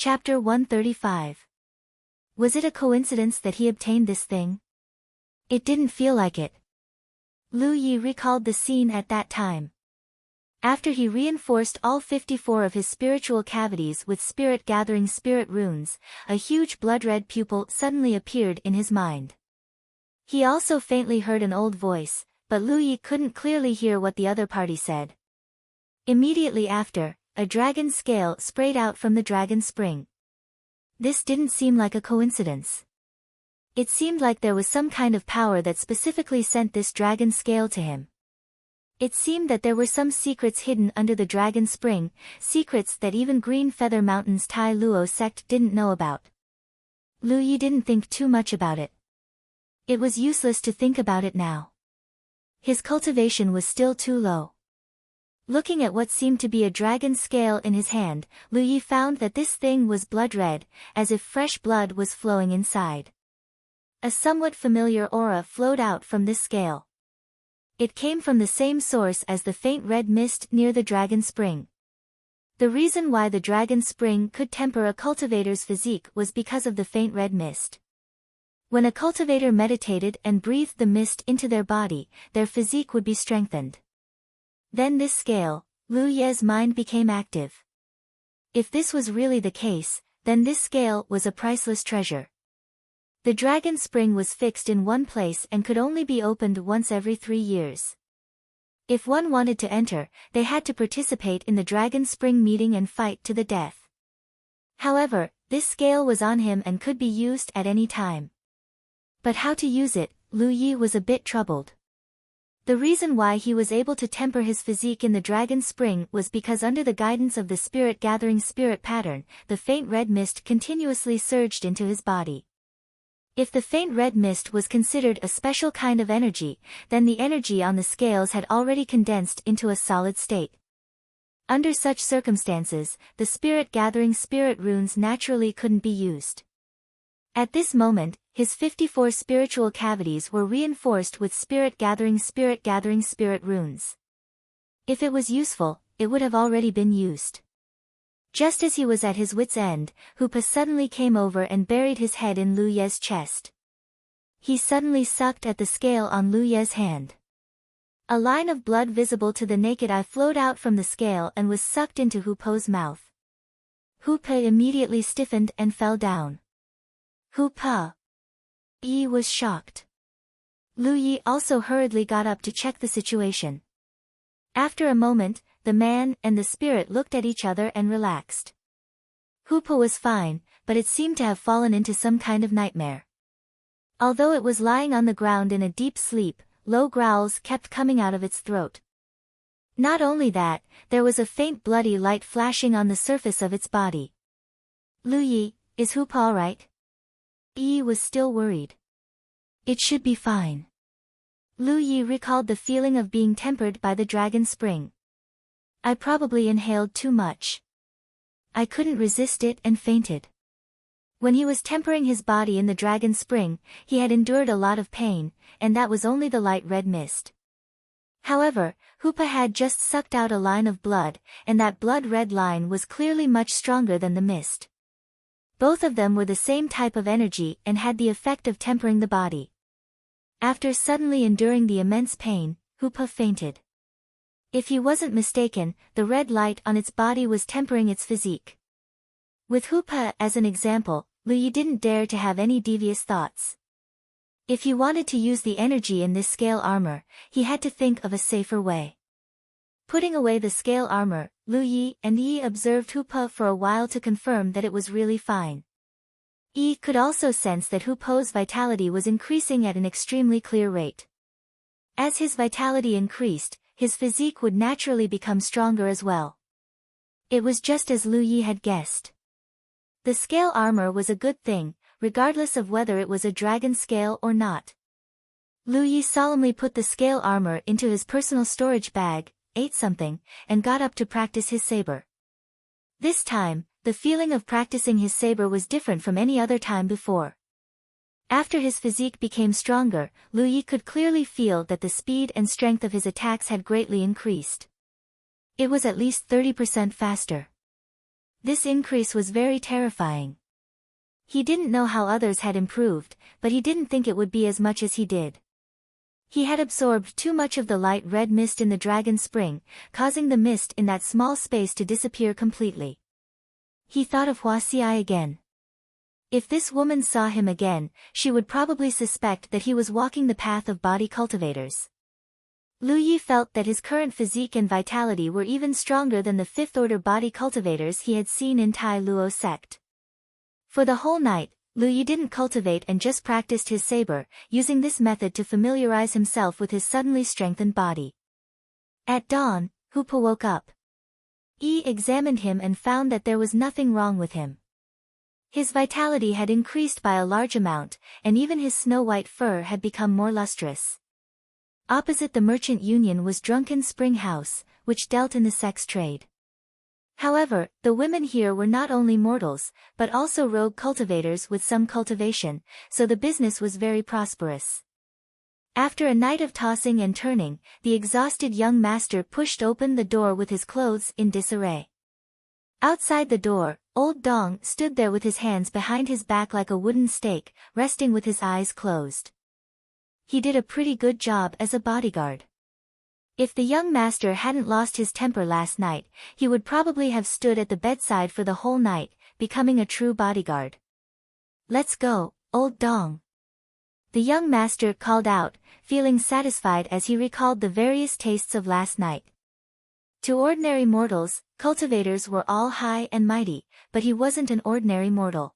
Chapter 135. Was it a coincidence that he obtained this thing? It didn't feel like it. Lu Yi recalled the scene at that time. After he reinforced all 54 of his spiritual cavities with spirit-gathering spirit runes, a huge blood-red pupil suddenly appeared in his mind. He also faintly heard an old voice, but Lu Yi couldn't clearly hear what the other party said. Immediately after, a dragon scale sprayed out from the dragon spring. This didn't seem like a coincidence. It seemed like there was some kind of power that specifically sent this dragon scale to him. It seemed that there were some secrets hidden under the dragon spring, secrets that even Green Feather Mountain's Tai Luo sect didn't know about. Lu Yi didn't think too much about it. It was useless to think about it now. His cultivation was still too low. Looking at what seemed to be a dragon scale in his hand, Lu Yi found that this thing was blood-red, as if fresh blood was flowing inside. A somewhat familiar aura flowed out from this scale. It came from the same source as the faint red mist near the dragon spring. The reason why the dragon spring could temper a cultivator's physique was because of the faint red mist. When a cultivator meditated and breathed the mist into their body, their physique would be strengthened. Then this scale, Lu Ye's mind became active. If this was really the case, then this scale was a priceless treasure. The dragon spring was fixed in one place and could only be opened once every 3 years. If one wanted to enter, they had to participate in the dragon spring meeting and fight to the death. However, this scale was on him and could be used at any time. But how to use it, Lu Yi was a bit troubled. The reason why he was able to temper his physique in the dragon spring was because under the guidance of the spirit-gathering spirit pattern, the faint red mist continuously surged into his body. If the faint red mist was considered a special kind of energy, then the energy on the scales had already condensed into a solid state. Under such circumstances, the spirit-gathering spirit runes naturally couldn't be used. At this moment, his 54 spiritual cavities were reinforced with spirit-gathering spirit runes. If it was useful, it would have already been used. Just as he was at his wit's end, Hupa suddenly came over and buried his head in Lu Ye's chest. He suddenly sucked at the scale on Lu Ye's hand. A line of blood visible to the naked eye flowed out from the scale and was sucked into Hupa's mouth. Hupa immediately stiffened and fell down. Hupa! Yi was shocked. Lu Yi also hurriedly got up to check the situation. After a moment, the man and the spirit looked at each other and relaxed. Hupa was fine, but it seemed to have fallen into some kind of nightmare. Although it was lying on the ground in a deep sleep, low growls kept coming out of its throat. Not only that, there was a faint bloody light flashing on the surface of its body. Lu Yi, is Hupa alright? Yi was still worried. It should be fine. Lu Yi recalled the feeling of being tempered by the dragon spring. I probably inhaled too much. I couldn't resist it and fainted. When he was tempering his body in the dragon spring, he had endured a lot of pain, and that was only the light red mist. However, Hupa had just sucked out a line of blood, and that blood-red line was clearly much stronger than the mist. Both of them were the same type of energy and had the effect of tempering the body. After suddenly enduring the immense pain, Hupa fainted. If he wasn't mistaken, the red light on its body was tempering its physique. With Hupa as an example, Lu Yi didn't dare to have any devious thoughts. If he wanted to use the energy in this scale armor, he had to think of a safer way. Putting away the scale armor, Lu Yi and Yi observed Hupa for a while to confirm that it was really fine. Yi could also sense that Hupa's vitality was increasing at an extremely clear rate. As his vitality increased, his physique would naturally become stronger as well. It was just as Lu Yi had guessed. The scale armor was a good thing, regardless of whether it was a dragon scale or not. Lu Yi solemnly put the scale armor into his personal storage bag, ate something, and got up to practice his saber. This time, the feeling of practicing his saber was different from any other time before. After his physique became stronger, Lu Yi could clearly feel that the speed and strength of his attacks had greatly increased. It was at least 30% faster. This increase was very terrifying. He didn't know how others had improved, but he didn't think it would be as much as he did. He had absorbed too much of the light red mist in the dragon spring, causing the mist in that small space to disappear completely. He thought of Hua Xiai again. If this woman saw him again, she would probably suspect that he was walking the path of body cultivators. Lu Yi felt that his current physique and vitality were even stronger than the fifth-order body cultivators he had seen in Tai Luo sect. For the whole night, Lu Yi didn't cultivate and just practiced his saber, using this method to familiarize himself with his suddenly strengthened body. At dawn, Hupa woke up. Yi examined him and found that there was nothing wrong with him. His vitality had increased by a large amount, and even his snow-white fur had become more lustrous. Opposite the merchant union was Drunken Spring House, which dealt in the sex trade. However, the women here were not only mortals, but also rogue cultivators with some cultivation, so the business was very prosperous. After a night of tossing and turning, the exhausted young master pushed open the door with his clothes in disarray. Outside the door, old Dong stood there with his hands behind his back like a wooden stake, resting with his eyes closed. He did a pretty good job as a bodyguard. If the young master hadn't lost his temper last night, he would probably have stood at the bedside for the whole night, becoming a true bodyguard. "Let's go, old Dong," the young master called out, feeling satisfied as he recalled the various tastes of last night. To ordinary mortals, cultivators were all high and mighty, but he wasn't an ordinary mortal.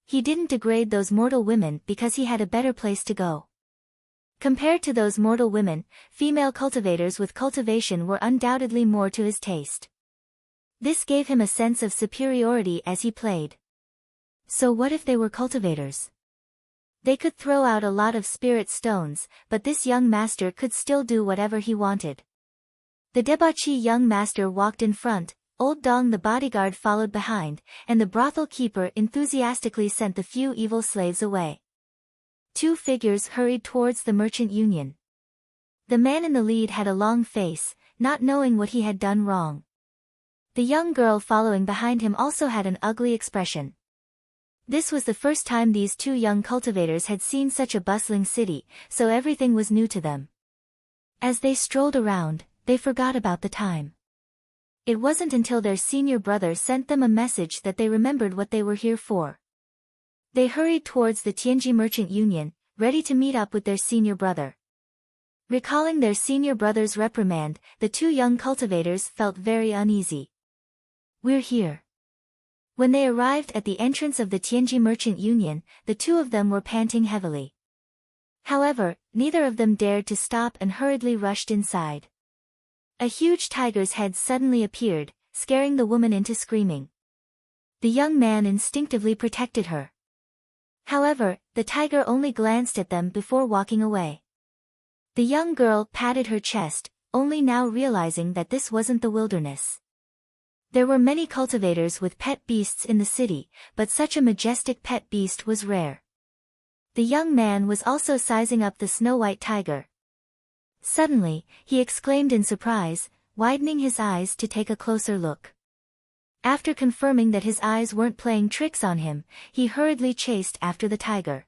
He didn't degrade those mortal women because he had a better place to go. Compared to those mortal women, female cultivators with cultivation were undoubtedly more to his taste. This gave him a sense of superiority as he played. So what if they were cultivators? They could throw out a lot of spirit stones, but this young master could still do whatever he wanted. The debauchee young master walked in front, old Dong the bodyguard followed behind, and the brothel keeper enthusiastically sent the few evil slaves away. Two figures hurried towards the merchant union. The man in the lead had a long face, not knowing what he had done wrong. The young girl following behind him also had an ugly expression. This was the first time these two young cultivators had seen such a bustling city, so everything was new to them. As they strolled around, they forgot about the time. It wasn't until their senior brother sent them a message that they remembered what they were here for. They hurried towards the Tianji Merchant Union, ready to meet up with their senior brother. Recalling their senior brother's reprimand, the two young cultivators felt very uneasy. "We're here." When they arrived at the entrance of the Tianji Merchant Union, the two of them were panting heavily. However, neither of them dared to stop and hurriedly rushed inside. A huge tiger's head suddenly appeared, scaring the woman into screaming. The young man instinctively protected her. However, the tiger only glanced at them before walking away. The young girl patted her chest, only now realizing that this wasn't the wilderness. There were many cultivators with pet beasts in the city, but such a majestic pet beast was rare. The young man was also sizing up the snow-white tiger. Suddenly, he exclaimed in surprise, widening his eyes to take a closer look. After confirming that his eyes weren't playing tricks on him, he hurriedly chased after the tiger.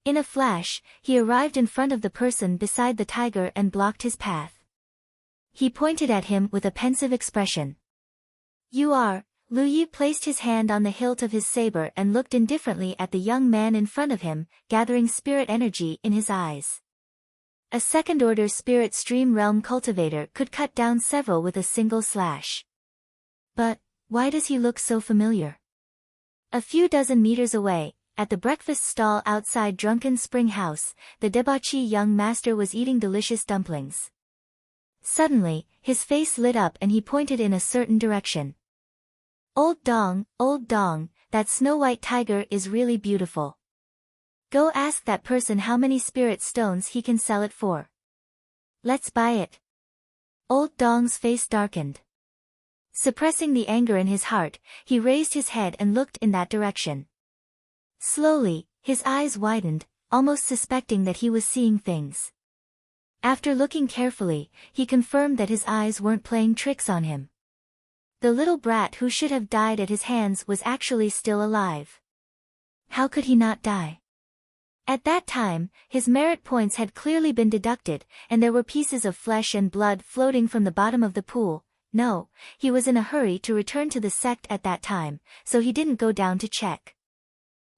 In a flash, he arrived in front of the person beside the tiger and blocked his path. He pointed at him with a pensive expression. "You are..." Lu Yi placed his hand on the hilt of his saber and looked indifferently at the young man in front of him, gathering spirit energy in his eyes. A second-order spirit stream realm cultivator could cut down several with a single slash. But why does he look so familiar? A few dozen meters away, at the breakfast stall outside Drunken Spring House, the debauchee young master was eating delicious dumplings. Suddenly, his face lit up and he pointed in a certain direction. Old Dong, that snow-white tiger is really beautiful. Go ask that person how many spirit stones he can sell it for. Let's buy it." Old Dong's face darkened. Suppressing the anger in his heart, he raised his head and looked in that direction. Slowly, his eyes widened, almost suspecting that he was seeing things. After looking carefully, he confirmed that his eyes weren't playing tricks on him. The little brat who should have died at his hands was actually still alive. How could he not die? At that time, his merit points had clearly been deducted, and there were pieces of flesh and blood floating from the bottom of the pool. No, he was in a hurry to return to the sect at that time, so he didn't go down to check.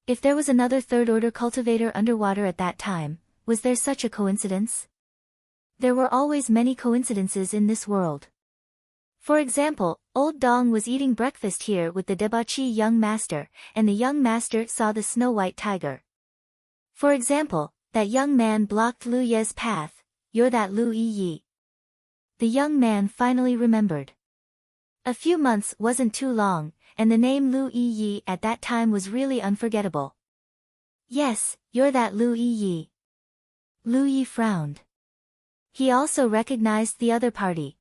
If there was another third-order cultivator underwater at that time, was there such a coincidence? There were always many coincidences in this world. For example, Old Dong was eating breakfast here with the debauchee young master, and the young master saw the snow-white tiger. For example, that young man blocked Lu Ye's path. You're that Lu Yi. The young man finally remembered. A few months wasn't too long, and the name Lu Yi at that time was really unforgettable. Yes, you're that Lu Yi. Lu Yi frowned. He also recognized the other party.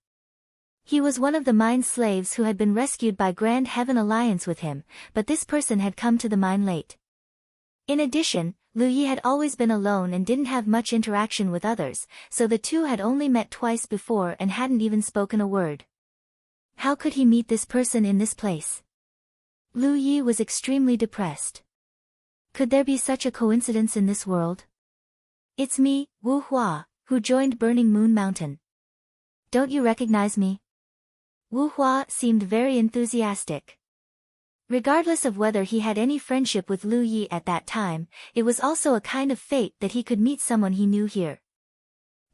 He was one of the mine slaves who had been rescued by Grand Heaven Alliance with him, but this person had come to the mine late. In addition, Lu Yi had always been alone and didn't have much interaction with others, so the two had only met twice before and hadn't even spoken a word. How could he meet this person in this place? Lu Yi was extremely depressed. Could there be such a coincidence in this world? It's me, Wu Hua, who joined Burning Moon Mountain. Don't you recognize me? Wu Hua seemed very enthusiastic. Regardless of whether he had any friendship with Lu Yi at that time, it was also a kind of fate that he could meet someone he knew here.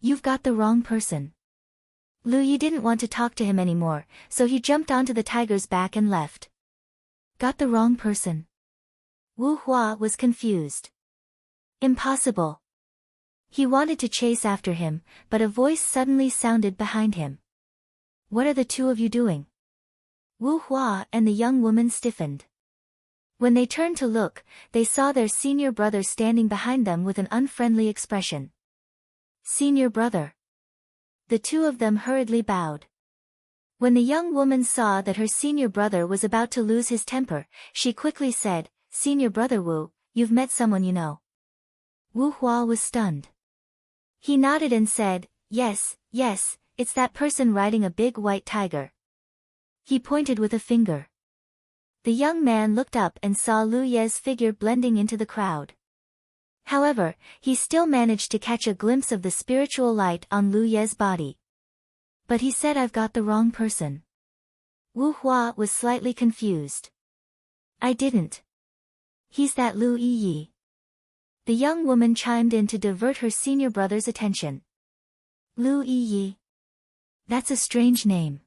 You've got the wrong person. Lu Yi didn't want to talk to him anymore, so he jumped onto the tiger's back and left. Got the wrong person. Wu Hua was confused. Impossible. He wanted to chase after him, but a voice suddenly sounded behind him. What are the two of you doing? Wu Hua and the young woman stiffened. When they turned to look, they saw their senior brother standing behind them with an unfriendly expression. Senior brother. The two of them hurriedly bowed. When the young woman saw that her senior brother was about to lose his temper, she quickly said, Senior brother Wu, you've met someone you know. Wu Hua was stunned. He nodded and said, yes, it's that person riding a big white tiger. He pointed with a finger. The young man looked up and saw Lu Ye's figure blending into the crowd. However, he still managed to catch a glimpse of the spiritual light on Lu Ye's body. But he said I've got the wrong person. Wu Hua was slightly confused. I didn't. He's that Lu Yi. The young woman chimed in to divert her senior brother's attention. Lu Yi. That's a strange name.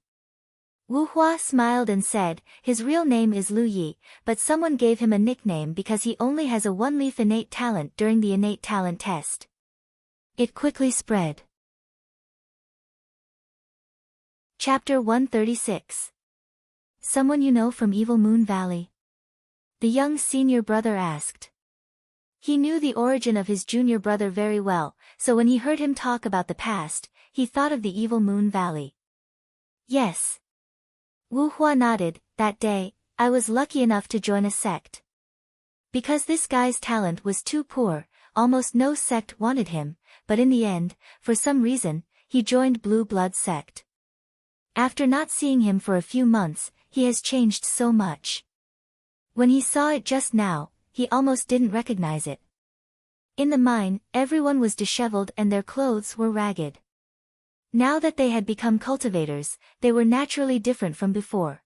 Wu Hua smiled and said, his real name is Lu Yi, but someone gave him a nickname because he only has a one-leaf innate talent during the innate talent test. It quickly spread. Chapter 136. Someone you know from Evil Moon Valley? The young senior brother asked. He knew the origin of his junior brother very well, so when he heard him talk about the past, he thought of the Evil Moon Valley. Yes. Wu Hua nodded. That day, I was lucky enough to join a sect. Because this guy's talent was too poor, almost no sect wanted him, but in the end, for some reason, he joined Blue Blood sect. After not seeing him for a few months, he has changed so much. When he saw it just now, he almost didn't recognize it. In the mine, everyone was disheveled and their clothes were ragged. Now that they had become cultivators, they were naturally different from before.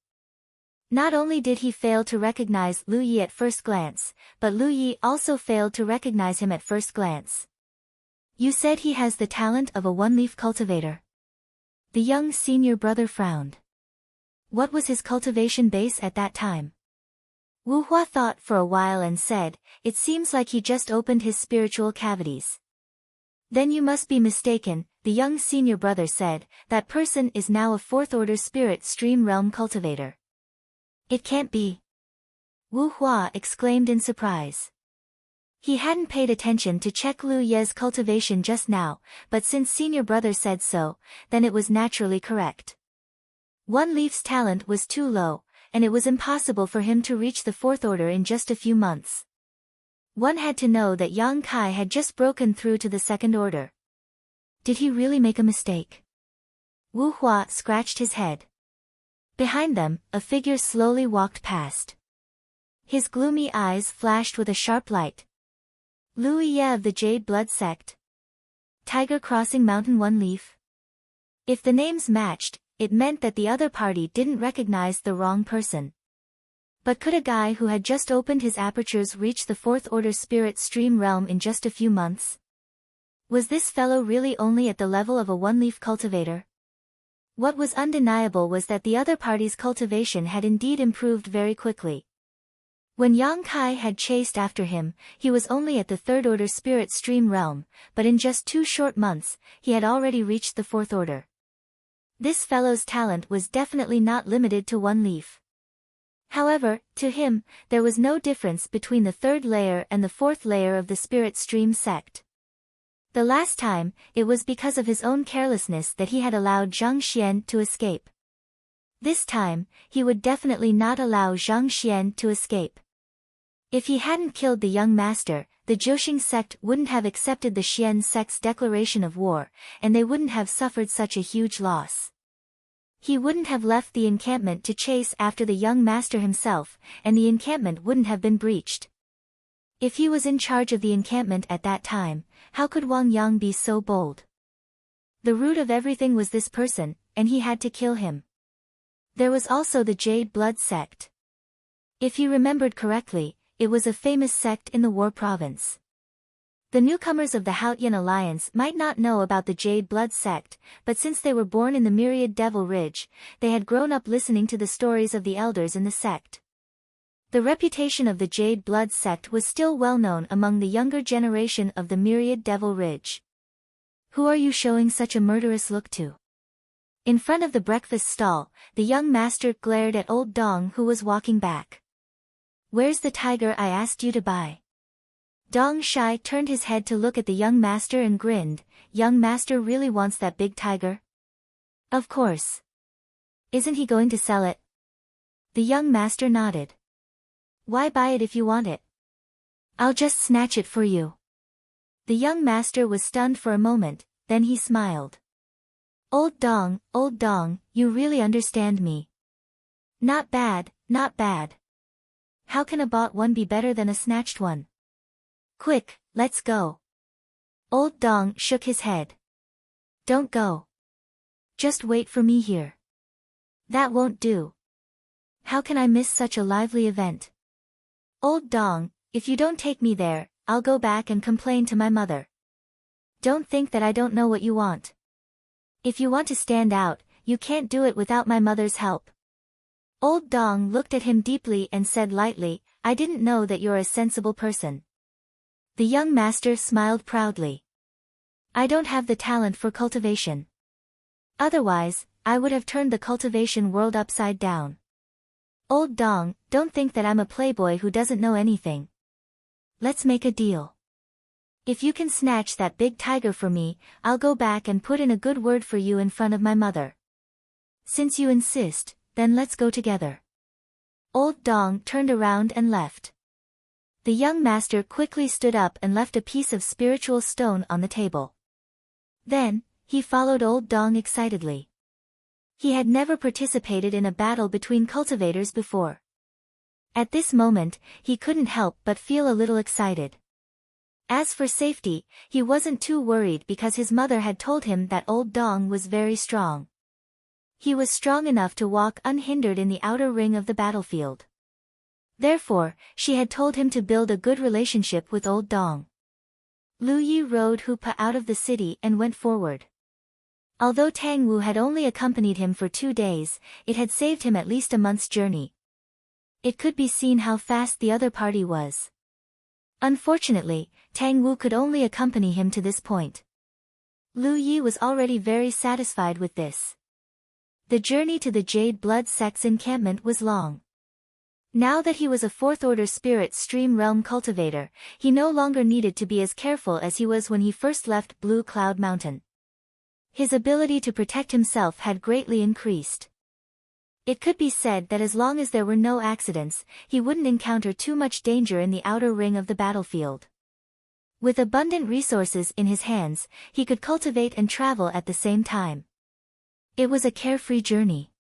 Not only did he fail to recognize Lu Yi at first glance, but Lu Yi also failed to recognize him at first glance. You said he has the talent of a one-leaf cultivator. The young senior brother frowned. What was his cultivation base at that time? Wu Hua thought for a while and said, it seems like he just opened his spiritual cavities. Then you must be mistaken, the young senior brother said, that person is now a fourth-order spirit stream realm cultivator. It can't be. Wu Hua exclaimed in surprise. He hadn't paid attention to check Lu Ye's cultivation just now, but since senior brother said so, then it was naturally correct. One leaf's talent was too low, and it was impossible for him to reach the fourth order in just a few months. One had to know that Yang Kai had just broken through to the second order. Did he really make a mistake? Wu Hua scratched his head. Behind them, a figure slowly walked past. His gloomy eyes flashed with a sharp light. Lu Yi of the Jade Blood Sect. Tiger crossing mountain one leaf. If the names matched, it meant that the other party didn't recognize the wrong person. But could a guy who had just opened his apertures reach the fourth order spirit stream realm in just a few months? Was this fellow really only at the level of a one-leaf cultivator? What was undeniable was that the other party's cultivation had indeed improved very quickly. When Yang Kai had chased after him, he was only at the third order spirit stream realm, but in just 2 short months, he had already reached the fourth order. This fellow's talent was definitely not limited to one leaf. However, to him, there was no difference between the third layer and the fourth layer of the spirit stream sect. The last time, it was because of his own carelessness that he had allowed Zhang Xian to escape. This time, he would definitely not allow Zhang Xian to escape. If he hadn't killed the young master, the Jiuxing sect wouldn't have accepted the Xian sect's declaration of war, and they wouldn't have suffered such a huge loss. He wouldn't have left the encampment to chase after the young master himself, and the encampment wouldn't have been breached. If he was in charge of the encampment at that time, how could Wang Yang be so bold? The root of everything was this person, and he had to kill him. There was also the Jade Blood Sect. If he remembered correctly, it was a famous sect in the War Province. The newcomers of the Haotian Alliance might not know about the Jade Blood Sect, but since they were born in the Myriad Devil Ridge, they had grown up listening to the stories of the elders in the sect. The reputation of the Jade Blood Sect was still well known among the younger generation of the Myriad Devil Ridge. Who are you showing such a murderous look to? In front of the breakfast stall, the young master glared at old Dong who was walking back. Where's the tiger I asked you to buy? Dong Shai turned his head to look at the young master and grinned. Young master really wants that big tiger? Of course. Isn't he going to sell it? The young master nodded. Why buy it if you want it? I'll just snatch it for you. The young master was stunned for a moment, then he smiled. Old Dong, you really understand me. Not bad, not bad. How can a bought one be better than a snatched one? Quick, let's go. Old Dong shook his head. Don't go. Just wait for me here. That won't do. How can I miss such a lively event? Old Dong, if you don't take me there, I'll go back and complain to my mother. Don't think that I don't know what you want. If you want to stand out, you can't do it without my mother's help. Old Dong looked at him deeply and said lightly, I didn't know that you're a sensible person. The young master smiled proudly. I don't have the talent for cultivation. Otherwise, I would have turned the cultivation world upside down. Old Dong, don't think that I'm a playboy who doesn't know anything. Let's make a deal. If you can snatch that big tiger for me, I'll go back and put in a good word for you in front of my mother. Since you insist, then let's go together. Old Dong turned around and left. The young master quickly stood up and left a piece of spiritual stone on the table. Then, he followed Old Dong excitedly. He had never participated in a battle between cultivators before. At this moment, he couldn't help but feel a little excited. As for safety, he wasn't too worried because his mother had told him that Old Dong was very strong. He was strong enough to walk unhindered in the outer ring of the battlefield. Therefore, she had told him to build a good relationship with Old Dong. Lu Yi rode Hupa out of the city and went forward. Although Tang Wu had only accompanied him for 2 days, it had saved him at least a month's journey. It could be seen how fast the other party was. Unfortunately, Tang Wu could only accompany him to this point. Lu Yi was already very satisfied with this. The journey to the Jade Blood Sect's encampment was long. Now that he was a fourth-order spirit stream realm cultivator, he no longer needed to be as careful as he was when he first left Blue Cloud Mountain. His ability to protect himself had greatly increased. It could be said that as long as there were no accidents, he wouldn't encounter too much danger in the outer ring of the battlefield. With abundant resources in his hands, he could cultivate and travel at the same time. It was a carefree journey.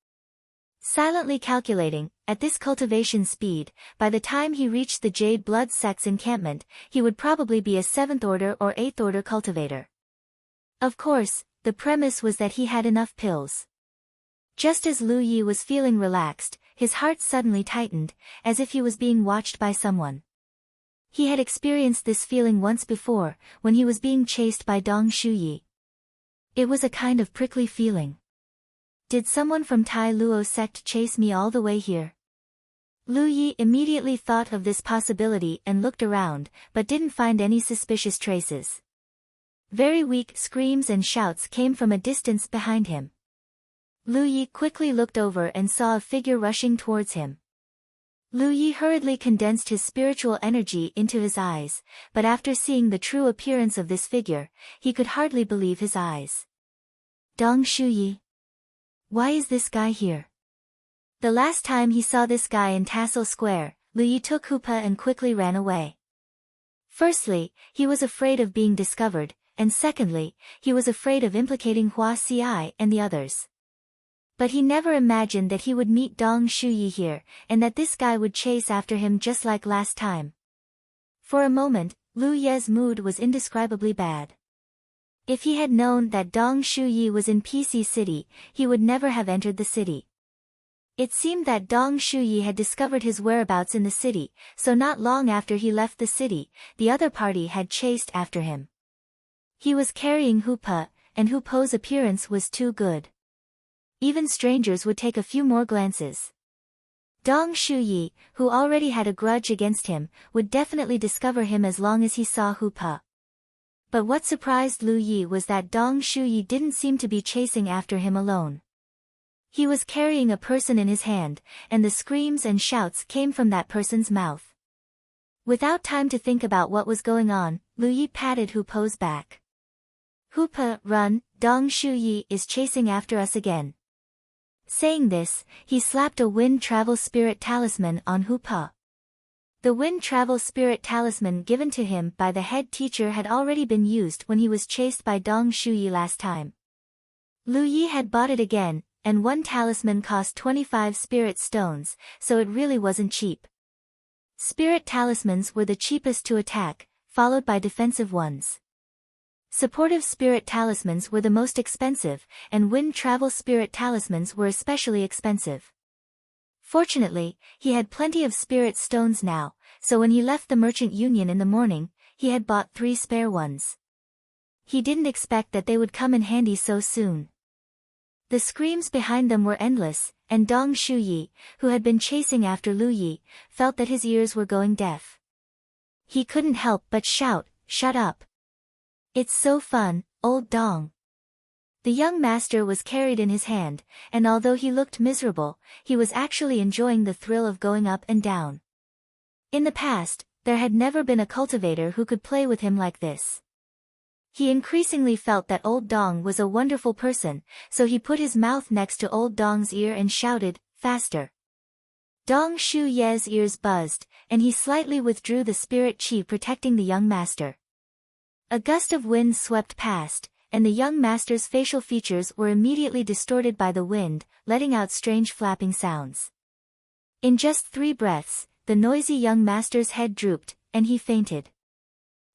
Silently calculating, at this cultivation speed, by the time he reached the Jade Blood Sect's encampment, he would probably be a 7th order or 8th order cultivator. Of course, the premise was that he had enough pills. Just as Lu Yi was feeling relaxed, his heart suddenly tightened, as if he was being watched by someone. He had experienced this feeling once before, when he was being chased by Dong Shuyi. It was a kind of prickly feeling. Did someone from Tai Luo sect chase me all the way here? Lu Yi immediately thought of this possibility and looked around, but didn't find any suspicious traces. Very weak screams and shouts came from a distance behind him. Lu Yi quickly looked over and saw a figure rushing towards him. Lu Yi hurriedly condensed his spiritual energy into his eyes, but after seeing the true appearance of this figure, he could hardly believe his eyes. Dong Shuyi. Why is this guy here? The last time he saw this guy in Tassel Square, Lu Yi took Hupa and quickly ran away. Firstly, he was afraid of being discovered, and secondly, he was afraid of implicating Hua Ci and the others. But he never imagined that he would meet Dong Shuyi here, and that this guy would chase after him just like last time. For a moment, Lu Ye's mood was indescribably bad. If he had known that Dong Shuyi was in PC City, he would never have entered the city. It seemed that Dong Shuyi had discovered his whereabouts in the city, so not long after he left the city, the other party had chased after him. He was carrying Hupa, and Hupo's appearance was too good. Even strangers would take a few more glances. Dong Shuyi, who already had a grudge against him, would definitely discover him as long as he saw Hupa. But what surprised Lu Yi was that Dong Shuyi didn't seem to be chasing after him alone. He was carrying a person in his hand, and the screams and shouts came from that person's mouth. Without time to think about what was going on, Lu Yi patted Hupo's back. Hupa, run, Dong Shuyi is chasing after us again. Saying this, he slapped a wind travel spirit talisman on Hupa. The wind travel spirit talisman given to him by the head teacher had already been used when he was chased by Dong Shuyi last time. Lu Yi had bought it again, and one talisman cost 25 spirit stones, so it really wasn't cheap. Spirit talismans were the cheapest to attack, followed by defensive ones. Supportive spirit talismans were the most expensive, and wind travel spirit talismans were especially expensive. Fortunately, he had plenty of spirit stones now, so when he left the Merchant Union in the morning, he had bought 3 spare ones. He didn't expect that they would come in handy so soon. The screams behind them were endless, and Dong Shuyi, who had been chasing after Lu Yi, felt that his ears were going deaf. He couldn't help but shout, "Shut up! It's so fun, old Dong." The young master was carried in his hand, and although he looked miserable, he was actually enjoying the thrill of going up and down. In the past, there had never been a cultivator who could play with him like this. He increasingly felt that old Dong was a wonderful person, so he put his mouth next to old Dong's ear and shouted, "Faster!" Dong Shu Ye's ears buzzed, and he slightly withdrew the spirit chi protecting the young master. A gust of wind swept past, and the young master's facial features were immediately distorted by the wind, letting out strange flapping sounds. In just 3 breaths, the noisy young master's head drooped, and he fainted.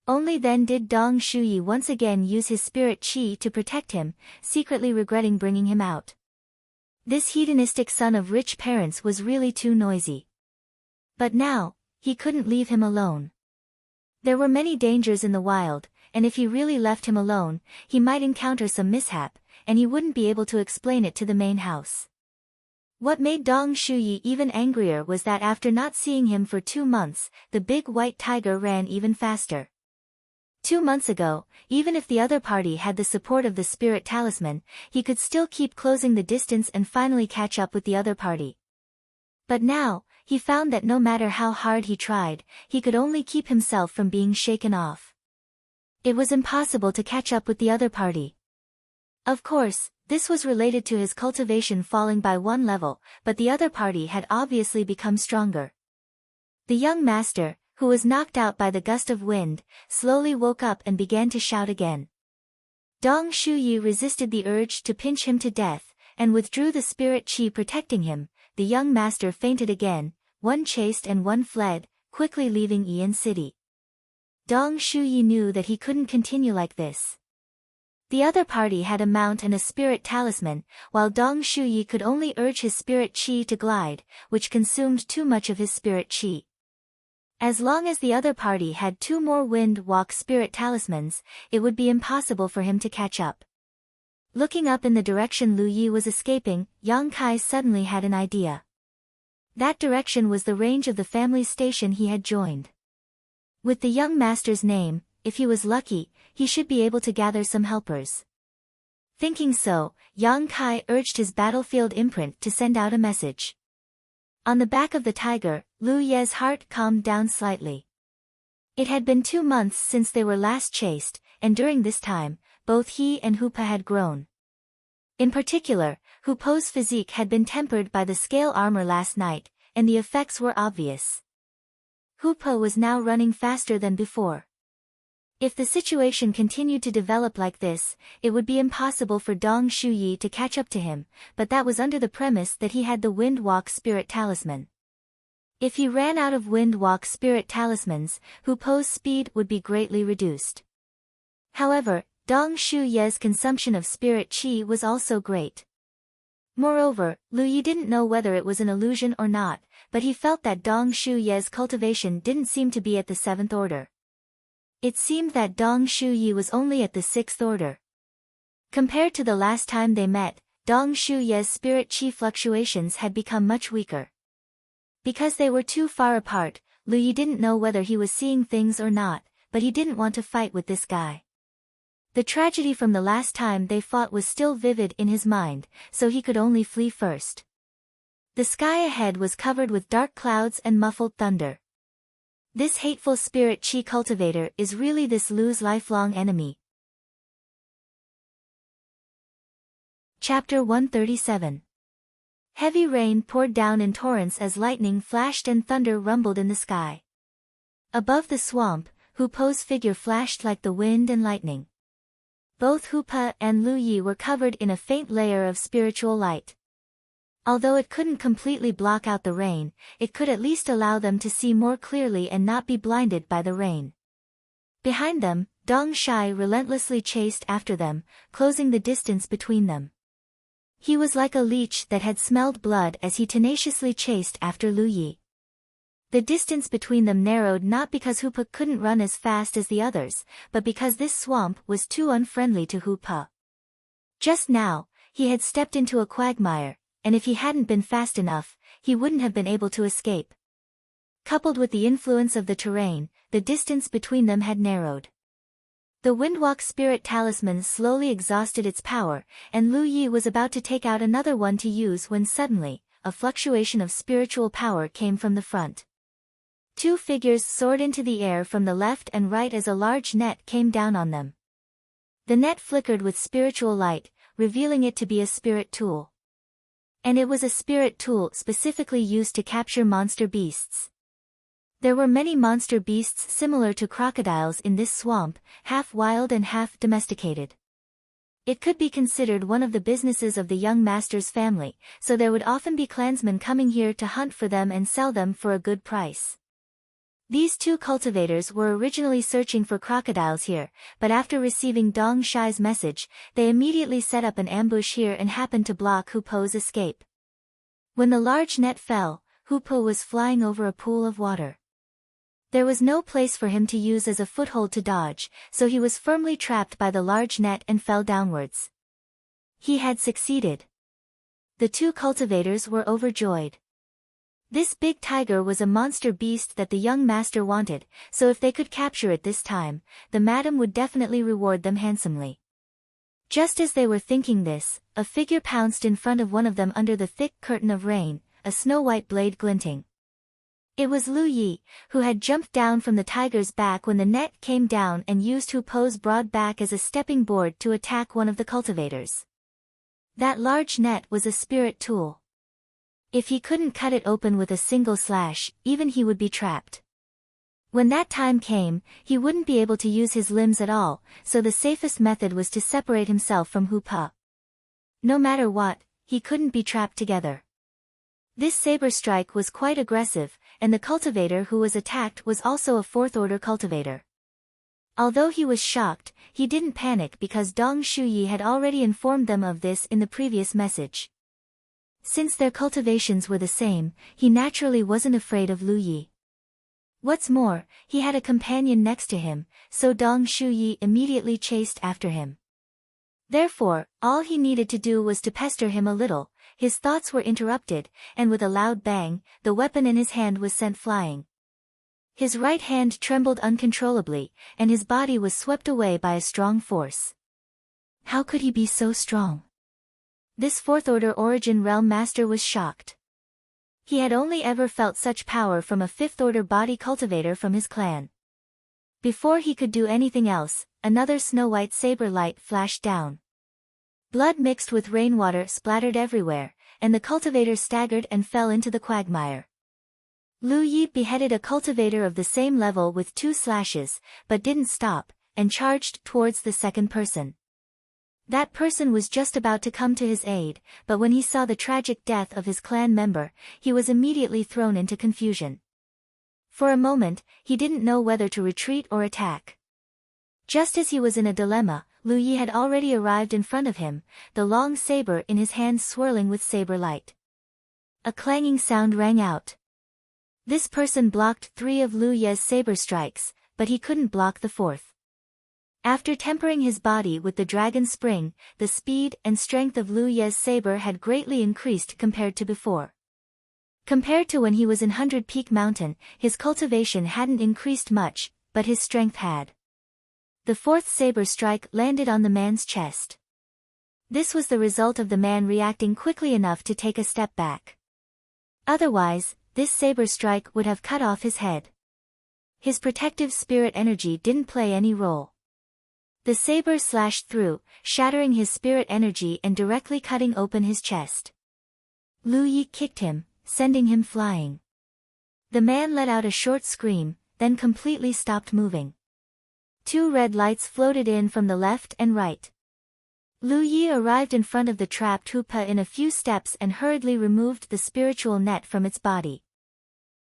Only then did Dong Shuyi once again use his spirit chi to protect him, secretly regretting bringing him out. This hedonistic son of rich parents was really too noisy. But now, he couldn't leave him alone. There were many dangers in the wild, and if he really left him alone, he might encounter some mishap, and he wouldn't be able to explain it to the main house. What made Dong Shuyi even angrier was that after not seeing him for 2 months, the big white tiger ran even faster. 2 months ago, even if the other party had the support of the spirit talisman, he could still keep closing the distance and finally catch up with the other party. But now, he found that no matter how hard he tried, he could only keep himself from being shaken off. It was impossible to catch up with the other party. Of course, this was related to his cultivation falling by 1 level, but the other party had obviously become stronger. The young master, who was knocked out by the gust of wind, slowly woke up and began to shout again. Dong Shuyi resisted the urge to pinch him to death, and withdrew the spirit chi protecting him, the young master fainted again, one chased and one fled, quickly leaving Ian City. Dong Shuyi knew that he couldn't continue like this. The other party had a mount and a spirit talisman, while Dong Shuyi could only urge his spirit chi to glide, which consumed too much of his spirit chi. As long as the other party had 2 more wind walk spirit talismans, it would be impossible for him to catch up. Looking up in the direction Lu Yi was escaping, Yang Kai suddenly had an idea. That direction was the range of the family station he had joined. With the young master's name, if he was lucky, he should be able to gather some helpers. Thinking so, Yang Kai urged his battlefield imprint to send out a message. On the back of the tiger, Lu Ye's heart calmed down slightly. It had been 2 months since they were last chased, and during this time, both he and Hupa had grown. In particular, Hupo's physique had been tempered by the scale armor last night, and the effects were obvious. Hupa was now running faster than before. If the situation continued to develop like this, it would be impossible for Dong Shuyi to catch up to him, but that was under the premise that he had the Wind Walk Spirit Talisman. If he ran out of Wind Walk Spirit Talismans, Hupo's speed would be greatly reduced. However, Dong Shuyi's consumption of spirit chi was also great. Moreover, Lu Yi didn't know whether it was an illusion or not, but he felt that Dong Shuyi's cultivation didn't seem to be at the 7th order. It seemed that Dong Shuyi was only at the 6th order. Compared to the last time they met, Dong Shuyi's spirit chi fluctuations had become much weaker. Because they were too far apart, Lu Yi didn't know whether he was seeing things or not, but he didn't want to fight with this guy. The tragedy from the last time they fought was still vivid in his mind, so he could only flee first. The sky ahead was covered with dark clouds and muffled thunder. This hateful spirit chi cultivator is really this Lu's lifelong enemy. Chapter 137. Heavy rain poured down in torrents as lightning flashed and thunder rumbled in the sky. Above the swamp, Hupo's figure flashed like the wind and lightning. Both Hupa and Lu Yi were covered in a faint layer of spiritual light. Although it couldn't completely block out the rain, it could at least allow them to see more clearly and not be blinded by the rain. Behind them, Dong Shai relentlessly chased after them, closing the distance between them. He was like a leech that had smelled blood as he tenaciously chased after Lu Yi. The distance between them narrowed not because Hupa couldn't run as fast as the others, but because this swamp was too unfriendly to Hupa. Just now, he had stepped into a quagmire, and if he hadn't been fast enough, he wouldn't have been able to escape. Coupled with the influence of the terrain, the distance between them had narrowed. The Windwalk Spirit Talisman slowly exhausted its power, and Lu Yi was about to take out another one to use when suddenly, a fluctuation of spiritual power came from the front. 2 figures soared into the air from the left and right as a large net came down on them. The net flickered with spiritual light, revealing it to be a spirit tool. And it was a spirit tool specifically used to capture monster beasts. There were many monster beasts similar to crocodiles in this swamp, half wild and half domesticated. It could be considered one of the businesses of the young master's family, so there would often be clansmen coming here to hunt for them and sell them for a good price. These 2 cultivators were originally searching for crocodiles here, but after receiving Dong Shai's message, they immediately set up an ambush here and happened to block Hupo's escape. When the large net fell, Hupo was flying over a pool of water. There was no place for him to use as a foothold to dodge, so he was firmly trapped by the large net and fell downwards. He had succeeded. The 2 cultivators were overjoyed. This big tiger was a monster beast that the young master wanted, so if they could capture it this time, the madam would definitely reward them handsomely. Just as they were thinking this, a figure pounced in front of one of them under the thick curtain of rain, a snow-white blade glinting. It was Lu Yi, who had jumped down from the tiger's back when the net came down and used Hupo's broad back as a stepping board to attack one of the cultivators. That large net was a spirit tool. If he couldn't cut it open with a single slash, even he would be trapped. When that time came, he wouldn't be able to use his limbs at all, so the safest method was to separate himself from Hupa. No matter what, he couldn't be trapped together. This saber strike was quite aggressive, and the cultivator who was attacked was also a fourth-order cultivator. Although he was shocked, he didn't panic because Dong Shuyi had already informed them of this in the previous message. Since their cultivations were the same, he naturally wasn't afraid of Lu Yi. What's more, he had a companion next to him, so Dong Shuyi immediately chased after him. Therefore, all he needed to do was to pester him a little. His thoughts were interrupted, and with a loud bang, the weapon in his hand was sent flying. His right hand trembled uncontrollably, and his body was swept away by a strong force. How could he be so strong? This fourth-order origin realm master was shocked. He had only ever felt such power from a fifth-order body cultivator from his clan. Before he could do anything else, another snow-white saber light flashed down. Blood mixed with rainwater splattered everywhere, and the cultivator staggered and fell into the quagmire. Lu Yi beheaded a cultivator of the same level with 2 slashes, but didn't stop, and charged towards the second person. That person was just about to come to his aid, but when he saw the tragic death of his clan member, he was immediately thrown into confusion. For a moment, he didn't know whether to retreat or attack. Just as he was in a dilemma, Lu Yi had already arrived in front of him, the long saber in his hand swirling with saber light. A clanging sound rang out. This person blocked 3 of Lu Ye's saber strikes, but he couldn't block the 4th. After tempering his body with the dragon spring, the speed and strength of Lu Ye's saber had greatly increased compared to before. Compared to when he was in 100 Peak Mountain, his cultivation hadn't increased much, but his strength had. The 4th saber strike landed on the man's chest. This was the result of the man reacting quickly enough to take a step back. Otherwise, this saber strike would have cut off his head. His protective spirit energy didn't play any role. The saber slashed through, shattering his spirit energy and directly cutting open his chest. Lu Yi kicked him, sending him flying. The man let out a short scream, then completely stopped moving. 2 red lights floated in from the left and right. Lu Yi arrived in front of the trapped Hupa in a few steps and hurriedly removed the spiritual net from its body.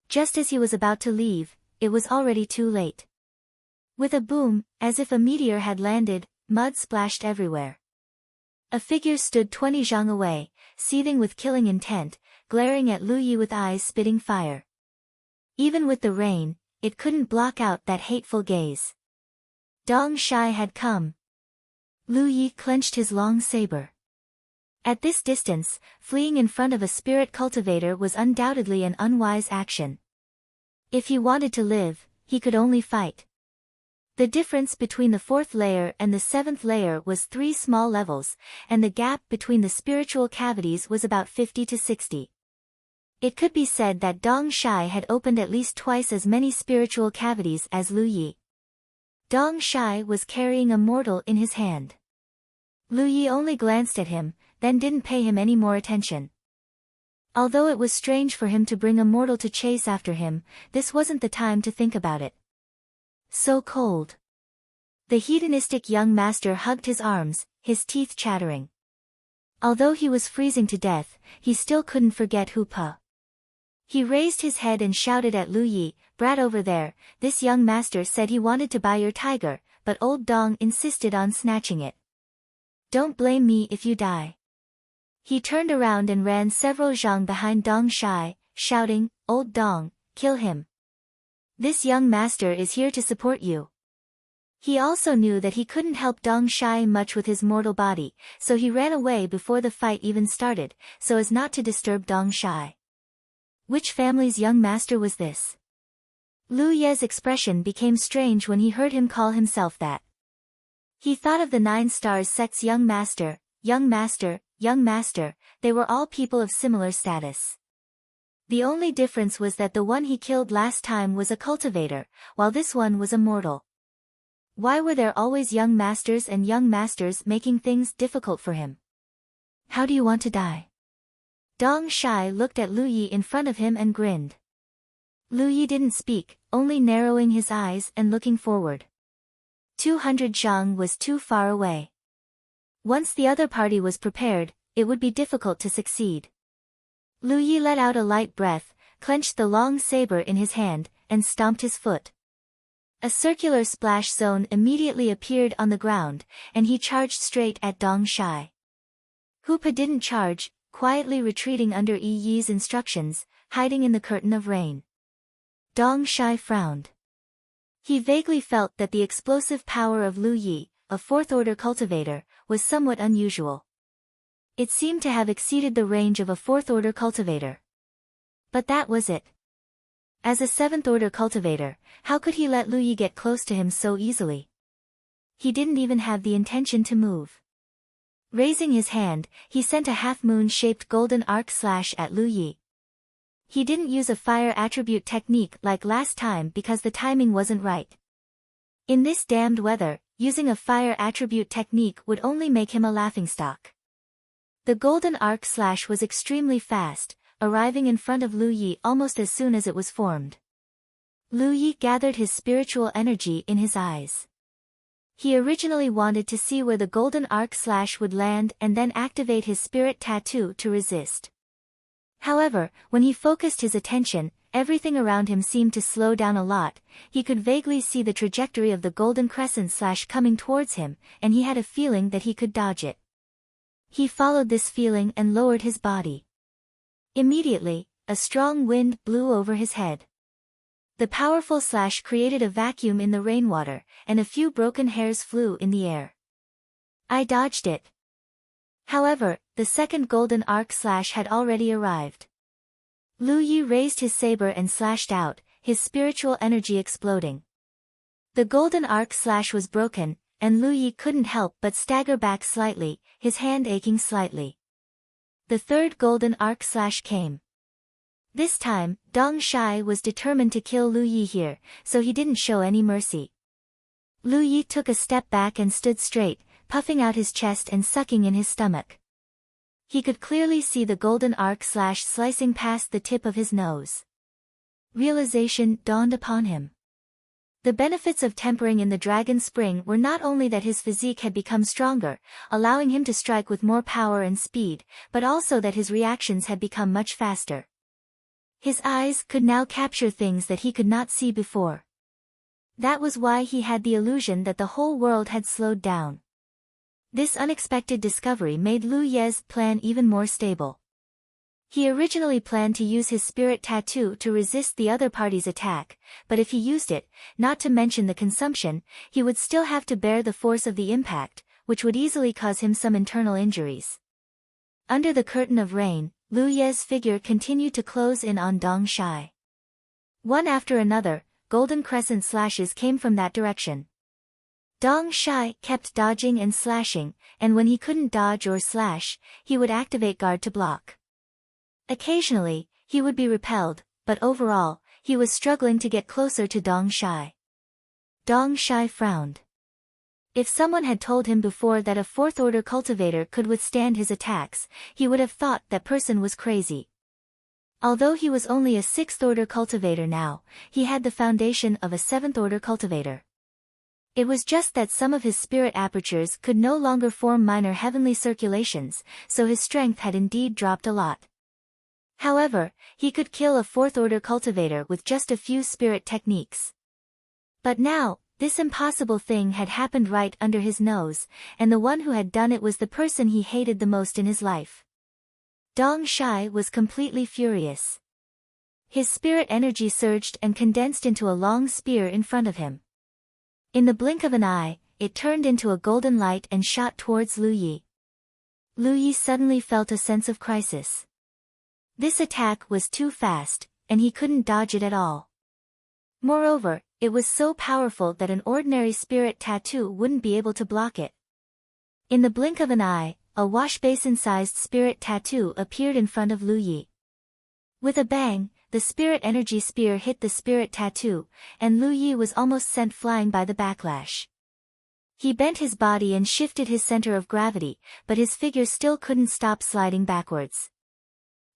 Just as he was about to leave, it was already too late. With a boom, as if a meteor had landed, mud splashed everywhere. A figure stood 20 zhang away, seething with killing intent, glaring at Lu Yi with eyes spitting fire. Even with the rain, it couldn't block out that hateful gaze. Dong Shai had come. Lu Yi clenched his long saber. At this distance, fleeing in front of a spirit cultivator was undoubtedly an unwise action. If he wanted to live, he could only fight. The difference between the 4th layer and the 7th layer was 3 small levels, and the gap between the spiritual cavities was about 50 to 60. It could be said that Dong Shai had opened at least twice as many spiritual cavities as Lu Yi. Dong Shai was carrying a mortal in his hand. Lu Yi only glanced at him, then didn't pay him any more attention. Although it was strange for him to bring a mortal to chase after him, this wasn't the time to think about it. So cold. The hedonistic young master hugged his arms, his teeth chattering. Although he was freezing to death, he still couldn't forget Hupa. He raised his head and shouted at Lu Yi, "Brat over there, this young master said he wanted to buy your tiger, but old Dong insisted on snatching it. Don't blame me if you die." He turned around and ran several zhang behind Dong Shai, shouting, "Old Dong, kill him. This young master is here to support you." He also knew that he couldn't help Dong Shai much with his mortal body, so he ran away before the fight even started, so as not to disturb Dong Shai. Which family's young master was this? Lu Ye's expression became strange when he heard him call himself that. He thought of the 9 Stars sect's young master, young master, young master, they were all people of similar status. The only difference was that the one he killed last time was a cultivator, while this one was a mortal. Why were there always young masters and young masters making things difficult for him? How do you want to die? Dong Shai looked at Lu Yi in front of him and grinned. Lu Yi didn't speak, only narrowing his eyes and looking forward. 200 zhang was too far away. Once the other party was prepared, it would be difficult to succeed. Lu Yi let out a light breath, clenched the long saber in his hand, and stomped his foot. A circular splash zone immediately appeared on the ground, and he charged straight at Dong Shai. Hoopa didn't charge, quietly retreating under Yi Yi's instructions, hiding in the curtain of rain. Dong Shai frowned. He vaguely felt that the explosive power of Lu Yi, a fourth-order cultivator, was somewhat unusual. It seemed to have exceeded the range of a fourth-order cultivator. But that was it. As a seventh-order cultivator, how could he let Lu Yi get close to him so easily? He didn't even have the intention to move. Raising his hand, he sent a half-moon-shaped golden arc slash at Lu Yi. He didn't use a fire attribute technique like last time because the timing wasn't right. In this damned weather, using a fire attribute technique would only make him a laughingstock. The golden arc slash was extremely fast, arriving in front of Lu Yi almost as soon as it was formed. Lu Yi gathered his spiritual energy in his eyes. He originally wanted to see where the golden arc slash would land and then activate his spirit tattoo to resist. However, when he focused his attention, everything around him seemed to slow down a lot. He could vaguely see the trajectory of the golden crescent slash coming towards him, and he had a feeling that he could dodge it. He followed this feeling and lowered his body. Immediately, a strong wind blew over his head. The powerful slash created a vacuum in the rainwater, and a few broken hairs flew in the air. I dodged it. However, the second golden arc slash had already arrived. Lu Yi raised his saber and slashed out, his spiritual energy exploding. The golden arc slash was broken, and Lu Yi couldn't help but stagger back slightly, his hand aching slightly. The third golden arc slash came. This time, Dong Shai was determined to kill Lu Yi here, so he didn't show any mercy. Lu Yi took a step back and stood straight, puffing out his chest and sucking in his stomach. He could clearly see the golden arc slash slicing past the tip of his nose. Realization dawned upon him. The benefits of tempering in the Dragon Spring were not only that his physique had become stronger, allowing him to strike with more power and speed, but also that his reactions had become much faster. His eyes could now capture things that he could not see before. That was why he had the illusion that the whole world had slowed down. This unexpected discovery made Lu Ye's plan even more stable. He originally planned to use his spirit tattoo to resist the other party's attack, but if he used it, not to mention the consumption, he would still have to bear the force of the impact, which would easily cause him some internal injuries. Under the curtain of rain, Lu Ye's figure continued to close in on Dong Shai. One after another, golden crescent slashes came from that direction. Dong Shai kept dodging and slashing, and when he couldn't dodge or slash, he would activate guard to block. Occasionally, he would be repelled, but overall, he was struggling to get closer to Dong Shai. Dong Shai frowned. If someone had told him before that a fourth-order cultivator could withstand his attacks, he would have thought that person was crazy. Although he was only a sixth-order cultivator now, he had the foundation of a seventh-order cultivator. It was just that some of his spirit apertures could no longer form minor heavenly circulations, so his strength had indeed dropped a lot. However, he could kill a fourth-order cultivator with just a few spirit techniques. But now, this impossible thing had happened right under his nose, and the one who had done it was the person he hated the most in his life. Dong Shai was completely furious. His spirit energy surged and condensed into a long spear in front of him. In the blink of an eye, it turned into a golden light and shot towards Lu Yi. Lu Yi suddenly felt a sense of crisis. This attack was too fast, and he couldn't dodge it at all. Moreover, it was so powerful that an ordinary spirit tattoo wouldn't be able to block it. In the blink of an eye, a washbasin-sized spirit tattoo appeared in front of Lu Yi. With a bang, the spirit energy spear hit the spirit tattoo, and Lu Yi was almost sent flying by the backlash. He bent his body and shifted his center of gravity, but his figure still couldn't stop sliding backwards.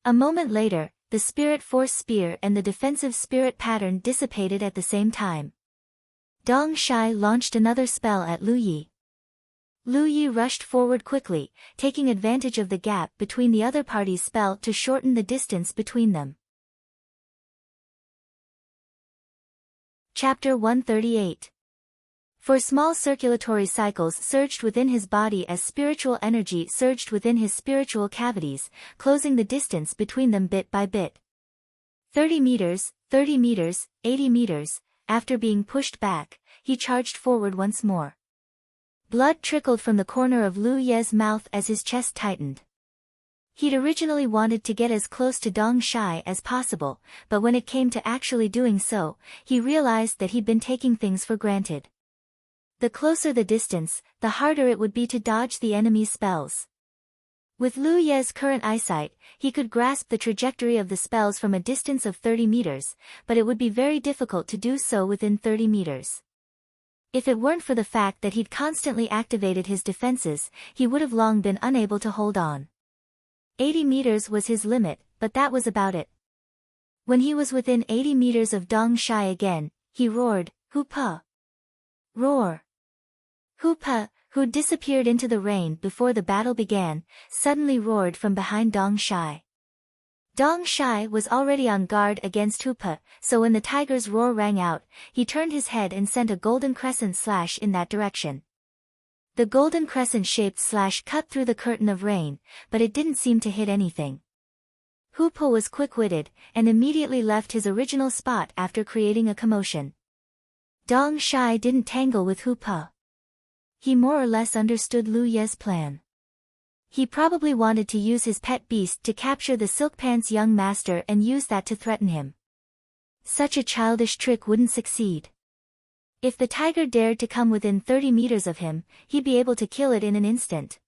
A moment later, the spirit force spear and the defensive spirit pattern dissipated at the same time. Dong Shai launched another spell at Lu Yi. Lu Yi rushed forward quickly, taking advantage of the gap between the other party's spell to shorten the distance between them. Chapter 138. For small circulatory cycles surged within his body as spiritual energy surged within his spiritual cavities, closing the distance between them bit by bit. 30 meters, 80 meters, after being pushed back, he charged forward once more. Blood trickled from the corner of Lu Ye's mouth as his chest tightened. He'd originally wanted to get as close to Dong Shai as possible, but when it came to actually doing so, he realized that he'd been taking things for granted. The closer the distance, the harder it would be to dodge the enemy's spells. With Lu Ye's current eyesight, he could grasp the trajectory of the spells from a distance of 30 meters, but it would be very difficult to do so within 30 meters. If it weren't for the fact that he'd constantly activated his defenses, he would have long been unable to hold on. 80 meters was his limit, but that was about it. When he was within 80 meters of Dong Shai again, he roared, "Hupa!" Roar! Hupa, who'd disappeared into the rain before the battle began, suddenly roared from behind Dong Shai. Dong Shai was already on guard against Hupa, so when the tiger's roar rang out, he turned his head and sent a golden crescent slash in that direction. The golden crescent-shaped slash cut through the curtain of rain, but it didn't seem to hit anything. Hupa was quick-witted, and immediately left his original spot after creating a commotion. Dong Shai didn't tangle with Hupa. He more or less understood Lu Ye's plan. He probably wanted to use his pet beast to capture the Silk Pants' young master and use that to threaten him. Such a childish trick wouldn't succeed. If the tiger dared to come within 30 meters of him, he'd be able to kill it in an instant.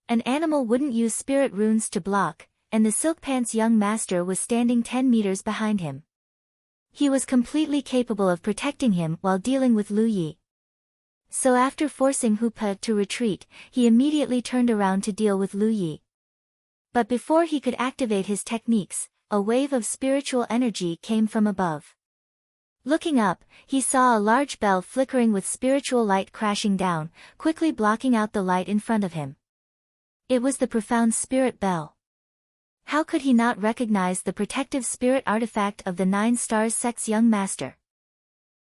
An animal wouldn't use spirit runes to block, and the Silk Pants' young master was standing 10 meters behind him. He was completely capable of protecting him while dealing with Lu Yi. So after forcing Hupa to retreat, he immediately turned around to deal with Lu Yi. But before he could activate his techniques, a wave of spiritual energy came from above. Looking up, he saw a large bell flickering with spiritual light crashing down, quickly blocking out the light in front of him. It was the profound spirit bell. How could he not recognize the protective spirit artifact of the 9 Stars sect's young master?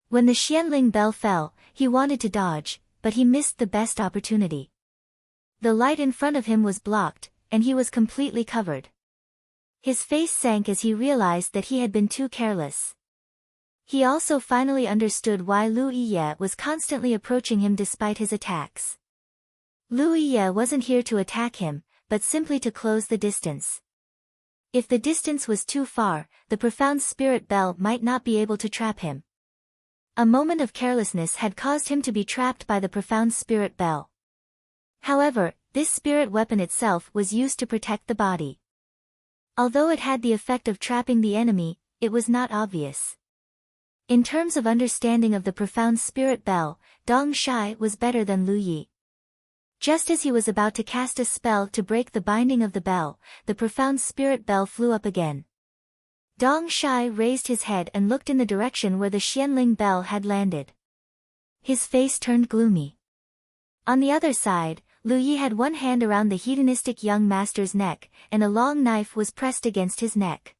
When the Xianling bell fell, he wanted to dodge, but he missed the best opportunity. The light in front of him was blocked, and he was completely covered. His face sank as he realized that he had been too careless. He also finally understood why Lu Yi was constantly approaching him despite his attacks. Lu Yi wasn't here to attack him, but simply to close the distance. If the distance was too far, the profound spirit bell might not be able to trap him. A moment of carelessness had caused him to be trapped by the profound spirit bell. However, this spirit weapon itself was used to protect the body. Although it had the effect of trapping the enemy, it was not obvious. In terms of understanding of the profound spirit bell, Dong Shai was better than Lu Yi. Just as he was about to cast a spell to break the binding of the bell, the profound spirit bell flew up again. Dong Shai raised his head and looked in the direction where the Xianling bell had landed. His face turned gloomy. On the other side, Lu Yi had one hand around the hedonistic young master's neck, and a long knife was pressed against his neck.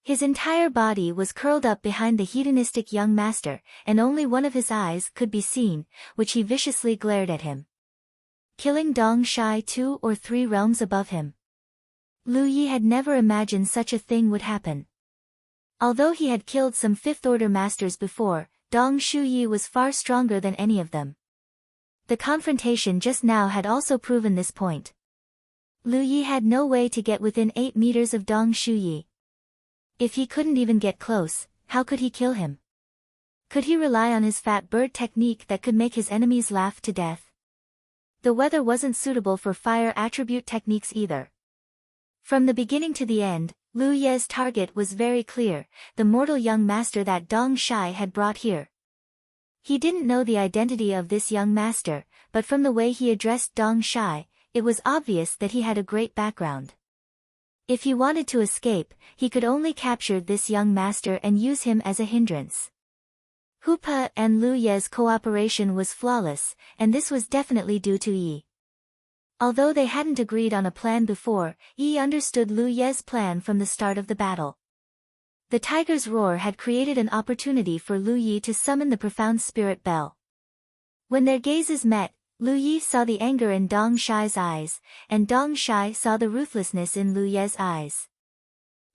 His entire body was curled up behind the hedonistic young master, and only one of his eyes could be seen, which he viciously glared at him. Killing Dong Shai 2 or 3 realms above him. Lu Yi had never imagined such a thing would happen. Although he had killed some 5th-order masters before, Dong Shuyi was far stronger than any of them. The confrontation just now had also proven this point. Lu Yi had no way to get within 8 meters of Dong Shuyi. If he couldn't even get close, how could he kill him? Could he rely on his fat bird technique that could make his enemies laugh to death? The weather wasn't suitable for fire attribute techniques either. From the beginning to the end, Lu Ye's target was very clear, the mortal young master that Dong Shai had brought here. He didn't know the identity of this young master, but from the way he addressed Dong Shai, it was obvious that he had a great background. If he wanted to escape, he could only capture this young master and use him as a hindrance. Hoopa and Lu Ye's cooperation was flawless, and this was definitely due to Yi. Although they hadn't agreed on a plan before, Yi understood Lu Ye's plan from the start of the battle. The tiger's roar had created an opportunity for Lu Yi to summon the profound spirit bell. When their gazes met, Lu Yi saw the anger in Dong Shai's eyes, and Dong Shai saw the ruthlessness in Lu Ye's eyes.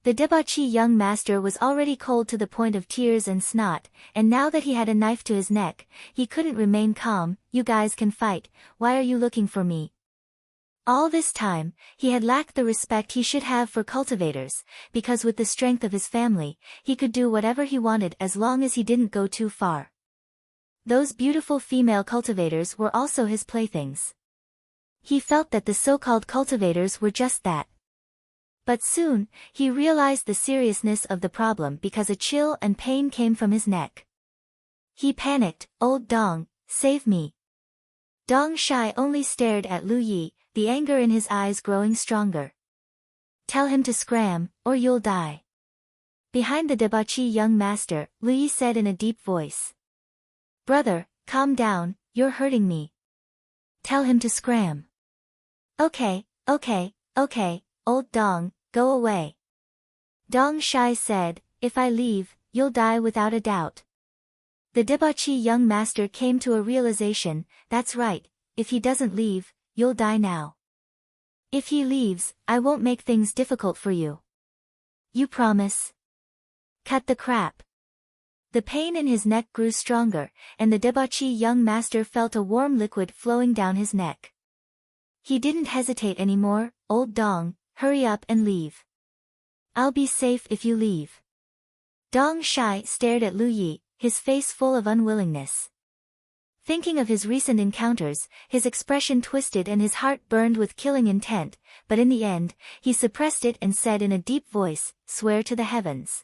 The debauchee young master was already cold to the point of tears and snot, and now that he had a knife to his neck, he couldn't remain calm. "You guys can fight, why are you looking for me?" All this time, he had lacked the respect he should have for cultivators, because with the strength of his family, he could do whatever he wanted as long as he didn't go too far. Those beautiful female cultivators were also his playthings. He felt that the so-called cultivators were just that. But soon, he realized the seriousness of the problem because a chill and pain came from his neck. He panicked, "Old Dong, save me." Dong Shai only stared at Lu Yi, the anger in his eyes growing stronger. "Tell him to scram, or you'll die." Behind the debauchee young master, Lu Yi said in a deep voice. "Brother, calm down, you're hurting me. Tell him to scram." Okay, old Dong, go away." Dong Shai said, "If I leave, you'll die without a doubt." The debauchee young master came to a realization, "That's right, if he doesn't leave, you'll die now. If he leaves, I won't make things difficult for you. You promise?" "Cut the crap." The pain in his neck grew stronger, and the debauchee young master felt a warm liquid flowing down his neck. He didn't hesitate anymore. "Old Dong, hurry up and leave. I'll be safe if you leave." Dong Shai stared at Lu Yi, his face full of unwillingness. Thinking of his recent encounters, his expression twisted and his heart burned with killing intent, but in the end, he suppressed it and said in a deep voice, "Swear to the heavens.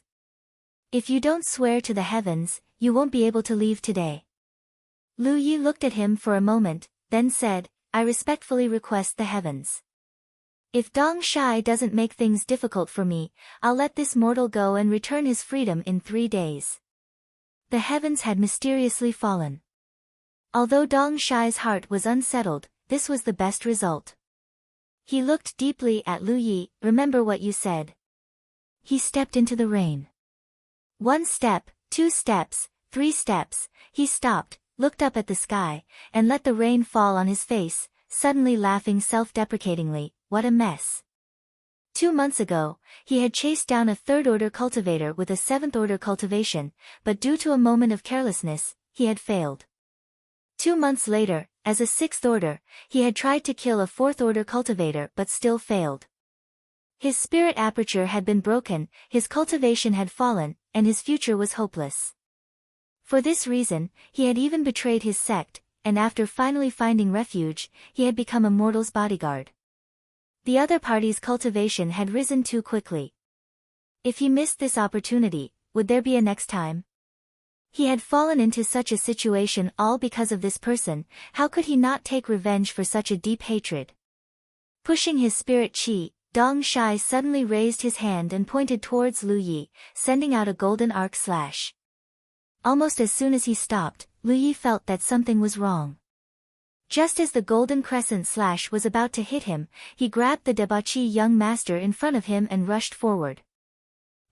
If you don't swear to the heavens, you won't be able to leave today." Lu Yi looked at him for a moment, then said, "I respectfully request the heavens. If Dong Shai doesn't make things difficult for me, I'll let this mortal go and return his freedom in 3 days." The heavens had mysteriously fallen. Although Dong Shai's heart was unsettled, this was the best result. He looked deeply at Lu Yi. "Remember what you said." He stepped into the rain. 1 step, 2 steps, 3 steps, he stopped, looked up at the sky, and let the rain fall on his face, suddenly laughing self-deprecatingly. What a mess. 2 months ago, he had chased down a 3rd-order cultivator with a 7th-order cultivation, but due to a moment of carelessness, he had failed. 2 months later, as a 6th order, he had tried to kill a 4th-order cultivator but still failed. His spirit aperture had been broken, his cultivation had fallen, and his future was hopeless. For this reason, he had even betrayed his sect, and after finally finding refuge, he had become a mortal's bodyguard. The other party's cultivation had risen too quickly. If he missed this opportunity, would there be a next time? He had fallen into such a situation all because of this person. How could he not take revenge for such a deep hatred? Pushing his spirit chi, Dong Shai suddenly raised his hand and pointed towards Lu Yi, sending out a golden arc slash. Almost as soon as he stopped, Lu Yi felt that something was wrong. Just as the golden crescent slash was about to hit him, he grabbed the debauchee young master in front of him and rushed forward.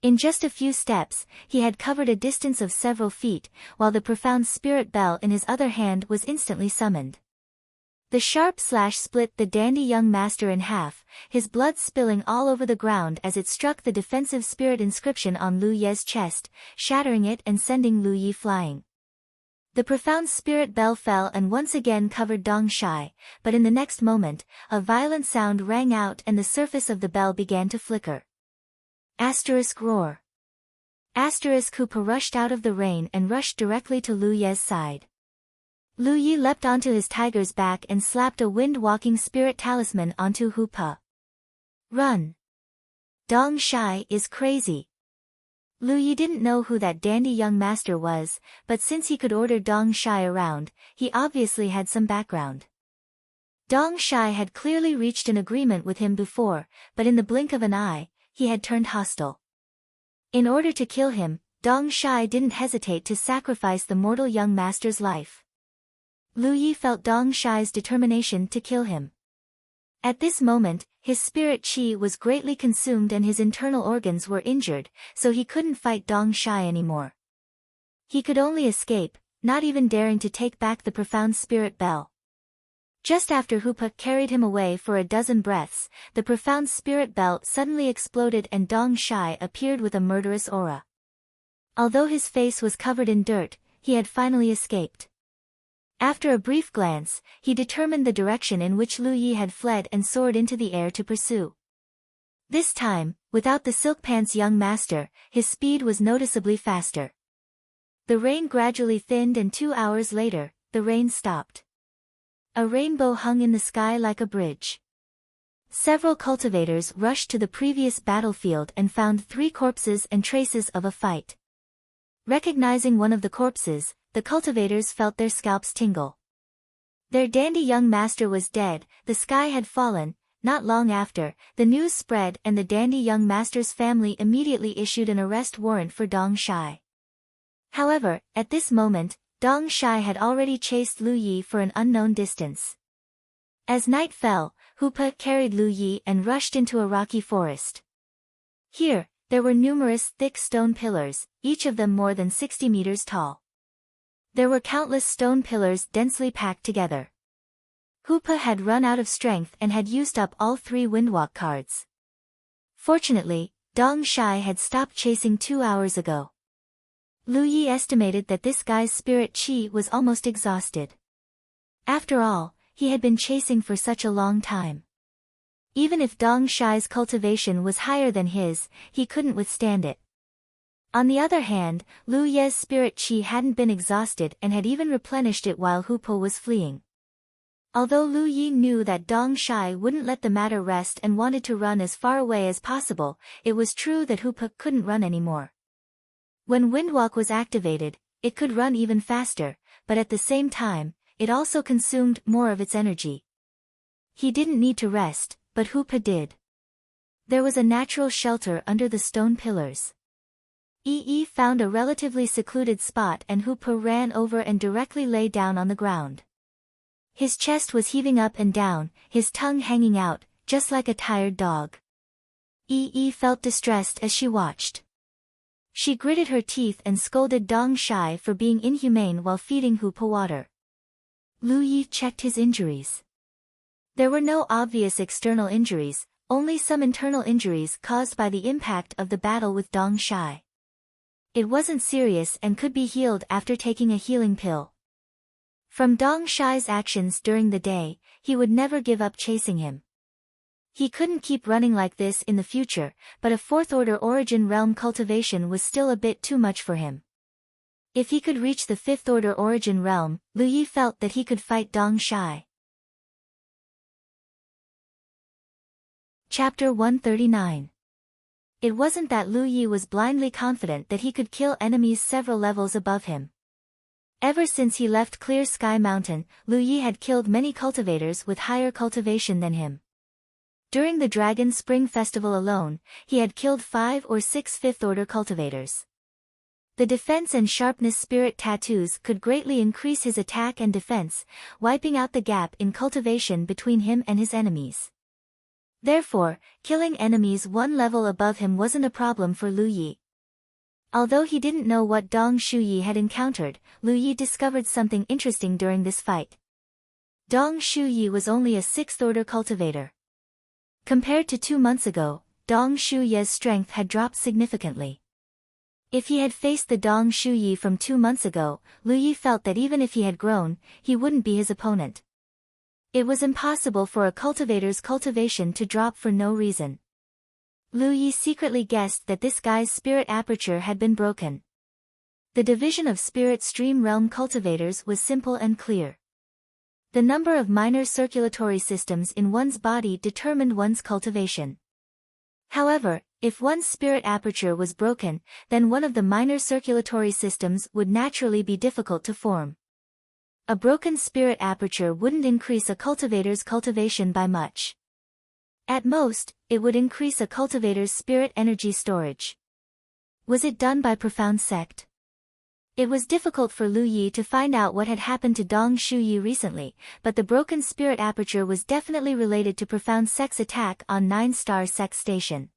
In just a few steps, he had covered a distance of several feet, while the profound spirit bell in his other hand was instantly summoned. The sharp slash split the dandy young master in half, his blood spilling all over the ground as it struck the defensive spirit inscription on Lu Ye's chest, shattering it and sending Lu Yi flying. The profound spirit bell fell and once again covered Dong Shai, but in the next moment, a violent sound rang out and the surface of the bell began to flicker. Roar. Hoopa rushed out of the rain and rushed directly to Lu Ye's side. Lu Yi leapt onto his tiger's back and slapped a wind-walking spirit talisman onto Hoopa. Run! Dong Shai is crazy. Lu Yi didn't know who that dandy young master was, but since he could order Dong Shai around, he obviously had some background. Dong Shai had clearly reached an agreement with him before, but in the blink of an eye, he had turned hostile. In order to kill him, Dong Shai didn't hesitate to sacrifice the mortal young master's life. Lu Yi felt Dong Shai's determination to kill him. At this moment, his spirit qi was greatly consumed and his internal organs were injured, so he couldn't fight Dong Shai anymore. He could only escape, not even daring to take back the profound spirit bell. Just after Hupa carried him away for a dozen breaths, the profound spirit belt suddenly exploded and Dong Shai appeared with a murderous aura. Although his face was covered in dirt, he had finally escaped. After a brief glance, he determined the direction in which Lu Yi had fled and soared into the air to pursue. This time, without the silk pants young master, his speed was noticeably faster. The rain gradually thinned and 2 hours later, the rain stopped. A rainbow hung in the sky like a bridge. Several cultivators rushed to the previous battlefield and found 3 corpses and traces of a fight. Recognizing one of the corpses, the cultivators felt their scalps tingle. Their dandy young master was dead, the sky had fallen. Not long after, the news spread and the dandy young master's family immediately issued an arrest warrant for Dong Shai. However, at this moment, Dong Shai had already chased Lu Yi for an unknown distance. As night fell, Hupa carried Lu Yi and rushed into a rocky forest. Here, there were numerous thick stone pillars, each of them more than 60 meters tall. There were countless stone pillars densely packed together. Hupa had run out of strength and had used up all 3 windwalk cards. Fortunately, Dong Shai had stopped chasing 2 hours ago. Lu Yi estimated that this guy's spirit qi was almost exhausted. After all, he had been chasing for such a long time. Even if Dong Shai's cultivation was higher than his, he couldn't withstand it. On the other hand, Lu Ye's spirit qi hadn't been exhausted and had even replenished it while Hupa was fleeing. Although Lu Yi knew that Dong Shai wouldn't let the matter rest and wanted to run as far away as possible, it was true that Hupa couldn't run anymore. When Windwalk was activated, it could run even faster, but at the same time, it also consumed more of its energy. He didn't need to rest, but Hupa did. There was a natural shelter under the stone pillars. Yi found a relatively secluded spot and Hupa ran over and directly lay down on the ground. His chest was heaving up and down, his tongue hanging out, just like a tired dog. Yi felt distressed as she watched. She gritted her teeth and scolded Dong Shai for being inhumane while feeding Hupa water. Lu Yi checked his injuries. There were no obvious external injuries, only some internal injuries caused by the impact of the battle with Dong Shai. It wasn't serious and could be healed after taking a healing pill. From Dong Shai's actions during the day, he would never give up chasing him. He couldn't keep running like this in the future, but a 4th-order origin realm cultivation was still a bit too much for him. If he could reach the 5th-order origin realm, Lu Yi felt that he could fight Dong Shai. Chapter 139. It wasn't that Lu Yi was blindly confident that he could kill enemies several levels above him. Ever since he left Clear Sky Mountain, Lu Yi had killed many cultivators with higher cultivation than him. During the Dragon Spring Festival alone, he had killed 5 or 6 5th-order cultivators. The defense and sharpness spirit tattoos could greatly increase his attack and defense, wiping out the gap in cultivation between him and his enemies. Therefore, killing enemies 1 level above him wasn't a problem for Lu Yi. Although he didn't know what Dong Shuyi had encountered, Lu Yi discovered something interesting during this fight. Dong Shuyi was only a 6th-order cultivator. Compared to 2 months ago, Dong Shuyi's strength had dropped significantly. If he had faced the Dong Shuyi from 2 months ago, Lu Yi felt that even if he had grown, he wouldn't be his opponent. It was impossible for a cultivator's cultivation to drop for no reason. Lu Yi secretly guessed that this guy's spirit aperture had been broken. The division of spirit stream realm cultivators was simple and clear. The number of minor circulatory systems in one's body determined one's cultivation. However, if one's spirit aperture was broken, then one of the minor circulatory systems would naturally be difficult to form. A broken spirit aperture wouldn't increase a cultivator's cultivation by much. At most, it would increase a cultivator's spirit energy storage. Was it done by profound sect? It was difficult for Lu Yi to find out what had happened to Dong Shuyi recently, but the broken spirit aperture was definitely related to profound sect's attack on 9-star sect station.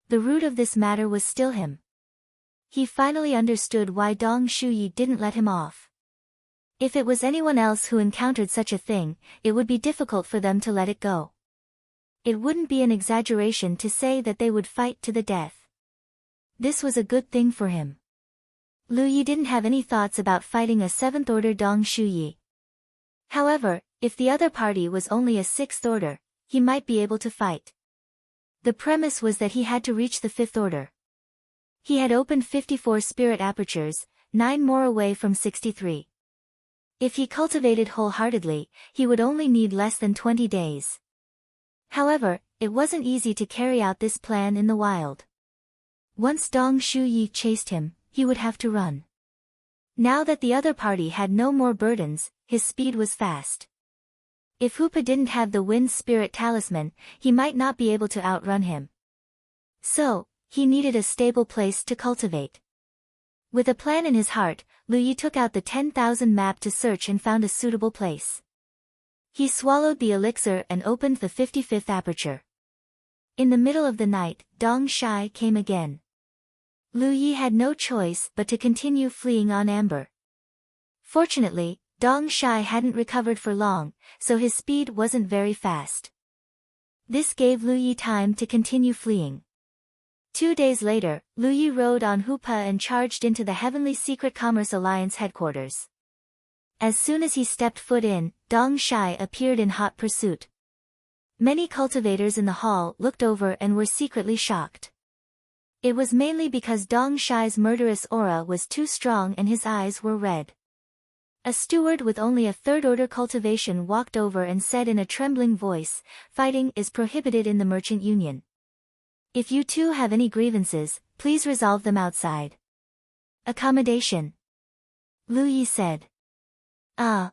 The root of this matter was still him. He finally understood why Dong Shuyi didn't let him off. If it was anyone else who encountered such a thing, it would be difficult for them to let it go. It wouldn't be an exaggeration to say that they would fight to the death. This was a good thing for him. Lu Yi didn't have any thoughts about fighting a 7th order Dong Shuyi. However, if the other party was only a 6th order, he might be able to fight. The premise was that he had to reach the 5th order. He had opened 54 spirit apertures, 9 more away from 63. If he cultivated wholeheartedly, he would only need less than 20 days. However, it wasn't easy to carry out this plan in the wild. Once Dong Shuyi chased him, he would have to run. Now that the other party had no more burdens, his speed was fast. If Hoopa didn't have the wind spirit talisman, he might not be able to outrun him. So, he needed a stable place to cultivate. With a plan in his heart, Lu Yi took out the 10,000 map to search and found a suitable place. He swallowed the elixir and opened the 55th aperture. In the middle of the night, Dong Shai came again. Lu Yi had no choice but to continue fleeing on amber. Fortunately, Dong Shai hadn't recovered for long, so his speed wasn't very fast. This gave Lu Yi time to continue fleeing. 2 days later, Lu Yi rode on Hoopa and charged into the Heavenly Secret Commerce Alliance headquarters. As soon as he stepped foot in, Dong Shai appeared in hot pursuit. Many cultivators in the hall looked over and were secretly shocked. It was mainly because Dong Shai's murderous aura was too strong and his eyes were red. A steward with only a 3rd order cultivation walked over and said in a trembling voice, "Fighting is prohibited in the Merchant Union. If you two have any grievances, please resolve them outside." "Accommodation," Lu Yi said. "Ah."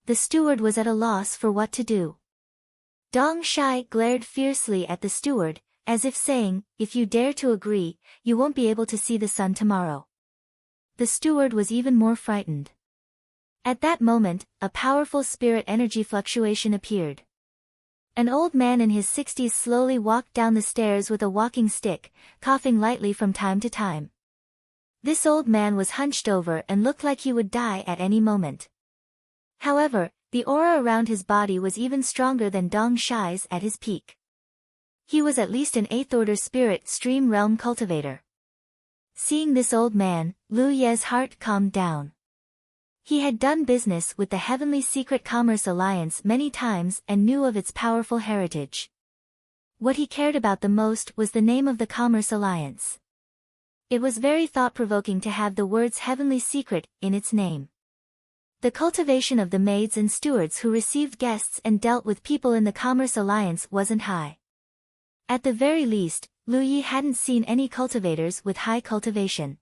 The steward was at a loss for what to do. Dong Shai glared fiercely at the steward, as if saying, "If you dare to agree, you won't be able to see the sun tomorrow." The steward was even more frightened. At that moment, a powerful spirit energy fluctuation appeared. An old man in his 60s slowly walked down the stairs with a walking stick, coughing lightly from time to time. This old man was hunched over and looked like he would die at any moment. However, the aura around his body was even stronger than Dong Shai's at his peak. He was at least an 8th order spirit stream realm cultivator. Seeing this old man, Lu Ye's heart calmed down. He had done business with the Heavenly Secret Commerce Alliance many times and knew of its powerful heritage. What he cared about the most was the name of the Commerce Alliance. It was very thought-provoking to have the words Heavenly Secret in its name. The cultivation of the maids and stewards who received guests and dealt with people in the Commerce Alliance wasn't high. At the very least, Lu Yi hadn't seen any cultivators with high cultivation.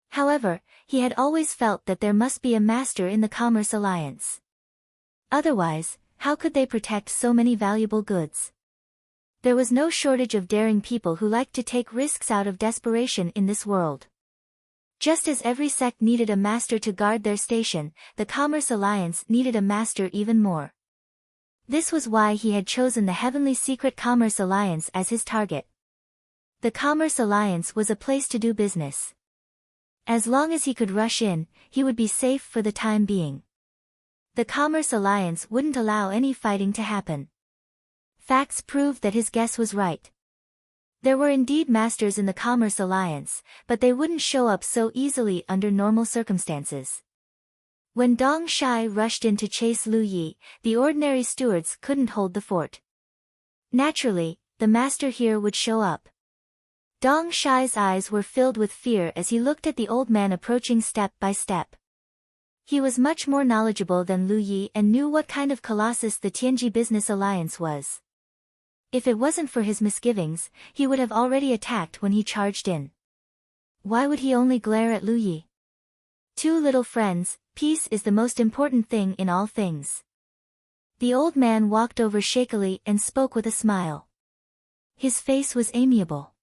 However, he had always felt that there must be a master in the Commerce Alliance. Otherwise, how could they protect so many valuable goods? There was no shortage of daring people who liked to take risks out of desperation in this world. Just as every sect needed a master to guard their station, the Commerce Alliance needed a master even more. This was why he had chosen the Heavenly Secret Commerce Alliance as his target. The Commerce Alliance was a place to do business. As long as he could rush in, he would be safe for the time being. The Commerce Alliance wouldn't allow any fighting to happen. Facts proved that his guess was right. There were indeed masters in the Commerce Alliance, but they wouldn't show up so easily under normal circumstances. When Dong Shai rushed in to chase Lu Yi, the ordinary stewards couldn't hold the fort. Naturally, the master here would show up. Dong Shai's eyes were filled with fear as he looked at the old man approaching step by step. He was much more knowledgeable than Lu Yi and knew what kind of colossus the Tianji Business Alliance was. If it wasn't for his misgivings, he would have already attacked when he charged in. Why would he only glare at Lu Yi? Two little friends, peace is the most important thing in all things. The old man walked over shakily and spoke with a smile. His face was amiable.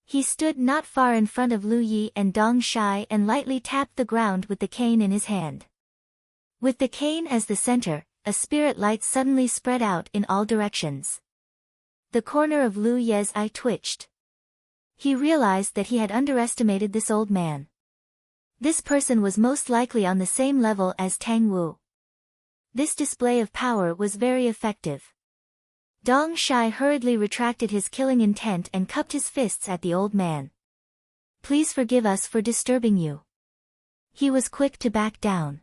He stood not far in front of Lu Yi and Dong Shai and lightly tapped the ground with the cane in his hand. With the cane as the center, a spirit light suddenly spread out in all directions. The corner of Lu Ye's eye twitched. He realized that he had underestimated this old man. This person was most likely on the same level as Tang Wu. This display of power was very effective. Dong Shai hurriedly retracted his killing intent and cupped his fists at the old man. Please forgive us for disturbing you. He was quick to back down.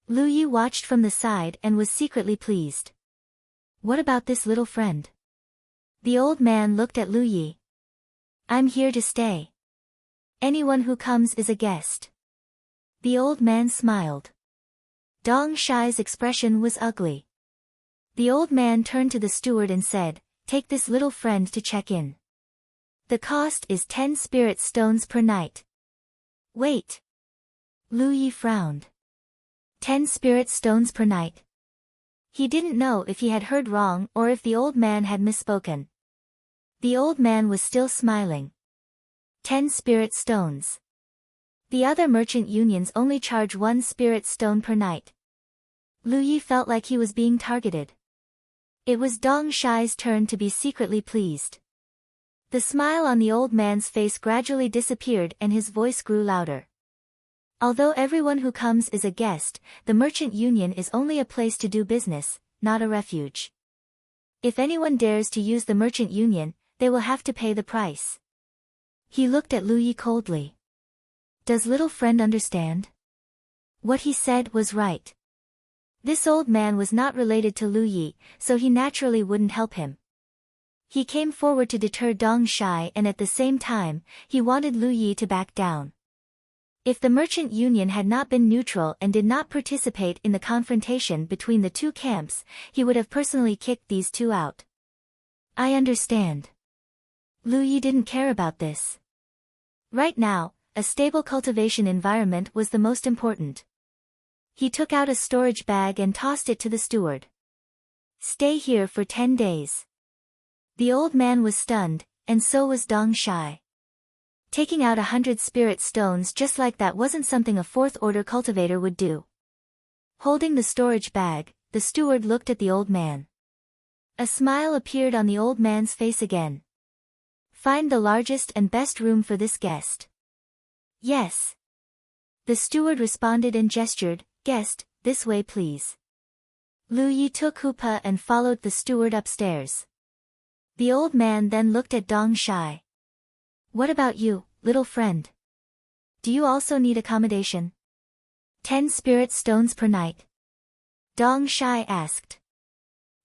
Lu Yi watched from the side and was secretly pleased. What about this little friend? The old man looked at Lu Yi. I'm here to stay. Anyone who comes is a guest. The old man smiled. Dong Shai's expression was ugly. The old man turned to the steward and said, take this little friend to check in. The cost is 10 spirit stones per night. Wait. Lu Yi frowned. 10 spirit stones per night. He didn't know if he had heard wrong or if the old man had misspoken. The old man was still smiling. 10 spirit stones. The other merchant unions only charge 1 spirit stone per night. Lu Yi felt like he was being targeted. It was Dong Shai's turn to be secretly pleased. The smile on the old man's face gradually disappeared and his voice grew louder. Although everyone who comes is a guest, the merchant union is only a place to do business, not a refuge. If anyone dares to use the merchant union, they will have to pay the price. He looked at Lu Yi coldly. Does little friend understand? What he said was right. This old man was not related to Lu Yi, so he naturally wouldn't help him. He came forward to deter Dong Shai and at the same time, he wanted Lu Yi to back down. If the merchant union had not been neutral and did not participate in the confrontation between the two camps, he would have personally kicked these two out. I understand. Lu Yi didn't care about this. Right now, a stable cultivation environment was the most important. He took out a storage bag and tossed it to the steward. Stay here for 10 days. The old man was stunned, and so was Dong Shai. Taking out 100 spirit stones just like that wasn't something a fourth-order cultivator would do. Holding the storage bag, the steward looked at the old man. A smile appeared on the old man's face again. Find the largest and best room for this guest. Yes. The steward responded and gestured, guest, this way please. Lu Yi took Hupa and followed the steward upstairs. The old man then looked at Dong Shai. What about you, little friend? Do you also need accommodation? 10 spirit stones per night. Dong Shai asked.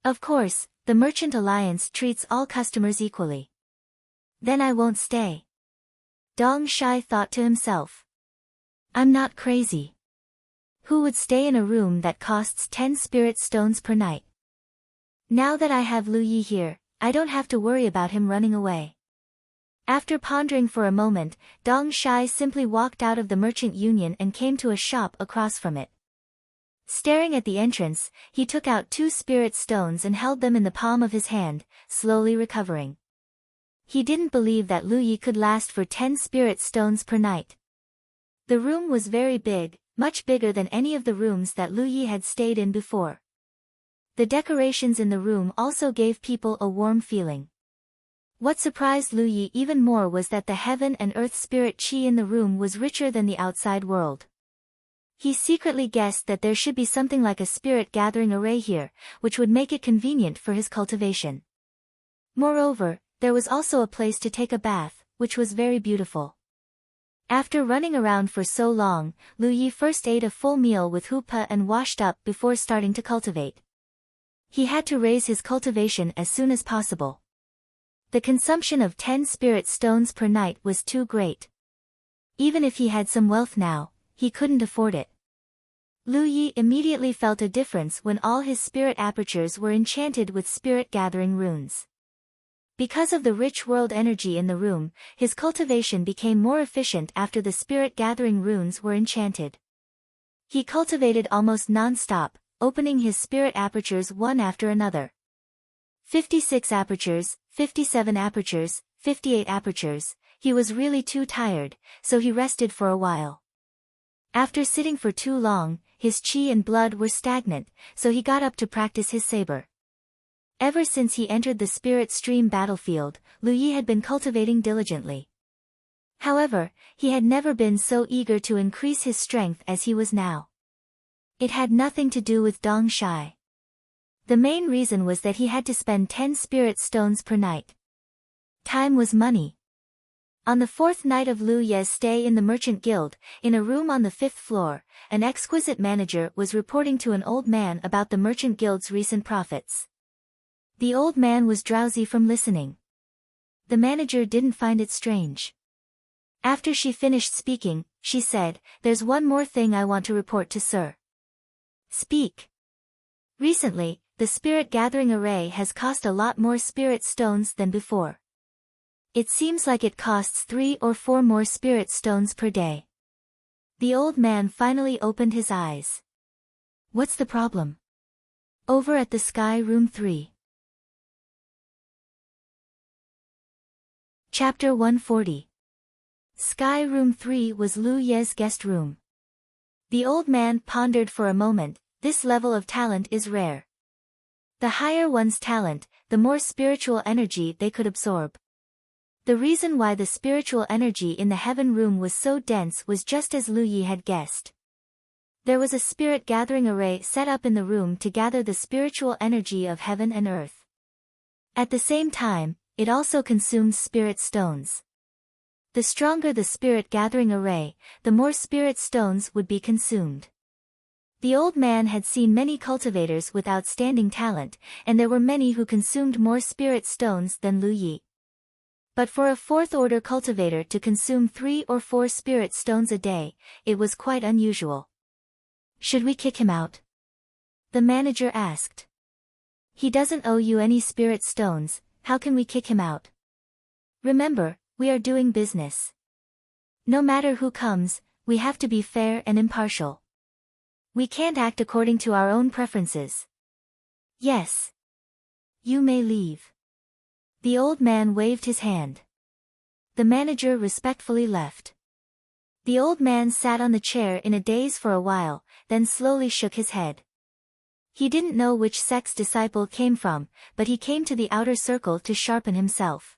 Of course, the Merchant Alliance treats all customers equally. Then I won't stay. Dong Shai thought to himself. I'm not crazy. Who would stay in a room that costs 10 spirit stones per night? Now that I have Lu Yi here, I don't have to worry about him running away. After pondering for a moment, Dong Shai simply walked out of the merchant union and came to a shop across from it. Staring at the entrance, he took out 2 spirit stones and held them in the palm of his hand, slowly recovering. He didn't believe that Lu Yi could last for 10 spirit stones per night. The room was very big, much bigger than any of the rooms that Lu Yi had stayed in before. The decorations in the room also gave people a warm feeling. What surprised Lu Yi even more was that the heaven and earth spirit qi in the room was richer than the outside world. He secretly guessed that there should be something like a spirit gathering array here, which would make it convenient for his cultivation. Moreover, there was also a place to take a bath, which was very beautiful. After running around for so long, Lu Yi first ate a full meal with Hupa and washed up before starting to cultivate. He had to raise his cultivation as soon as possible. The consumption of 10 spirit stones per night was too great. Even if he had some wealth now, he couldn't afford it. Lu Yi immediately felt a difference when all his spirit apertures were enchanted with spirit gathering runes. Because of the rich world energy in the room, his cultivation became more efficient after the spirit gathering runes were enchanted. He cultivated almost non-stop, opening his spirit apertures one after another. 56 apertures, 57 apertures, 58 apertures, He was really too tired, so he rested for a while. After sitting for too long, his chi and blood were stagnant, so he got up to practice his saber. Ever since he entered the spirit stream battlefield, Lu Yi had been cultivating diligently. However, he had never been so eager to increase his strength as he was now. It had nothing to do with Dong Shai. The main reason was that he had to spend 10 spirit stones per night. Time was money. On the 4th night of Lu Ye's stay in the Merchant Guild, in a room on the 5th floor, an exquisite manager was reporting to an old man about the Merchant Guild's recent profits. The old man was drowsy from listening. The manager didn't find it strange. After she finished speaking, she said, "There's one more thing I want to report to Sir." "Speak." "Recently, the Spirit Gathering Array has cost a lot more spirit stones than before. It seems like it costs 3 or 4 more spirit stones per day." The old man finally opened his eyes. "What's the problem?" "Over at the Sky Room 3. Chapter 140. Sky Room 3 was Lu Ye's guest room. The old man pondered for a moment. This level of talent is rare. The higher one's talent, the more spiritual energy they could absorb. The reason why the spiritual energy in the heaven room was so dense was just as Lu Yi had guessed. There was a spirit gathering array set up in the room to gather the spiritual energy of heaven and earth. At the same time, it also consumes spirit stones. The stronger the spirit gathering array, the more spirit stones would be consumed. The old man had seen many cultivators with outstanding talent, and there were many who consumed more spirit stones than Lu Yi. But for a 4th-order cultivator to consume 3 or 4 spirit stones a day, it was quite unusual. "Should we kick him out?" the manager asked. "He doesn't owe you any spirit stones, how can we kick him out? Remember, we are doing business. No matter who comes, we have to be fair and impartial. We can't act according to our own preferences." "Yes. You may leave." The old man waved his hand. The manager respectfully left. The old man sat on the chair in a daze for a while, then slowly shook his head. He didn't know which sect's disciple came from, but he came to the outer circle to sharpen himself.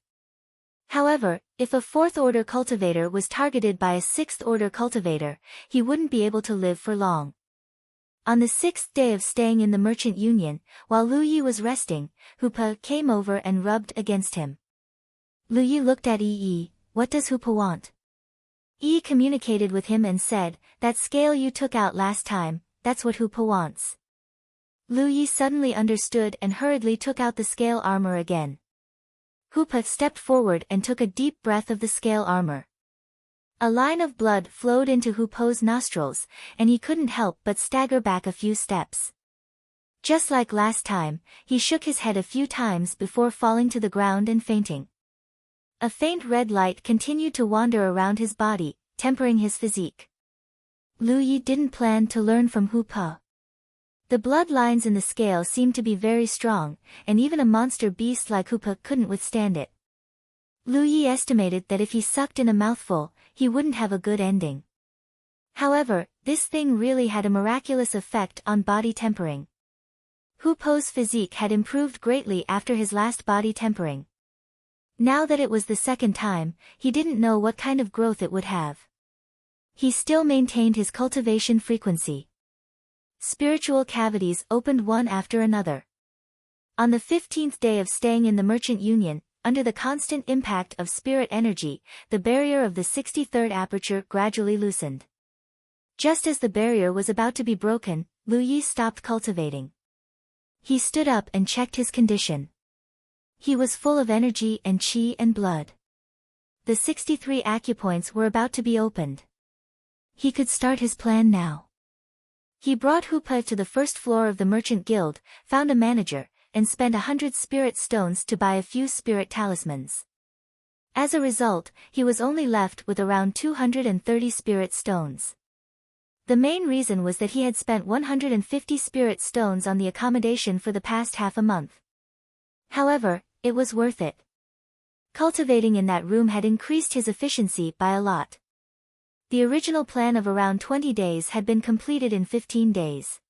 However, if a 4th-order cultivator was targeted by a 6th-order cultivator, he wouldn't be able to live for long. On the 6th day of staying in the Merchant Union, while Lu Yi was resting, Hupa came over and rubbed against him. Lu Yi looked at Yi. "What does Hupa want?" Yi communicated with him and said, "That scale you took out last time, that's what Hupa wants." Lu Yi suddenly understood and hurriedly took out the scale armor again. Hupa stepped forward and took a deep breath of the scale armor. A line of blood flowed into Hupo's nostrils, and he couldn't help but stagger back a few steps. Just like last time, he shook his head a few times before falling to the ground and fainting. A faint red light continued to wander around his body, tempering his physique. Lu Yi didn't plan to learn from Hupa. The blood lines in the scale seemed to be very strong, and even a monster beast like Hupa couldn't withstand it. Lu Yi estimated that if he sucked in a mouthful, he wouldn't have a good ending. However, this thing really had a miraculous effect on body tempering. Hupo's physique had improved greatly after his last body tempering. Now that it was the second time, he didn't know what kind of growth it would have. He still maintained his cultivation frequency. Spiritual cavities opened one after another. On the 15th day of staying in the Merchant Union, under the constant impact of spirit energy, the barrier of the 63rd aperture gradually loosened. Just as the barrier was about to be broken, Lu Yi stopped cultivating. He stood up and checked his condition. He was full of energy and chi and blood. The 63 acupoints were about to be opened. He could start his plan now. He brought Hupa to the first floor of the Merchant Guild, found a manager, and spent 100 spirit stones to buy a few spirit talismans. As a result, he was only left with around 230 spirit stones. The main reason was that he had spent 150 spirit stones on the accommodation for the past half a month. However, it was worth it. cultivating in that room had increased his efficiency by a lot. The original plan of around 20 days had been completed in 15 days.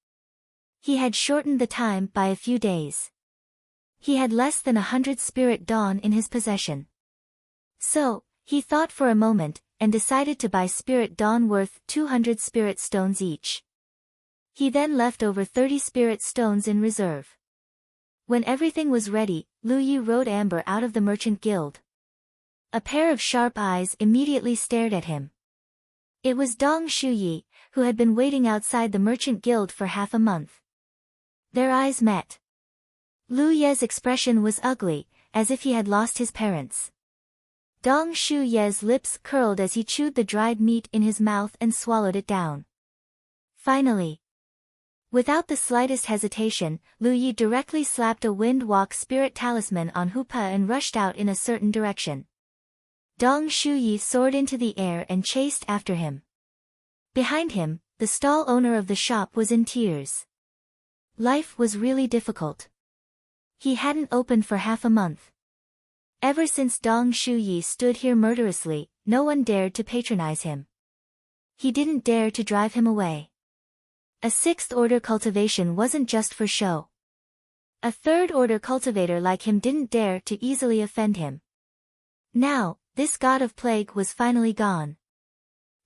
He had shortened the time by a few days. He had less than 100 spirit dawn in his possession. So, he thought for a moment, and decided to buy spirit dawn worth 200 spirit stones each. He then left over 30 spirit stones in reserve. When everything was ready, Lu Yi rode Amber out of the merchant guild. A pair of sharp eyes immediately stared at him. It was Dong Shuyi, who had been waiting outside the merchant guild for half a month. Their eyes met. Lu Ye's expression was ugly, as if he had lost his parents. Dong Shuyi's lips curled as he chewed the dried meat in his mouth and swallowed it down. Finally, without the slightest hesitation, Lu Yi directly slapped a wind walk spirit talisman on Hupa and rushed out in a certain direction. Dong Shuyi soared into the air and chased after him. Behind him, the stall owner of the shop was in tears. Life was really difficult. He hadn't opened for half a month. Ever since Dong Shuyi stood here murderously, no one dared to patronize him. He didn't dare to drive him away. A sixth-order cultivation wasn't just for show. A third-order cultivator like him didn't dare to easily offend him. Now, this god of plague was finally gone.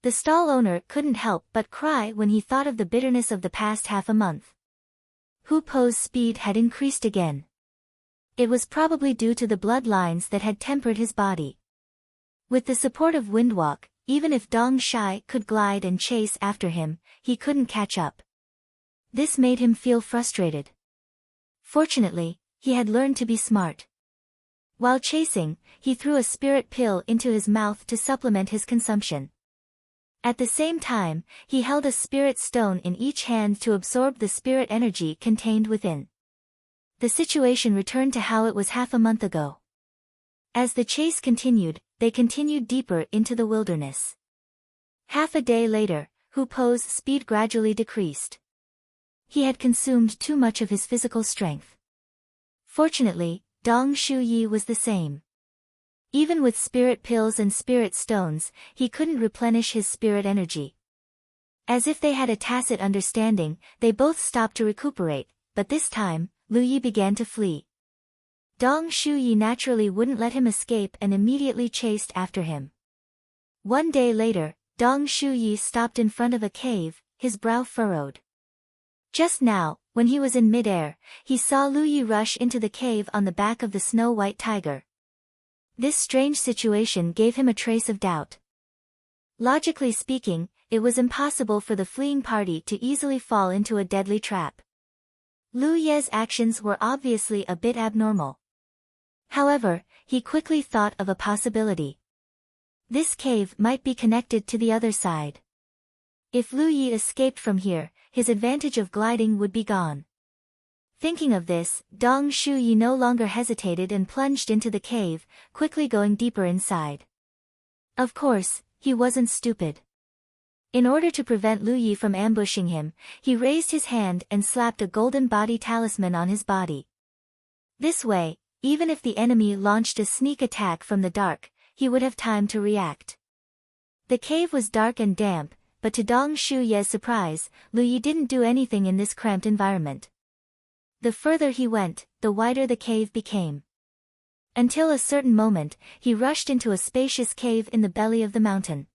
The stall owner couldn't help but cry when he thought of the bitterness of the past half a month. Hu Po's speed had increased again. It was probably due to the bloodlines that had tempered his body. With the support of Windwalk, even if Dong Shai could glide and chase after him, he couldn't catch up. This made him feel frustrated. Fortunately, he had learned to be smart. While chasing, he threw a spirit pill into his mouth to supplement his consumption. At the same time, he held a spirit stone in each hand to absorb the spirit energy contained within. The situation returned to how it was half a month ago. As the chase continued, they continued deeper into the wilderness. Half a day later, Hu Po's speed gradually decreased. He had consumed too much of his physical strength. Fortunately, Dong Shuyi was the same. Even with spirit pills and spirit stones, he couldn't replenish his spirit energy. As if they had a tacit understanding, they both stopped to recuperate, but this time, Lu Yi began to flee. Dong Shuyi naturally wouldn't let him escape and immediately chased after him. One day later, Dong Shuyi stopped in front of a cave, his brow furrowed. Just now, when he was in midair, he saw Lu Yi rush into the cave on the back of the snow-white tiger. This strange situation gave him a trace of doubt. Logically speaking, it was impossible for the fleeing party to easily fall into a deadly trap. Lu Ye's actions were obviously a bit abnormal. However, he quickly thought of a possibility. This cave might be connected to the other side. If Lu Yi escaped from here, his advantage of gliding would be gone. Thinking of this, Dong Shuyi no longer hesitated and plunged into the cave, quickly going deeper inside. Of course, he wasn't stupid. In order to prevent Lu Yi from ambushing him, he raised his hand and slapped a golden body talisman on his body. This way, even if the enemy launched a sneak attack from the dark, he would have time to react. The cave was dark and damp, but to Dong Shuyi's surprise, Lu Yi didn't do anything in this cramped environment. The further he went, the wider the cave became. Until a certain moment, he rushed into a spacious cave in the belly of the mountain.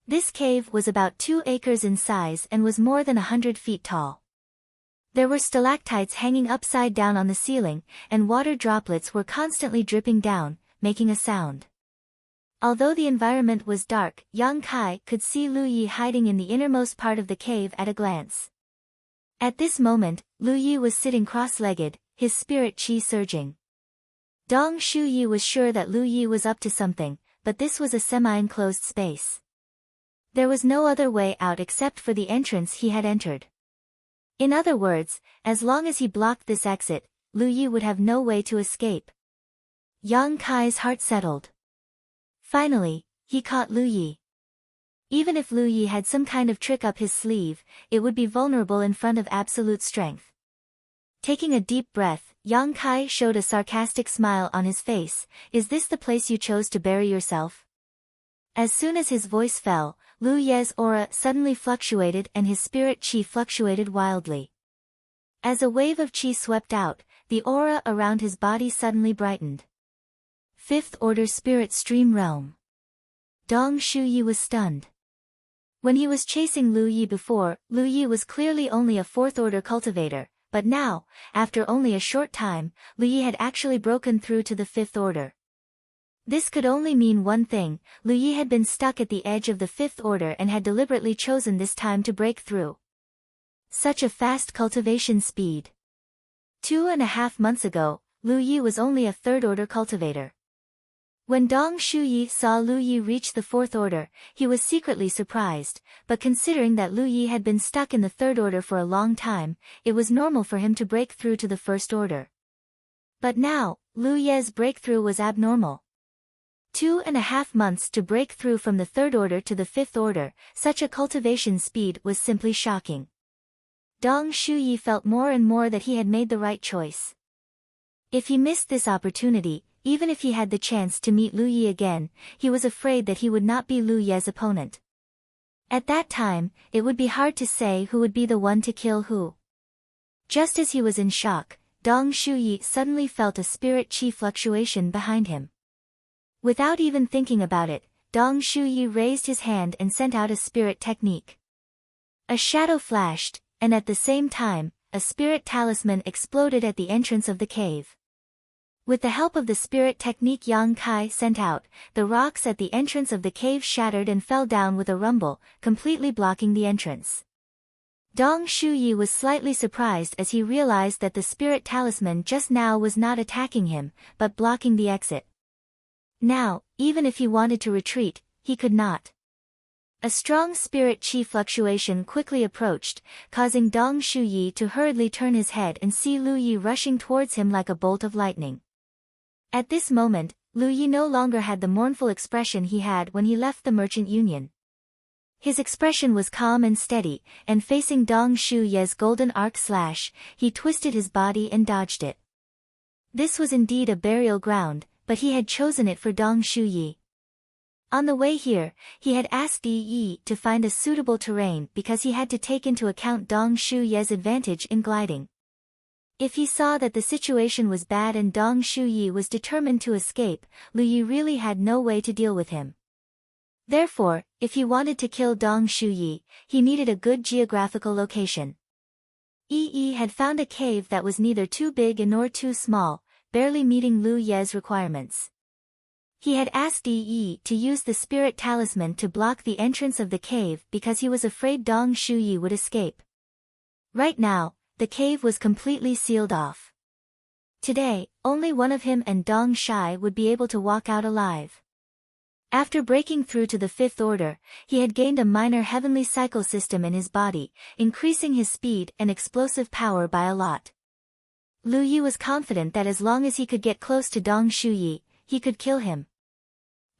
This cave was about 2 acres in size and was more than 100 feet tall. There were stalactites hanging upside down on the ceiling, and water droplets were constantly dripping down, making a sound. Although the environment was dark, Yang Kai could see Lu Yi hiding in the innermost part of the cave at a glance. At this moment, Lu Yi was sitting cross-legged, his spirit chi surging. Dong Shuyi was sure that Lu Yi was up to something, but this was a semi-enclosed space. There was no other way out except for the entrance he had entered. In other words, as long as he blocked this exit, Lu Yi would have no way to escape. Yang Kai's heart settled. Finally, he caught Lu Yi. Even if Lu Yi had some kind of trick up his sleeve, it would be vulnerable in front of absolute strength. Taking a deep breath, Yang Kai showed a sarcastic smile on his face. Is this the place you chose to bury yourself? As soon as his voice fell, Lu Ye's aura suddenly fluctuated and his spirit chi fluctuated wildly. As a wave of chi swept out, the aura around his body suddenly brightened. Fifth Order Spirit Stream Realm. Dong Shuyi was stunned. When he was chasing Lu Yi before, Lu Yi was clearly only a fourth order cultivator, but now, after only a short time, Lu Yi had actually broken through to the fifth order. This could only mean one thing: Lu Yi had been stuck at the edge of the fifth order and had deliberately chosen this time to break through. Such a fast cultivation speed. 2.5 months ago, Lu Yi was only a third order cultivator. When Dong Shuyi saw Lu Yi reach the fourth order, he was secretly surprised, but considering that Lu Yi had been stuck in the third order for a long time, it was normal for him to break through to the first order. But now, Lu Ye's breakthrough was abnormal. 2.5 months to break through from the third order to the fifth order, such a cultivation speed was simply shocking. Dong Shuyi felt more and more that he had made the right choice. If he missed this opportunity, even if he had the chance to meet Lu Yi again, he was afraid that he would not be Lu Ye's opponent. At that time, it would be hard to say who would be the one to kill who. Just as he was in shock, Dong Shuyi suddenly felt a spirit chi fluctuation behind him. Without even thinking about it, Dong Shuyi raised his hand and sent out a spirit technique. A shadow flashed, and at the same time, a spirit talisman exploded at the entrance of the cave. With the help of the spirit technique Yang Kai sent out, the rocks at the entrance of the cave shattered and fell down with a rumble, completely blocking the entrance. Dong Shuyi was slightly surprised as he realized that the spirit talisman just now was not attacking him, but blocking the exit. Now, even if he wanted to retreat, he could not. A strong spirit chi fluctuation quickly approached, causing Dong Shuyi to hurriedly turn his head and see Lu Yi rushing towards him like a bolt of lightning. At this moment, Lu Yi no longer had the mournful expression he had when he left the Merchant Union. His expression was calm and steady, and facing Dong Shuyi's golden arc slash, he twisted his body and dodged it. This was indeed a burial ground, but he had chosen it for Dong Shuyi. On the way here, he had asked Yi to find a suitable terrain because he had to take into account Dong Shuyi's advantage in gliding. If he saw that the situation was bad and Dong Shuyi was determined to escape, Lu Yi really had no way to deal with him. Therefore, if he wanted to kill Dong Shuyi, he needed a good geographical location. Yi had found a cave that was neither too big nor too small, barely meeting Lu Ye's requirements. He had asked Yi to use the spirit talisman to block the entrance of the cave because he was afraid Dong Shuyi would escape. Right now, the cave was completely sealed off. Today, only one of him and Dong Shai would be able to walk out alive. After breaking through to the fifth order, he had gained a minor heavenly cycle system in his body, increasing his speed and explosive power by a lot. Lu Yi was confident that as long as he could get close to Dong Shuyi, he could kill him.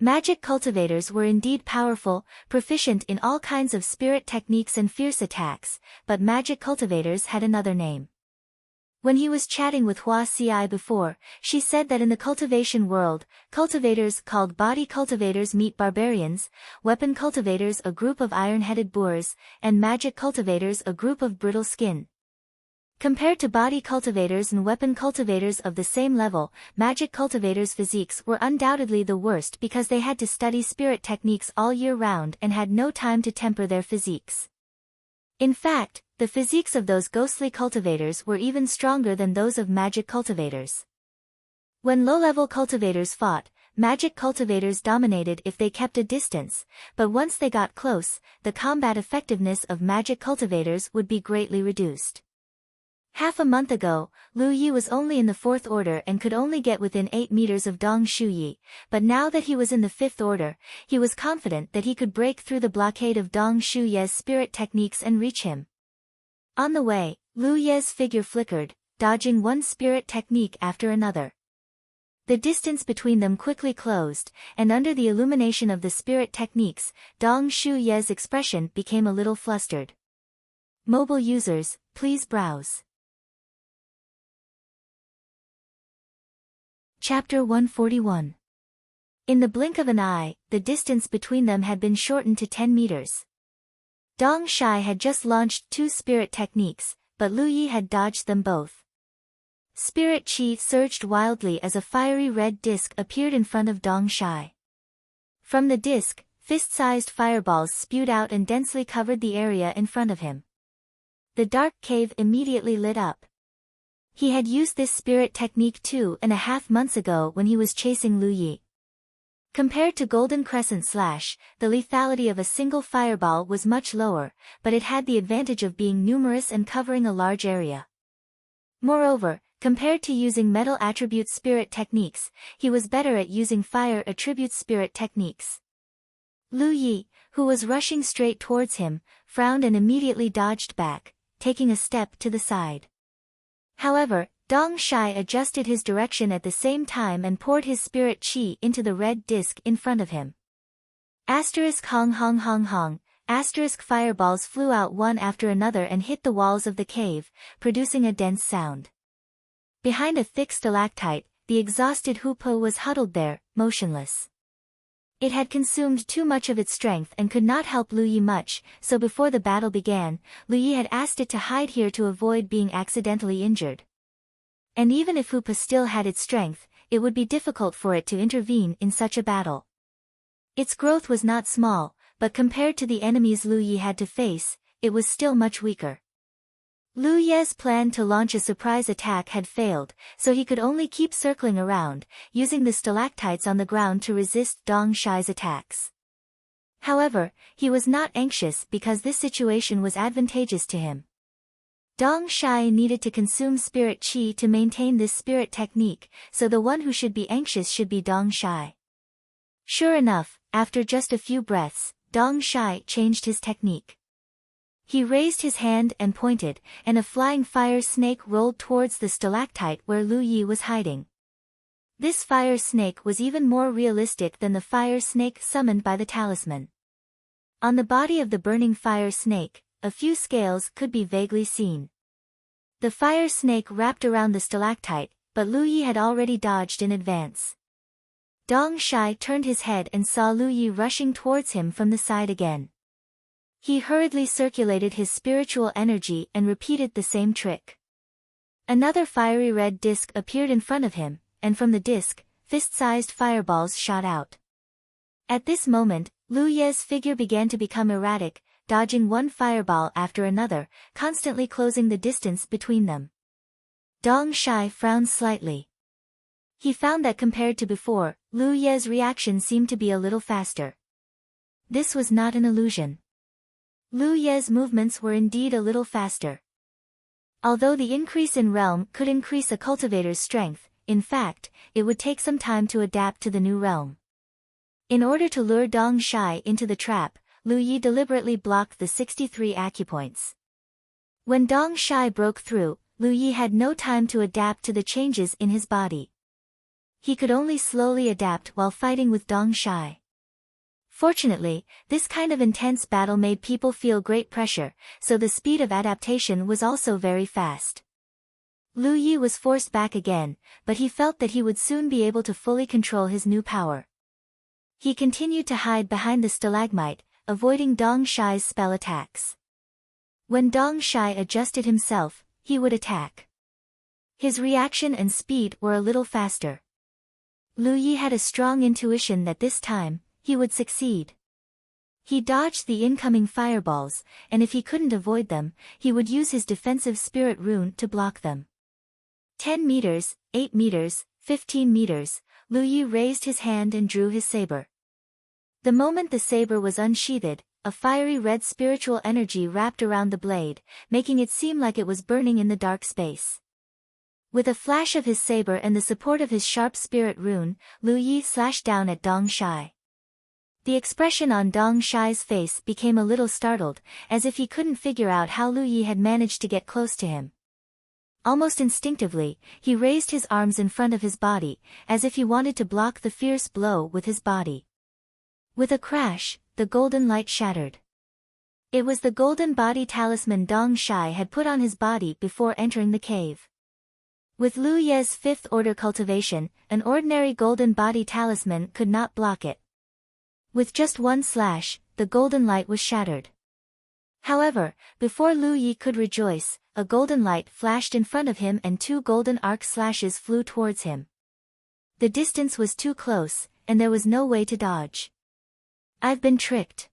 Magic cultivators were indeed powerful, proficient in all kinds of spirit techniques and fierce attacks, but magic cultivators had another name. When he was chatting with Hua Ci before, she said that in the cultivation world, cultivators called body cultivators meet barbarians, weapon cultivators a group of iron-headed boors, and magic cultivators a group of brittle skin. Compared to body cultivators and weapon cultivators of the same level, magic cultivators' physiques were undoubtedly the worst because they had to study spirit techniques all year round and had no time to temper their physiques. In fact, the physiques of those ghostly cultivators were even stronger than those of magic cultivators. When low-level cultivators fought, magic cultivators dominated if they kept a distance, but once they got close, the combat effectiveness of magic cultivators would be greatly reduced. Half a month ago, Lu Yi was only in the fourth order and could only get within 8 meters of Dong Shuyi, but now that he was in the fifth order, he was confident that he could break through the blockade of Dong Shuyi's spirit techniques and reach him. On the way, Lu Ye's figure flickered, dodging one spirit technique after another. The distance between them quickly closed, and under the illumination of the spirit techniques, Dong Shuyi's expression became a little flustered. Mobile users, please browse. Chapter 141. In the blink of an eye, the distance between them had been shortened to 10 meters. Dong Shai had just launched 2 spirit techniques, but Lu Yi had dodged them both. Spirit chi surged wildly as a fiery red disc appeared in front of Dong Shai. From the disc, fist-sized fireballs spewed out and densely covered the area in front of him. The dark cave immediately lit up. He had used this spirit technique 2.5 months ago when he was chasing Lu Yi. Compared to Golden Crescent Slash, the lethality of a single fireball was much lower, but it had the advantage of being numerous and covering a large area. Moreover, compared to using metal attribute spirit techniques, he was better at using fire attribute spirit techniques. Lu Yi, who was rushing straight towards him, frowned and immediately dodged back, taking a step to the side. However, Dong Shai adjusted his direction at the same time and poured his spirit chi into the red disc in front of him. Hong hong hong hong, fireballs flew out one after another and hit the walls of the cave, producing a dense sound. Behind a thick stalactite, the exhausted Hupo was huddled there, motionless. It had consumed too much of its strength and could not help Lu Yi much, so before the battle began, Lu Yi had asked it to hide here to avoid being accidentally injured. And even if Hupa still had its strength, it would be difficult for it to intervene in such a battle. Its growth was not small, but compared to the enemies Lu Yi had to face, it was still much weaker. Lu Ye's plan to launch a surprise attack had failed, so he could only keep circling around, using the stalactites on the ground to resist Dong Shai's attacks. However, he was not anxious because this situation was advantageous to him. Dong Shai needed to consume spirit chi to maintain this spirit technique, so the one who should be anxious should be Dong Shai. Sure enough, after just a few breaths, Dong Shai changed his technique. He raised his hand and pointed, and a flying fire snake rolled towards the stalactite where Lu Yi was hiding. This fire snake was even more realistic than the fire snake summoned by the talisman. On the body of the burning fire snake, a few scales could be vaguely seen. The fire snake wrapped around the stalactite, but Lu Yi had already dodged in advance. Dong Shai turned his head and saw Lu Yi rushing towards him from the side again. He hurriedly circulated his spiritual energy and repeated the same trick. Another fiery red disc appeared in front of him, and from the disc, fist-sized fireballs shot out. At this moment, Lu Ye's figure began to become erratic, dodging one fireball after another, constantly closing the distance between them. Dong Shai frowned slightly. He found that compared to before, Lu Ye's reaction seemed to be a little faster. This was not an illusion. Lu Ye's movements were indeed a little faster. Although the increase in realm could increase a cultivator's strength, in fact, it would take some time to adapt to the new realm. In order to lure Dong Shai into the trap, Lu Yi deliberately blocked the 63 acupoints. When Dong Shai broke through, Lu Yi had no time to adapt to the changes in his body. He could only slowly adapt while fighting with Dong Shai. Fortunately, this kind of intense battle made people feel great pressure, so the speed of adaptation was also very fast. Lu Yi was forced back again, but he felt that he would soon be able to fully control his new power. He continued to hide behind the stalagmite, avoiding Dong Shai's spell attacks. When Dong Shai adjusted himself, he would attack. His reaction and speed were a little faster. Lu Yi had a strong intuition that this time, he would succeed. He dodged the incoming fireballs, and if he couldn't avoid them, he would use his defensive spirit rune to block them. 10 meters, 8 meters, 15 meters, Lu Yi raised his hand and drew his saber. The moment the saber was unsheathed, a fiery red spiritual energy wrapped around the blade, making it seem like it was burning in the dark space. With a flash of his saber and the support of his sharp spirit rune, Lu Yi slashed down at Dong Shai. The expression on Dong Shai's face became a little startled, as if he couldn't figure out how Lu Yi had managed to get close to him. Almost instinctively, he raised his arms in front of his body, as if he wanted to block the fierce blow with his body. With a crash, the golden light shattered. It was the golden body talisman Dong Shai had put on his body before entering the cave. With Lu Ye's fifth-order cultivation, an ordinary golden body talisman could not block it. With just one slash, the golden light was shattered. However, before Lu Yi could rejoice, a golden light flashed in front of him and two golden arc slashes flew towards him. The distance was too close, and there was no way to dodge. I've been tricked.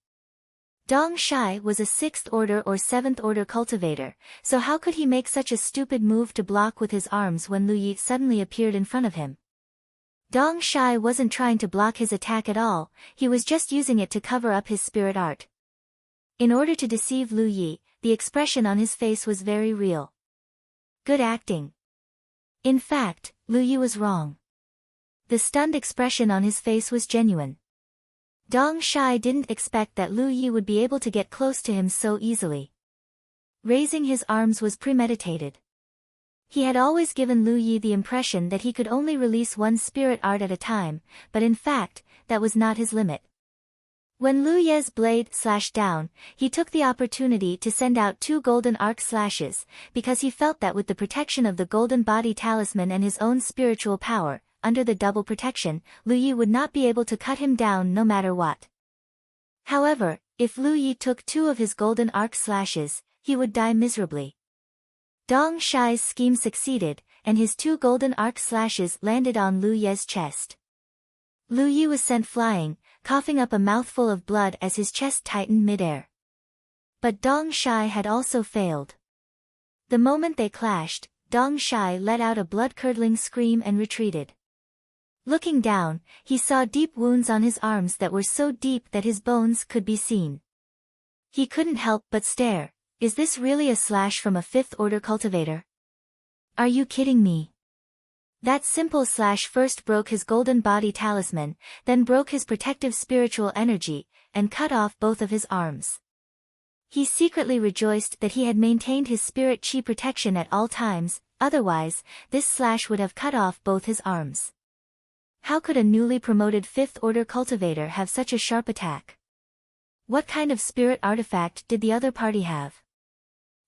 Dong Shai was a 6th-order or 7th-order cultivator, so how could he make such a stupid move to block with his arms when Lu Yi suddenly appeared in front of him? Dong Shai wasn't trying to block his attack at all, he was just using it to cover up his spirit art. In order to deceive Lu Yi, the expression on his face was very real. Good acting. In fact, Lu Yi was wrong. The stunned expression on his face was genuine. Dong Shai didn't expect that Lu Yi would be able to get close to him so easily. Raising his arms was premeditated. He had always given Lu Yi the impression that he could only release one spirit art at a time, but in fact, that was not his limit. When Lu Ye's blade slashed down, he took the opportunity to send out two golden arc slashes, because he felt that with the protection of the golden body talisman and his own spiritual power, under the double protection, Lu Yi would not be able to cut him down no matter what. However, if Lu Yi took two of his golden arc slashes, he would die miserably. Dong Shai's scheme succeeded, and his two golden arc slashes landed on Lu Ye's chest. Lu Yi was sent flying, coughing up a mouthful of blood as his chest tightened midair. But Dong Shai had also failed. The moment they clashed, Dong Shai let out a blood-curdling scream and retreated. Looking down, he saw deep wounds on his arms that were so deep that his bones could be seen. He couldn't help but stare. Is this really a slash from a 5th-order cultivator? Are you kidding me? That simple slash first broke his golden body talisman, then broke his protective spiritual energy, and cut off both of his arms. He secretly rejoiced that he had maintained his spirit chi protection at all times, otherwise, this slash would have cut off both his arms. How could a newly promoted 5th-order cultivator have such a sharp attack? What kind of spirit artifact did the other party have?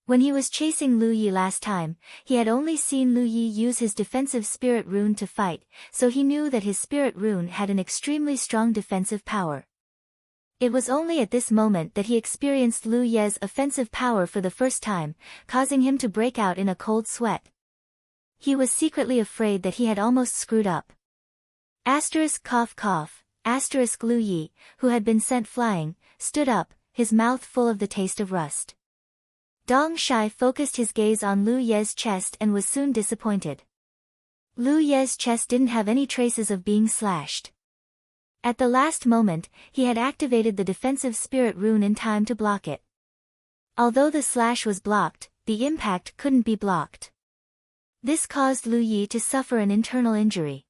When he was chasing Lu Yi last time, he had only seen Lu Yi use his defensive spirit rune to fight, so he knew that his spirit rune had an extremely strong defensive power. It was only at this moment that he experienced Lu Ye's offensive power for the first time, causing him to break out in a cold sweat. He was secretly afraid that he had almost screwed up. Cough. Lu Yi, who had been sent flying, stood up, his mouth full of the taste of rust. Dong Shai focused his gaze on Lu Ye's chest and was soon disappointed. Lu Ye's chest didn't have any traces of being slashed. At the last moment, he had activated the defensive spirit rune in time to block it. Although the slash was blocked, the impact couldn't be blocked. This caused Lu Yi to suffer an internal injury.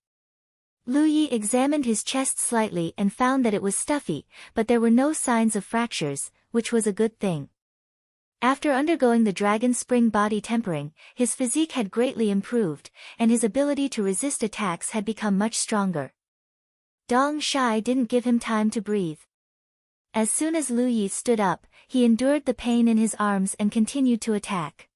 Lu Yi examined his chest slightly and found that it was stuffy, but there were no signs of fractures, which was a good thing. After undergoing the dragon spring body tempering, his physique had greatly improved, and his ability to resist attacks had become much stronger. Dong Shai didn't give him time to breathe. As soon as Lu Yi stood up, he endured the pain in his arms and continued to attack.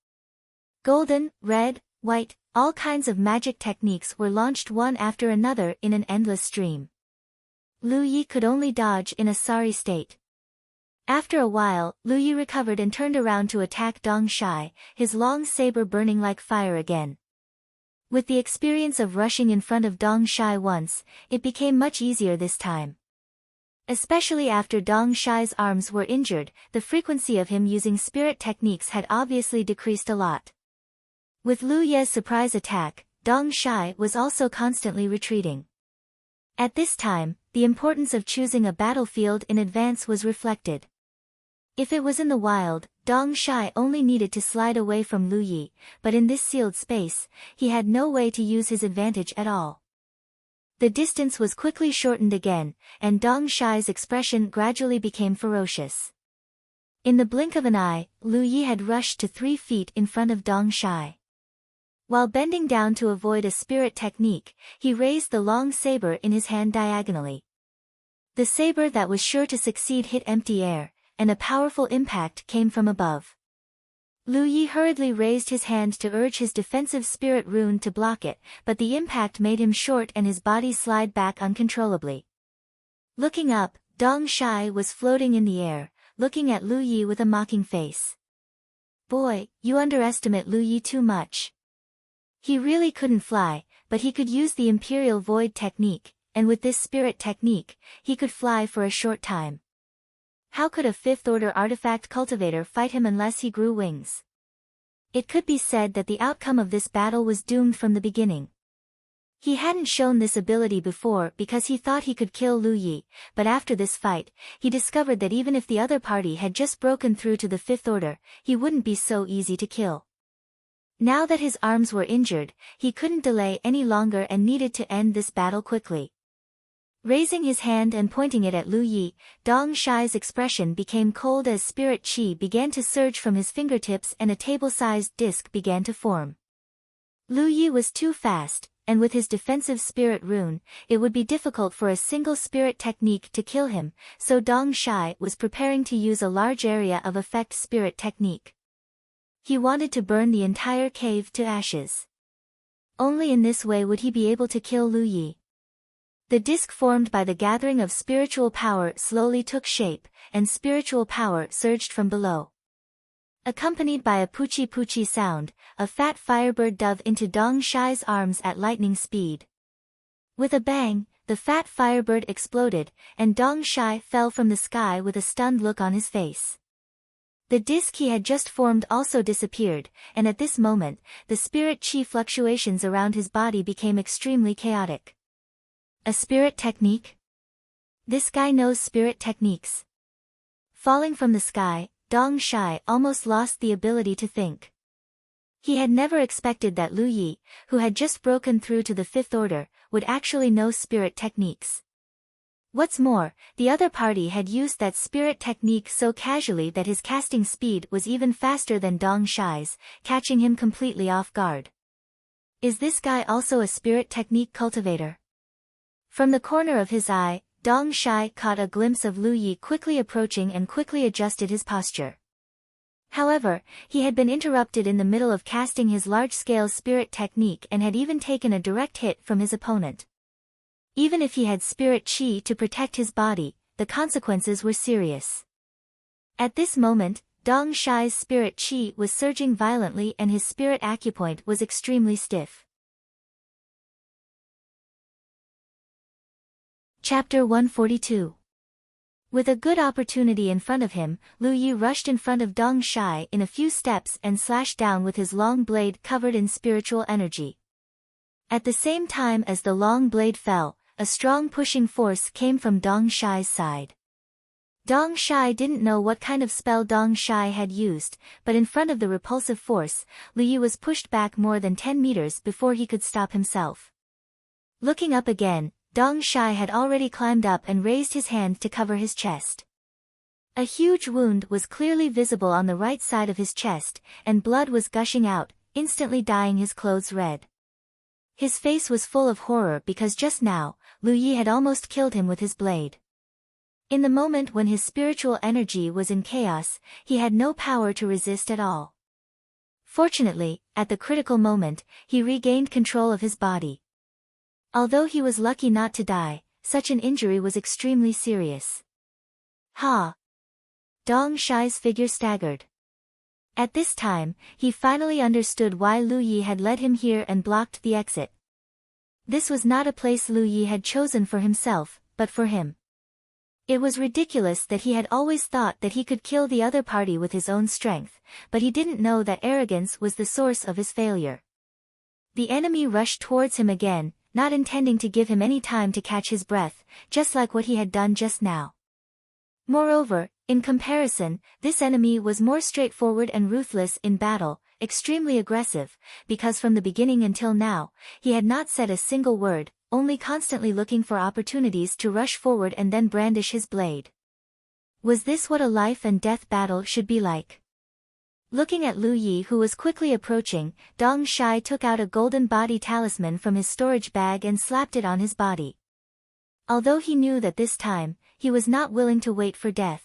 Golden, red, white, all kinds of magic techniques were launched one after another in an endless stream. Lu Yi could only dodge in a sorry state. After a while, Lu Yi recovered and turned around to attack Dong Shai, his long saber burning like fire again. With the experience of rushing in front of Dong Shai once, it became much easier this time. Especially after Dong Shai's arms were injured, the frequency of him using spirit techniques had obviously decreased a lot. With Lu Ye's surprise attack, Dong Shai was also constantly retreating. At this time, the importance of choosing a battlefield in advance was reflected. If it was in the wild, Dong Shai only needed to slide away from Lu Yi, but in this sealed space, he had no way to use his advantage at all. The distance was quickly shortened again, and Dong Shai's expression gradually became ferocious. In the blink of an eye, Lu Yi had rushed to 3 feet in front of Dong Shai. While bending down to avoid a spirit technique, he raised the long saber in his hand diagonally. The saber that was sure to succeed hit empty air, and a powerful impact came from above. Lu Yi hurriedly raised his hand to urge his defensive spirit rune to block it, but the impact made him short and his body slide back uncontrollably. Looking up, Dong Shai was floating in the air, looking at Lu Yi with a mocking face. Boy, you underestimate Lu Yi too much. He really couldn't fly, but he could use the Imperial Void technique, and with this spirit technique, he could fly for a short time. How could a fifth-order artifact cultivator fight him unless he grew wings? It could be said that the outcome of this battle was doomed from the beginning. He hadn't shown this ability before because he thought he could kill Lu Yi, but after this fight, he discovered that even if the other party had just broken through to the fifth order, he wouldn't be so easy to kill. Now that his arms were injured, he couldn't delay any longer and needed to end this battle quickly. Raising his hand and pointing it at Lu Yi, Dong Shai's expression became cold as spirit chi began to surge from his fingertips and a table-sized disc began to form. Lu Yi was too fast, and with his defensive spirit rune, it would be difficult for a single spirit technique to kill him, so Dong Shai was preparing to use a large area of effect spirit technique. He wanted to burn the entire cave to ashes. Only in this way would he be able to kill Lu Yi. The disc formed by the gathering of spiritual power slowly took shape, and spiritual power surged from below. Accompanied by a poochie-poochie sound, a fat firebird dove into Dong Shai's arms at lightning speed. With a bang, the fat firebird exploded, and Dong Shai fell from the sky with a stunned look on his face. The disc he had just formed also disappeared, and at this moment, the spirit chi fluctuations around his body became extremely chaotic. A spirit technique? This guy knows spirit techniques. Falling from the sky, Dong Shai almost lost the ability to think. He had never expected that Lu Yi, who had just broken through to the fifth order, would actually know spirit techniques. What's more, the other party had used that spirit technique so casually that his casting speed was even faster than Dong Shai's, catching him completely off guard. Is this guy also a spirit technique cultivator? From the corner of his eye, Dong Shai caught a glimpse of Lu Yi quickly approaching and quickly adjusted his posture. However, he had been interrupted in the middle of casting his large-scale spirit technique and had even taken a direct hit from his opponent. Even if he had spirit chi to protect his body, the consequences were serious. At this moment, Dong Shai's spirit chi was surging violently and his spirit acupoint was extremely stiff. Chapter 142. With a good opportunity in front of him, Lu Yi rushed in front of Dong Shai in a few steps and slashed down with his long blade covered in spiritual energy. At the same time as the long blade fell, a strong pushing force came from Dong Shai's side. Dong Shai didn't know what kind of spell Dong Shai had used, but in front of the repulsive force, Lu Yi was pushed back more than 10 meters before he could stop himself. Looking up again, Dong Shai had already climbed up and raised his hand to cover his chest. A huge wound was clearly visible on the right side of his chest, and blood was gushing out, instantly dyeing his clothes red. His face was full of horror because just now, Lu Yi had almost killed him with his blade. In the moment when his spiritual energy was in chaos, he had no power to resist at all. Fortunately, at the critical moment, he regained control of his body. Although he was lucky not to die, such an injury was extremely serious. Ha! Dong Shai's figure staggered. At this time, he finally understood why Lu Yi had led him here and blocked the exit. This was not a place Lu Yi had chosen for himself, but for him. It was ridiculous that he had always thought that he could kill the other party with his own strength, but he didn't know that arrogance was the source of his failure. The enemy rushed towards him again, not intending to give him any time to catch his breath, just like what he had done just now. Moreover, in comparison, this enemy was more straightforward and ruthless in battle, extremely aggressive, because from the beginning until now, he had not said a single word, only constantly looking for opportunities to rush forward and then brandish his blade. Was this what a life and death battle should be like? Looking at Lu Yi who was quickly approaching, Dong Shai took out a golden body talisman from his storage bag and slapped it on his body. Although he knew that this time, he was not willing to wait for death.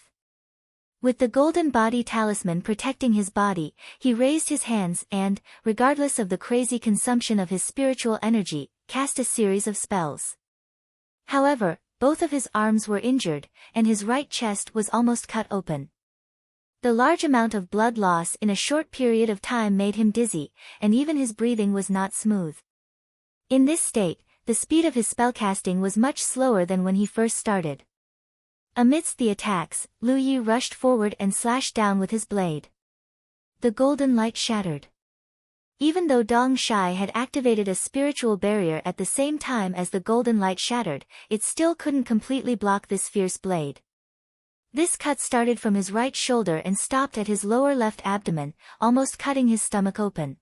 With the golden body talisman protecting his body, he raised his hands and, regardless of the crazy consumption of his spiritual energy, cast a series of spells. However, both of his arms were injured, and his right chest was almost cut open. The large amount of blood loss in a short period of time made him dizzy, and even his breathing was not smooth. In this state, the speed of his spellcasting was much slower than when he first started. Amidst the attacks, Lu Yi rushed forward and slashed down with his blade. The golden light shattered. Even though Dong Shai had activated a spiritual barrier at the same time as the golden light shattered, it still couldn't completely block this fierce blade. This cut started from his right shoulder and stopped at his lower left abdomen, almost cutting his stomach open.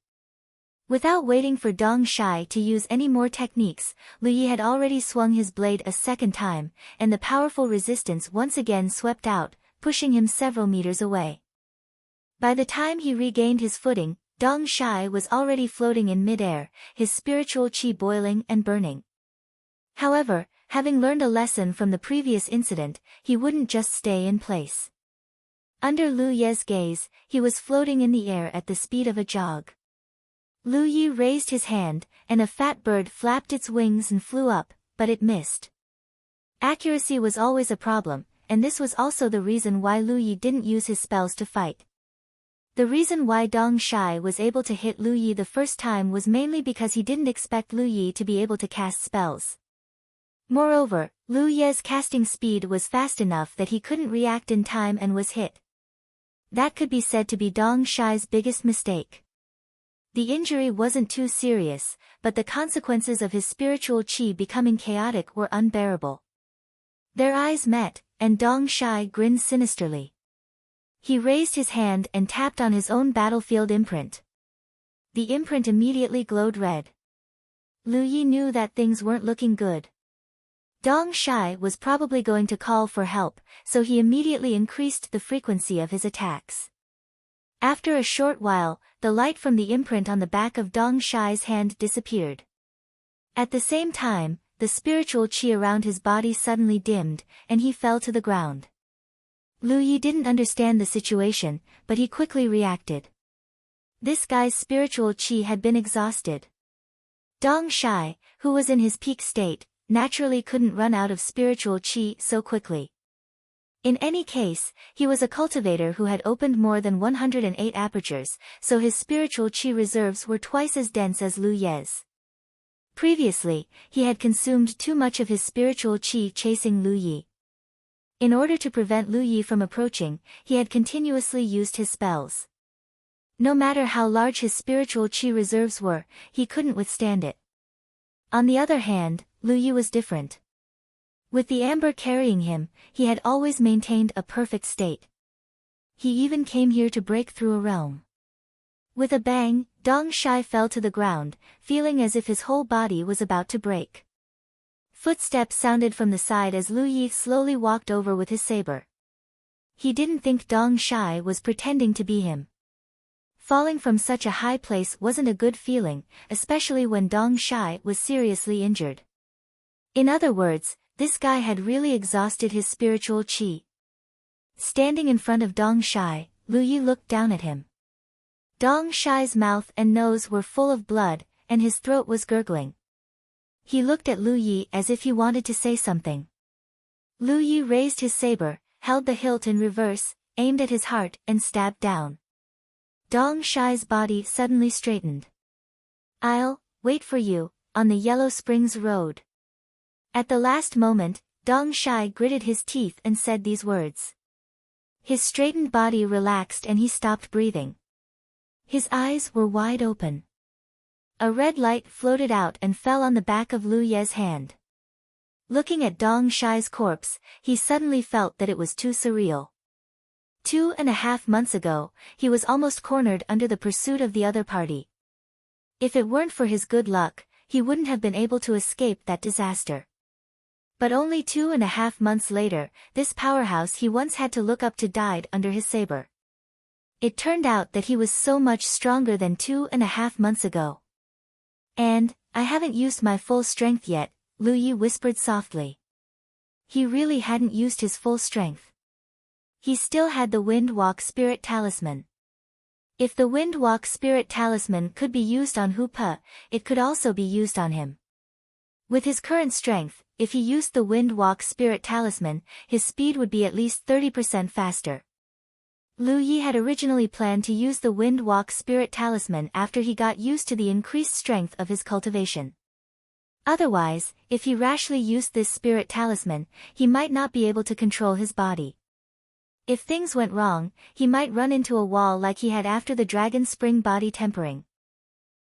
Without waiting for Dong Shai to use any more techniques, Lu Yi had already swung his blade a second time, and the powerful resistance once again swept out, pushing him several meters away. By the time he regained his footing, Dong Shai was already floating in mid-air, his spiritual qi boiling and burning. However, having learned a lesson from the previous incident, he wouldn't just stay in place. Under Lu Ye's gaze, he was floating in the air at the speed of a jog. Lu Yi raised his hand, and a fat bird flapped its wings and flew up, but it missed. Accuracy was always a problem, and this was also the reason why Lu Yi didn't use his spells to fight. The reason why Dong Shai was able to hit Lu Yi the first time was mainly because he didn't expect Lu Yi to be able to cast spells. Moreover, Lu Ye's casting speed was fast enough that he couldn't react in time and was hit. That could be said to be Dong Shai's biggest mistake. The injury wasn't too serious, but the consequences of his spiritual qi becoming chaotic were unbearable. Their eyes met, and Dong Shai grinned sinisterly. He raised his hand and tapped on his own battlefield imprint. The imprint immediately glowed red. Lu Yi knew that things weren't looking good. Dong Shai was probably going to call for help, so he immediately increased the frequency of his attacks. After a short while, the light from the imprint on the back of Dong Shai's hand disappeared. At the same time, the spiritual qi around his body suddenly dimmed, and he fell to the ground. Lu Yi didn't understand the situation, but he quickly reacted. This guy's spiritual qi had been exhausted. Dong Shai, who was in his peak state, naturally couldn't run out of spiritual qi so quickly. In any case, he was a cultivator who had opened more than 108 apertures, so his spiritual qi reserves were twice as dense as Lu Ye's. Previously, he had consumed too much of his spiritual qi chasing Lu Yi. In order to prevent Lu Yi from approaching, he had continuously used his spells. No matter how large his spiritual qi reserves were, he couldn't withstand it. On the other hand, Lu Yi was different. With the amber carrying him, he had always maintained a perfect state. He even came here to break through a realm. With a bang, Dong Shai fell to the ground, feeling as if his whole body was about to break. Footsteps sounded from the side as Lu Yi slowly walked over with his saber. He didn't think Dong Shai was pretending to be him. Falling from such a high place wasn't a good feeling, especially when Dong Shai was seriously injured. In other words, this guy had really exhausted his spiritual qi. Standing in front of Dong Shai, Lu Yi looked down at him. Dong Shai's mouth and nose were full of blood, and his throat was gurgling. He looked at Lu Yi as if he wanted to say something. Lu Yi raised his saber, held the hilt in reverse, aimed at his heart, and stabbed down. Dong Shai's body suddenly straightened. "I'll wait for you on the Yellow Springs Road." At the last moment, Dong Shai gritted his teeth and said these words. His straightened body relaxed and he stopped breathing. His eyes were wide open. A red light floated out and fell on the back of Lu Ye's hand. Looking at Dong Shai's corpse, he suddenly felt that it was too surreal. 2.5 months ago, he was almost cornered under the pursuit of the other party. If it weren't for his good luck, he wouldn't have been able to escape that disaster. But only 2.5 months later, this powerhouse he once had to look up to died under his saber. It turned out that he was so much stronger than 2.5 months ago. "And, I haven't used my full strength yet," Lu Yi whispered softly. He really hadn't used his full strength. he still had the Wind Walk Spirit Talisman. If the Wind Walk Spirit Talisman could be used on Hoopa, it could also be used on him. With his current strength, if he used the Wind Walk Spirit Talisman, his speed would be at least 30% faster. Lu Yi had originally planned to use the Wind Walk Spirit Talisman after he got used to the increased strength of his cultivation. Otherwise, if he rashly used this Spirit Talisman, he might not be able to control his body. If things went wrong, he might run into a wall like he had after the Dragon Spring body tempering.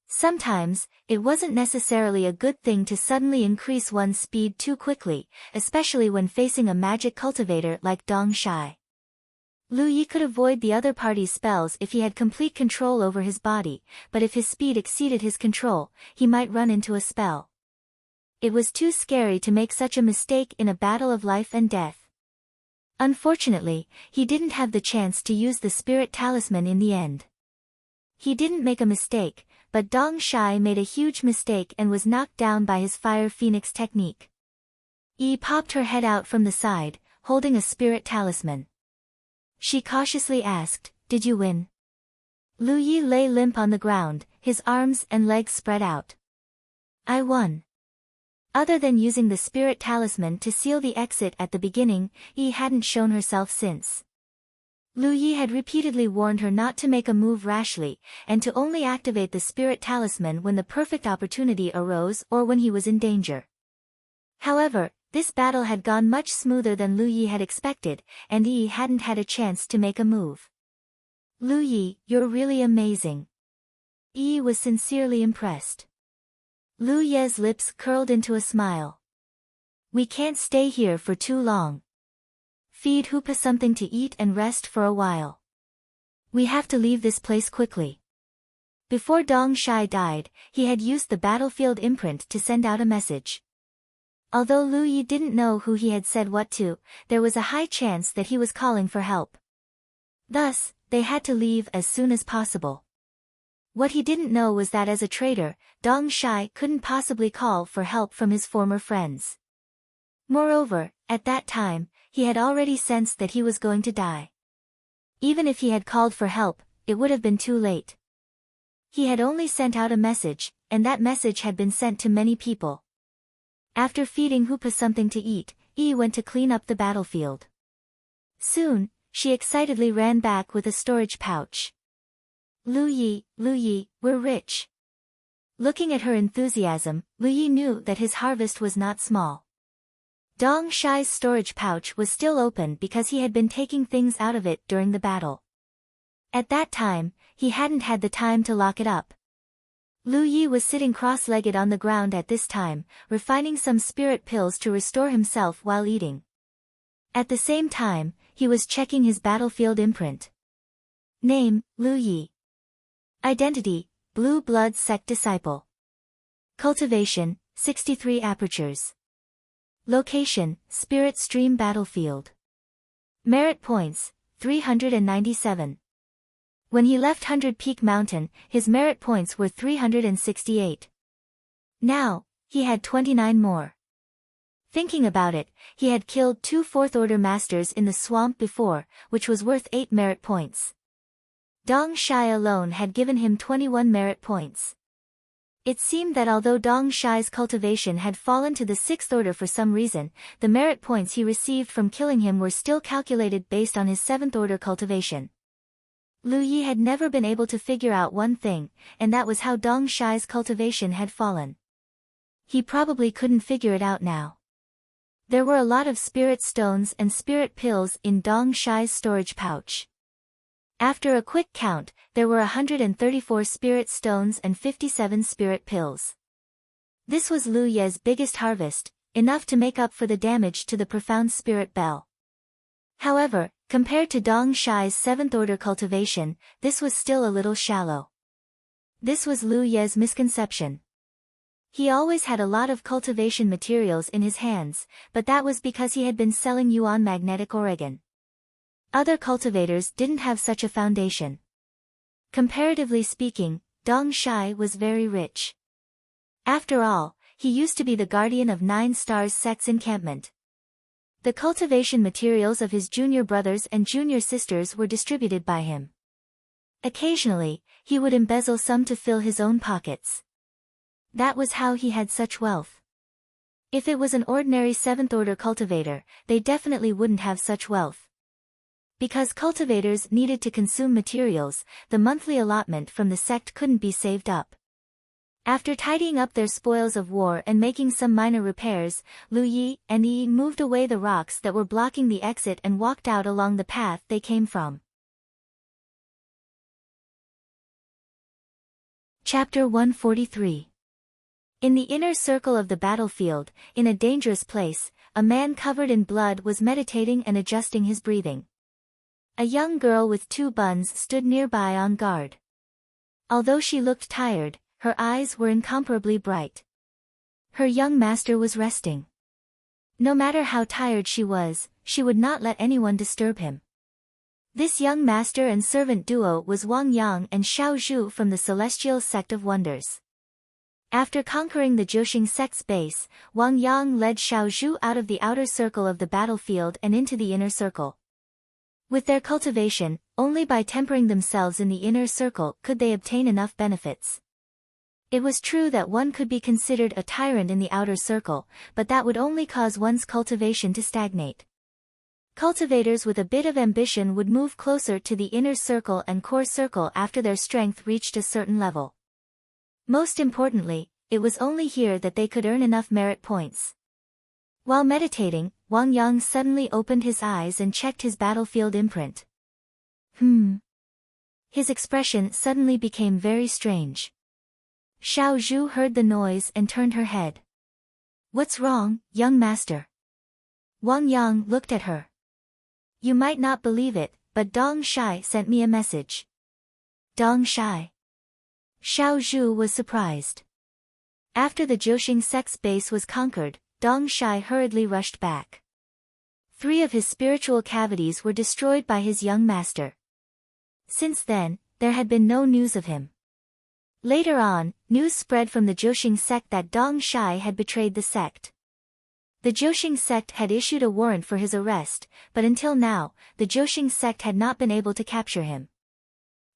Sometimes, it wasn't necessarily a good thing to suddenly increase one's speed too quickly, especially when facing a magic cultivator like Dong Shai. Lu Yi could avoid the other party's spells if he had complete control over his body, but if his speed exceeded his control, he might run into a spell. It was too scary to make such a mistake in a battle of life and death. Unfortunately, he didn't have the chance to use the Spirit Talisman in the end. He didn't make a mistake, but Dong Shai made a huge mistake and was knocked down by his Fire Phoenix technique. Yi popped her head out from the side, holding a Spirit Talisman. She cautiously asked, "Did you win?" Lu Yi lay limp on the ground, his arms and legs spread out. "I won." Other than using the Spirit Talisman to seal the exit at the beginning, Yi hadn't shown herself since. Lu Yi had repeatedly warned her not to make a move rashly, and to only activate the Spirit Talisman when the perfect opportunity arose or when he was in danger. However, this battle had gone much smoother than Lu Yi had expected, and Yi hadn't had a chance to make a move. "Lu Yi, you're really amazing." Yi was sincerely impressed. Lu Ye's lips curled into a smile. "We can't stay here for too long. Feed Hoopa something to eat and rest for a while. We have to leave this place quickly." Before Dong Shai died, he had used the battlefield imprint to send out a message. Although Lu Yi didn't know who he had said what to, there was a high chance that he was calling for help. Thus, they had to leave as soon as possible. What he didn't know was that as a traitor, Dong Shai couldn't possibly call for help from his former friends. Moreover, at that time, he had already sensed that he was going to die. Even if he had called for help, it would have been too late. He had only sent out a message, and that message had been sent to many people. After feeding Hoopa something to eat, Yi went to clean up the battlefield. Soon, she excitedly ran back with a storage pouch. Lu Yi, we're rich." Looking at her enthusiasm, Lu Yi knew that his harvest was not small. Dong Shai's storage pouch was still open because he had been taking things out of it during the battle. At that time, he hadn't had the time to lock it up. Lu Yi was sitting cross-legged on the ground at this time, refining some spirit pills to restore himself while eating. At the same time, he was checking his battlefield imprint. Name, Lu Yi. Identity, Blue Blood Sect Disciple. Cultivation, 63 apertures. Location, Spirit Stream Battlefield. Merit points, 397. When he left 100 Peak Mountain, his merit points were 368. Now, he had 29 more. Thinking about it, he had killed 2 fourth-order masters in the swamp before, which was worth 8 merit points. Dong Shai alone had given him 21 merit points. It seemed that although Dong Shai's cultivation had fallen to the 6th order for some reason, the merit points he received from killing him were still calculated based on his 7th order cultivation. Lu Yi had never been able to figure out one thing, and that was how Dong Shai's cultivation had fallen. He probably couldn't figure it out now. There were a lot of spirit stones and spirit pills in Dong Shai's storage pouch. After a quick count, there were 134 spirit stones and 57 spirit pills. This was Lu Ye's biggest harvest, enough to make up for the damage to the profound spirit bell. However, compared to Dong Shai's 7th order cultivation, this was still a little shallow. This was Lu Ye's misconception. He always had a lot of cultivation materials in his hands, but that was because he had been selling Yuan magnetic Oregon. Other cultivators didn't have such a foundation. Comparatively speaking, Dong Shai was very rich. After all, he used to be the guardian of 9 Stars Sect's encampment. The cultivation materials of his junior brothers and junior sisters were distributed by him. Occasionally, he would embezzle some to fill his own pockets. That was how he had such wealth. If it was an ordinary seventh-order cultivator, they definitely wouldn't have such wealth. Because cultivators needed to consume materials, the monthly allotment from the sect couldn't be saved up. After tidying up their spoils of war and making some minor repairs, Lu Yi and Yi moved away the rocks that were blocking the exit and walked out along the path they came from. Chapter 143. In the inner circle of the battlefield, in a dangerous place, a man covered in blood was meditating and adjusting his breathing. A young girl with 2 buns stood nearby on guard. Although she looked tired, her eyes were incomparably bright. Her young master was resting. No matter how tired she was, she would not let anyone disturb him. This young master and servant duo was Wang Yang and Xiao Zhu from the Celestial Sect of Wonders. After conquering the Jiuxing sect's base, Wang Yang led Xiao Zhu out of the outer circle of the battlefield and into the inner circle. With their cultivation, only by tempering themselves in the inner circle could they obtain enough benefits. It was true that one could be considered a tyrant in the outer circle, but that would only cause one's cultivation to stagnate. Cultivators with a bit of ambition would move closer to the inner circle and core circle after their strength reached a certain level. Most importantly, it was only here that they could earn enough merit points. While meditating, Wang Yang suddenly opened his eyes and checked his battlefield imprint. His expression suddenly became very strange. Xiao Zhu heard the noise and turned her head. "What's wrong, young master?" Wang Yang looked at her. "You might not believe it, but Dong Shai sent me a message." Dong Shai? Xiao Zhu was surprised. After the Jiuxing sect's base was conquered, Dong Shai hurriedly rushed back. 3 of his spiritual cavities were destroyed by his young master. Since then, there had been no news of him. Later on, news spread from the Jiuxing sect that Dong Shai had betrayed the sect. The Jiuxing sect had issued a warrant for his arrest, but until now, the Jiuxing sect had not been able to capture him.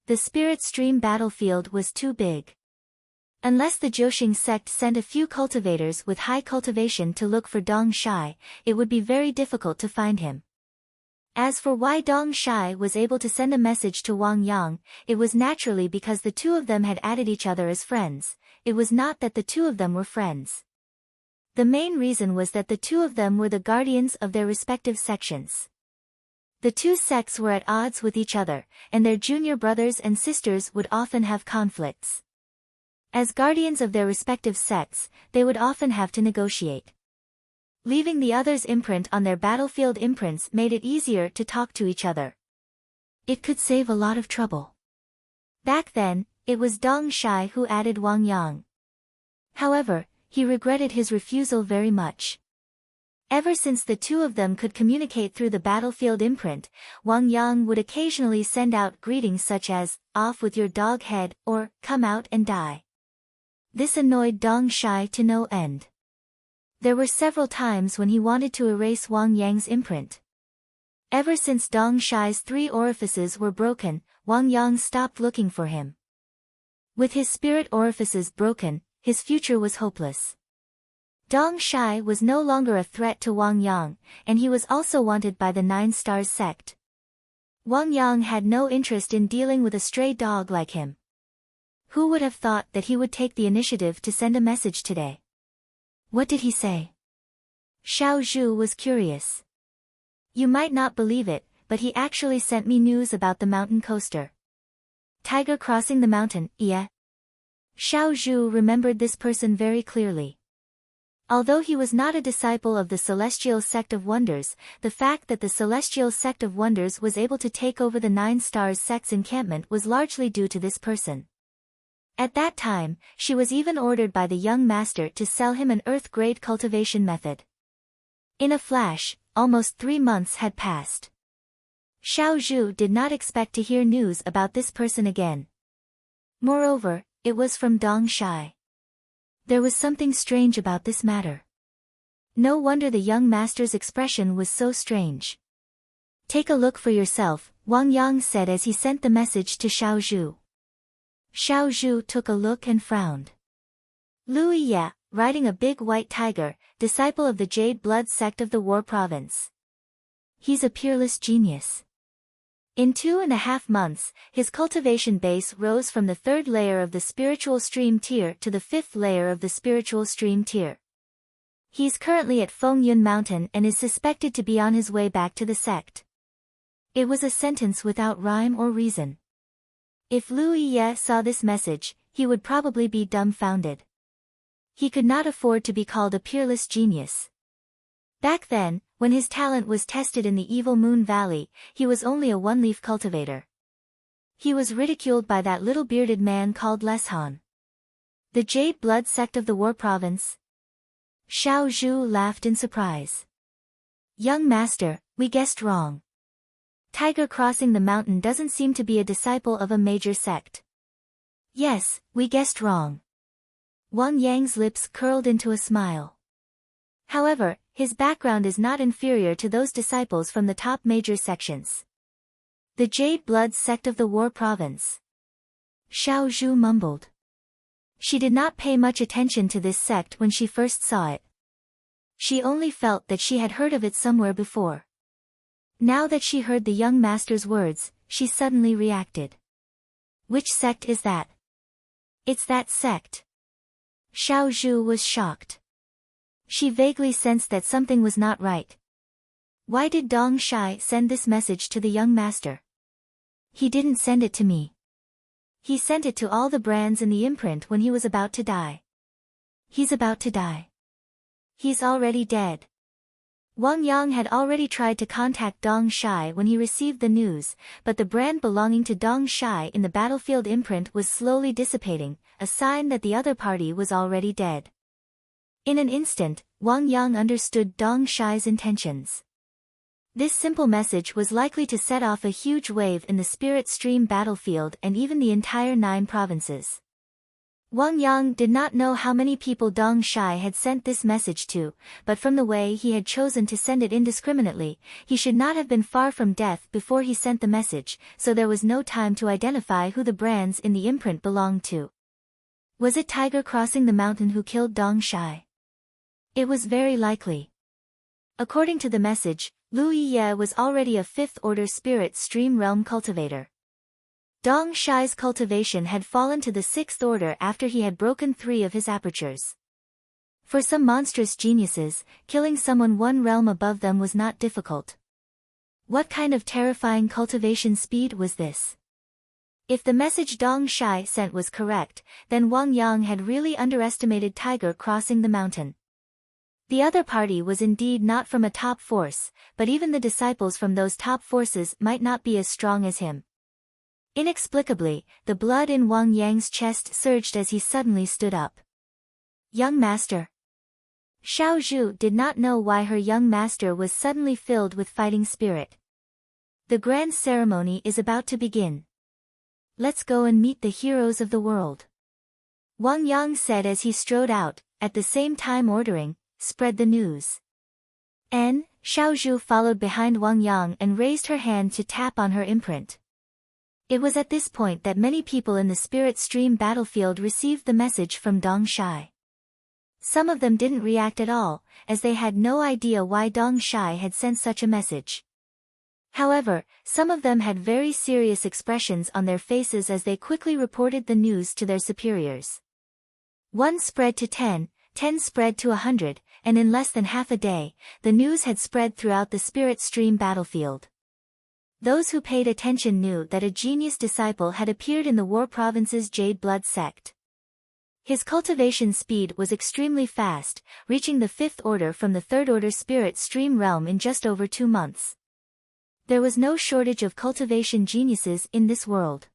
The spirit stream battlefield was too big. Unless the Jiuxing sect sent a few cultivators with high cultivation to look for Dong Shai, it would be very difficult to find him. As for why Dong Shai was able to send a message to Wang Yang, it was naturally because the 2 of them had added each other as friends. It was not that the 2 of them were friends. The main reason was that the 2 of them were the guardians of their respective sections. The 2 sects were at odds with each other, and their junior brothers and sisters would often have conflicts. As guardians of their respective sects, they would often have to negotiate. Leaving the others' imprint on their battlefield imprints made it easier to talk to each other. It could save a lot of trouble. Back then, it was Dong Shai who added Wang Yang. However, he regretted his refusal very much. Ever since the 2 of them could communicate through the battlefield imprint, Wang Yang would occasionally send out greetings such as, "Off with your dog head," or, "Come out and die." This annoyed Dong Shai to no end. There were several times when he wanted to erase Wang Yang's imprint. Ever since Dong Shai's 3 orifices were broken, Wang Yang stopped looking for him. With his spirit orifices broken, his future was hopeless. Dong Shai was no longer a threat to Wang Yang, and he was also wanted by the 9 Stars sect. Wang Yang had no interest in dealing with a stray dog like him. Who would have thought that he would take the initiative to send a message today? What did he say? Xiao Zhu was curious. "You might not believe it, but he actually sent me news about the mountain coaster. Tiger crossing the mountain, yeah." Xiao Zhu remembered this person very clearly. Although he was not a disciple of the Celestial Sect of Wonders, the fact that the Celestial Sect of Wonders was able to take over the 9 Stars sect's encampment was largely due to this person. At that time, she was even ordered by the young master to sell him an earth-grade cultivation method. In a flash, almost 3 months had passed. Xiao Zhu did not expect to hear news about this person again. Moreover, it was from Dong Shai. There was something strange about this matter. No wonder the young master's expression was so strange. Take a look for yourself, Wang Yang said as he sent the message to Xiao Zhu. Xiao Zhu took a look and frowned. Lu Ye, riding a big white tiger, disciple of the Jade Blood sect of the War Province. He's a peerless genius. In 2.5 months, his cultivation base rose from the 3rd layer of the spiritual stream tier to the 5th layer of the spiritual stream tier. He's currently at Fengyun Mountain and is suspected to be on his way back to the sect. It was a sentence without rhyme or reason. If Lu Ye saw this message, he would probably be dumbfounded. He could not afford to be called a peerless genius. Back then, when his talent was tested in the Evil Moon Valley, he was only a one-leaf cultivator. He was ridiculed by that little bearded man called Leshan. The Jade Blood sect of the War Province? Xiao Zhu laughed in surprise. Young master, we guessed wrong. Tiger crossing the mountain doesn't seem to be a disciple of a major sect. Yes, we guessed wrong. Wang Yang's lips curled into a smile. However, his background is not inferior to those disciples from the top major sections. The Jade Blood sect of the War Province. Xiao Zhu mumbled. She did not pay much attention to this sect when she first saw it. She only felt that she had heard of it somewhere before. Now that she heard the young master's words, she suddenly reacted. Which sect is that? It's that sect. Xiao Zhu was shocked. She vaguely sensed that something was not right. Why did Dong Shai send this message to the young master? He didn't send it to me. He sent it to all the brands in the imprint when he was about to die. He's about to die. He's already dead. Wang Yang had already tried to contact Dong Shai when he received the news, but the brand belonging to Dong Shai in the battlefield imprint was slowly dissipating, a sign that the other party was already dead. In an instant, Wang Yang understood Dong Shai's intentions. This simple message was likely to set off a huge wave in the spirit stream battlefield and even the entire 9 provinces. Wang Yang did not know how many people Dong Shai had sent this message to, but from the way he had chosen to send it indiscriminately, he should not have been far from death before he sent the message, so there was no time to identify who the brands in the imprint belonged to. Was it Tiger crossing the mountain who killed Dong Shai? It was very likely. According to the message, Lu Ye was already a 5th-order spirit stream realm cultivator. Dong Shai's cultivation had fallen to the 6th order after he had broken 3 of his apertures. For some monstrous geniuses, killing someone 1 realm above them was not difficult. What kind of terrifying cultivation speed was this? If the message Dong Shai sent was correct, then Wang Yang had really underestimated Tiger crossing the mountain. The other party was indeed not from a top force, but even the disciples from those top forces might not be as strong as him. Inexplicably, the blood in Wang Yang's chest surged as he suddenly stood up. Young master. Xiao Zhu did not know why her young master was suddenly filled with fighting spirit. The grand ceremony is about to begin. Let's go and meet the heroes of the world. Wang Yang said as he strode out, at the same time ordering, spread the news. Xiao Zhu followed behind Wang Yang and raised her hand to tap on her imprint. It was at this point that many people in the spirit stream battlefield received the message from Dong Shai. Some of them didn't react at all, as they had no idea why Dong Shai had sent such a message. However, some of them had very serious expressions on their faces as they quickly reported the news to their superiors. 1 spread to 10, 10 spread to 100, and in less than half a day, the news had spread throughout the spirit stream battlefield. Those who paid attention knew that a genius disciple had appeared in the War Province's Jade Blood sect. His cultivation speed was extremely fast, reaching the 5th order from the 3rd order spirit stream realm in just over 2 months. There was no shortage of cultivation geniuses in this world.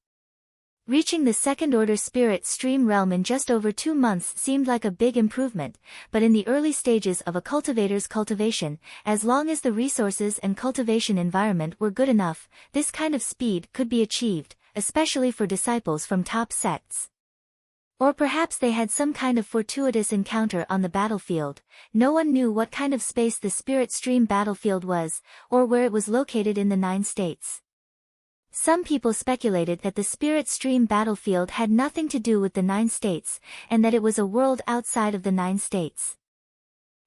Reaching the 2nd order spirit stream realm in just over 2 months seemed like a big improvement, but in the early stages of a cultivator's cultivation, as long as the resources and cultivation environment were good enough, this kind of speed could be achieved, especially for disciples from top sects. Or perhaps they had some kind of fortuitous encounter on the battlefield. No one knew what kind of space the Spirit Stream battlefield was, or where it was located in the 9 states. Some people speculated that the Spirit Stream battlefield had nothing to do with the 9 states, and that it was a world outside of the 9 states.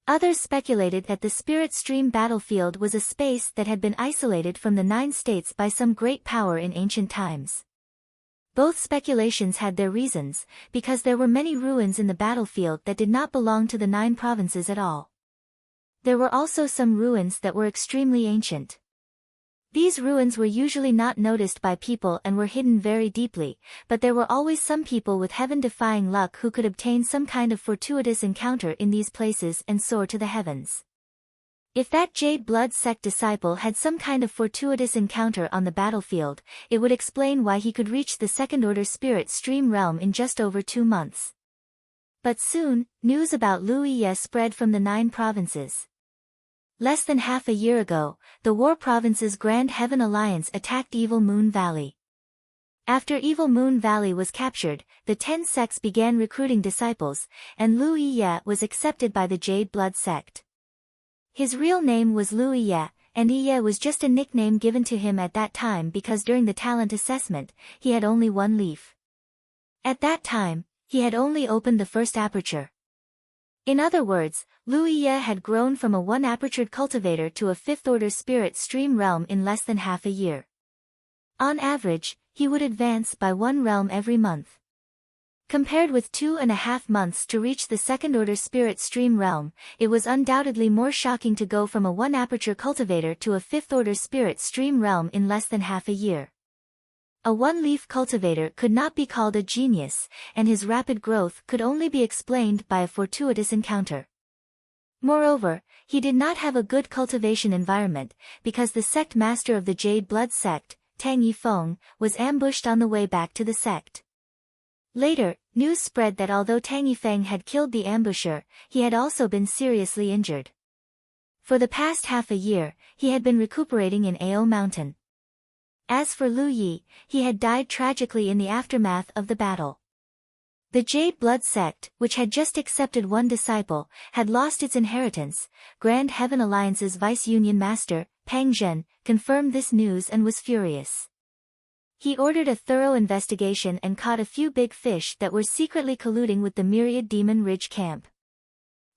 Others speculated that the Spirit Stream battlefield was a space that had been isolated from the 9 states by some great power in ancient times. Both speculations had their reasons, because there were many ruins in the battlefield that did not belong to the 9 provinces at all. There were also some ruins that were extremely ancient. These ruins were usually not noticed by people and were hidden very deeply, but there were always some people with heaven-defying luck who could obtain some kind of fortuitous encounter in these places and soar to the heavens. If that Jade Blood sect disciple had some kind of fortuitous encounter on the battlefield, it would explain why he could reach the second-order Spirit Stream realm in just over 2 months. But soon, news about Lu Ye spread from the 9 provinces. Less than half a year ago, the War Province's Grand Heaven Alliance attacked Evil Moon Valley. After Evil Moon Valley was captured, the 10 sects began recruiting disciples, and Lu Ye was accepted by the Jade Blood sect. His real name was Lu Ye, and Ye was just a nickname given to him at that time because during the talent assessment, he had only 1 leaf. At that time, he had only opened the first aperture. In other words, Lu Ye had grown from a 1-apertured cultivator to a 5th-order Spirit Stream realm in less than half a year. On average, he would advance by 1 realm every month. Compared with 2.5 months to reach the 2nd-order Spirit Stream realm, it was undoubtedly more shocking to go from a 1-aperture cultivator to a 5th-order Spirit Stream realm in less than half a year. A 1-leaf cultivator could not be called a genius, and his rapid growth could only be explained by a fortuitous encounter. Moreover, he did not have a good cultivation environment, because the sect master of the Jade Blood sect, Tang Yifeng, was ambushed on the way back to the sect. Later, news spread that although Tang Yifeng had killed the ambusher, he had also been seriously injured. For the past half a year, he had been recuperating in Ao Mountain. As for Lu Yi, he had died tragically in the aftermath of the battle. The Jade Blood sect, which had just accepted 1 disciple, had lost its inheritance. Grand Heaven Alliance's Vice-Union Master, Pang Zhen, confirmed this news and was furious. He ordered a thorough investigation and caught a few big fish that were secretly colluding with the Myriad Demon Ridge camp.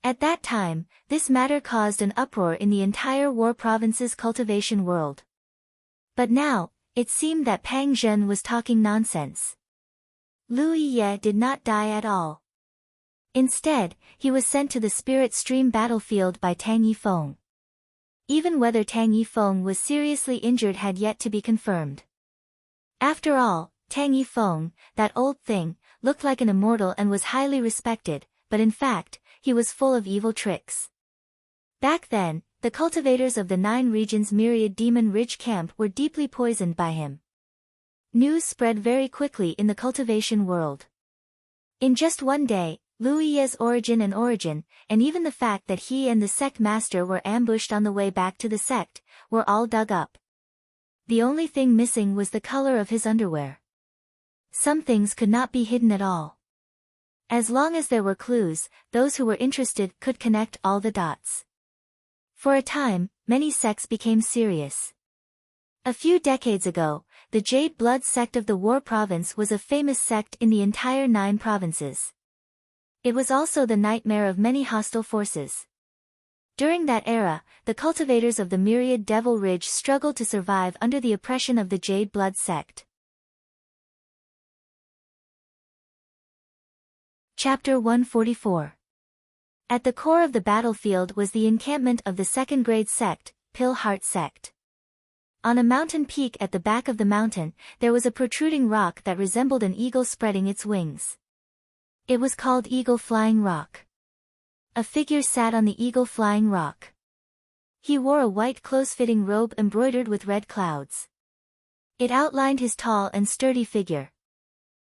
At that time, this matter caused an uproar in the entire War Province's cultivation world. But now, it seemed that Pang Zhen was talking nonsense. Lu Ye did not die at all. Instead, he was sent to the Spirit Stream battlefield by Tang Yifeng. Even whether Tang Yifeng was seriously injured had yet to be confirmed. After all, Tang Yifeng, that old thing, looked like an immortal and was highly respected, but in fact, he was full of evil tricks. Back then, the cultivators of the 9 regions Myriad Demon Ridge camp were deeply poisoned by him. News spread very quickly in the cultivation world. In just 1 day, Lu Ye's origin, and even the fact that he and the sect master were ambushed on the way back to the sect, were all dug up. The only thing missing was the color of his underwear. Some things could not be hidden at all. As long as there were clues, those who were interested could connect all the dots. For a time, many sects became serious. A few decades ago, the Jade Blood sect of the War Province was a famous sect in the entire 9 provinces. It was also the nightmare of many hostile forces. During that era, the cultivators of the Myriad Devil Ridge struggled to survive under the oppression of the Jade Blood sect. Chapter 144. At the core of the battlefield was the encampment of the second-grade sect, Pill Heart sect. On a mountain peak at the back of the mountain, there was a protruding rock that resembled an eagle spreading its wings. It was called Eagle Flying Rock. A figure sat on the Eagle Flying Rock. He wore a white close-fitting robe embroidered with red clouds. It outlined his tall and sturdy figure.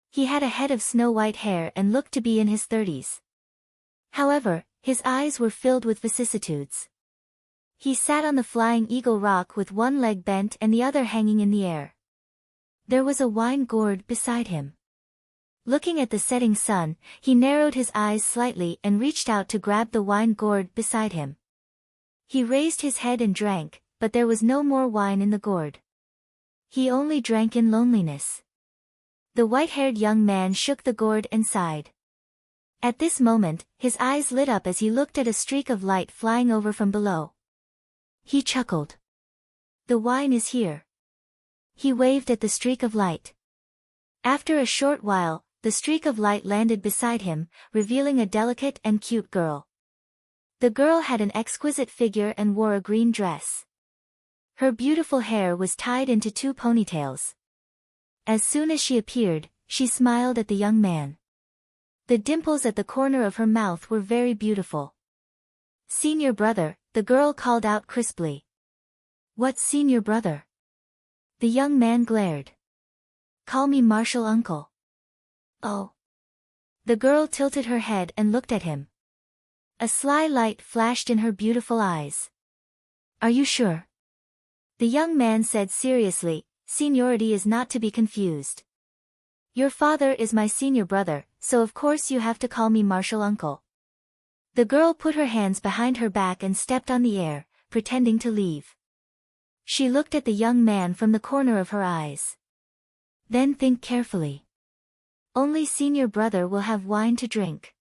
He had a head of snow-white hair and looked to be in his 30s. However, his eyes were filled with vicissitudes. He sat on the flying eagle rock with one leg bent and the other hanging in the air. There was a wine gourd beside him. Looking at the setting sun, he narrowed his eyes slightly and reached out to grab the wine gourd beside him. He raised his head and drank, but there was no more wine in the gourd. He only drank in loneliness. The white-haired young man shook the gourd and sighed. At this moment, his eyes lit up as he looked at a streak of light flying over from below. He chuckled. The wine is here. He waved at the streak of light. After a short while, the streak of light landed beside him, revealing a delicate and cute girl. The girl had an exquisite figure and wore a green dress. Her beautiful hair was tied into 2 ponytails. As soon as she appeared, she smiled at the young man. The dimples at the corner of her mouth were very beautiful. "Senior brother," the girl called out crisply. "What's senior brother?" The young man glared. "Call me Marshall uncle." "Oh." The girl tilted her head and looked at him. A sly light flashed in her beautiful eyes. "Are you sure?" The young man said seriously, "Seniority is not to be confused. Your father is my senior brother, so of course you have to call me Marshall uncle." The girl put her hands behind her back and stepped on the air, pretending to leave. She looked at the young man from the corner of her eyes. "Then think carefully. Only senior brother will have wine to drink.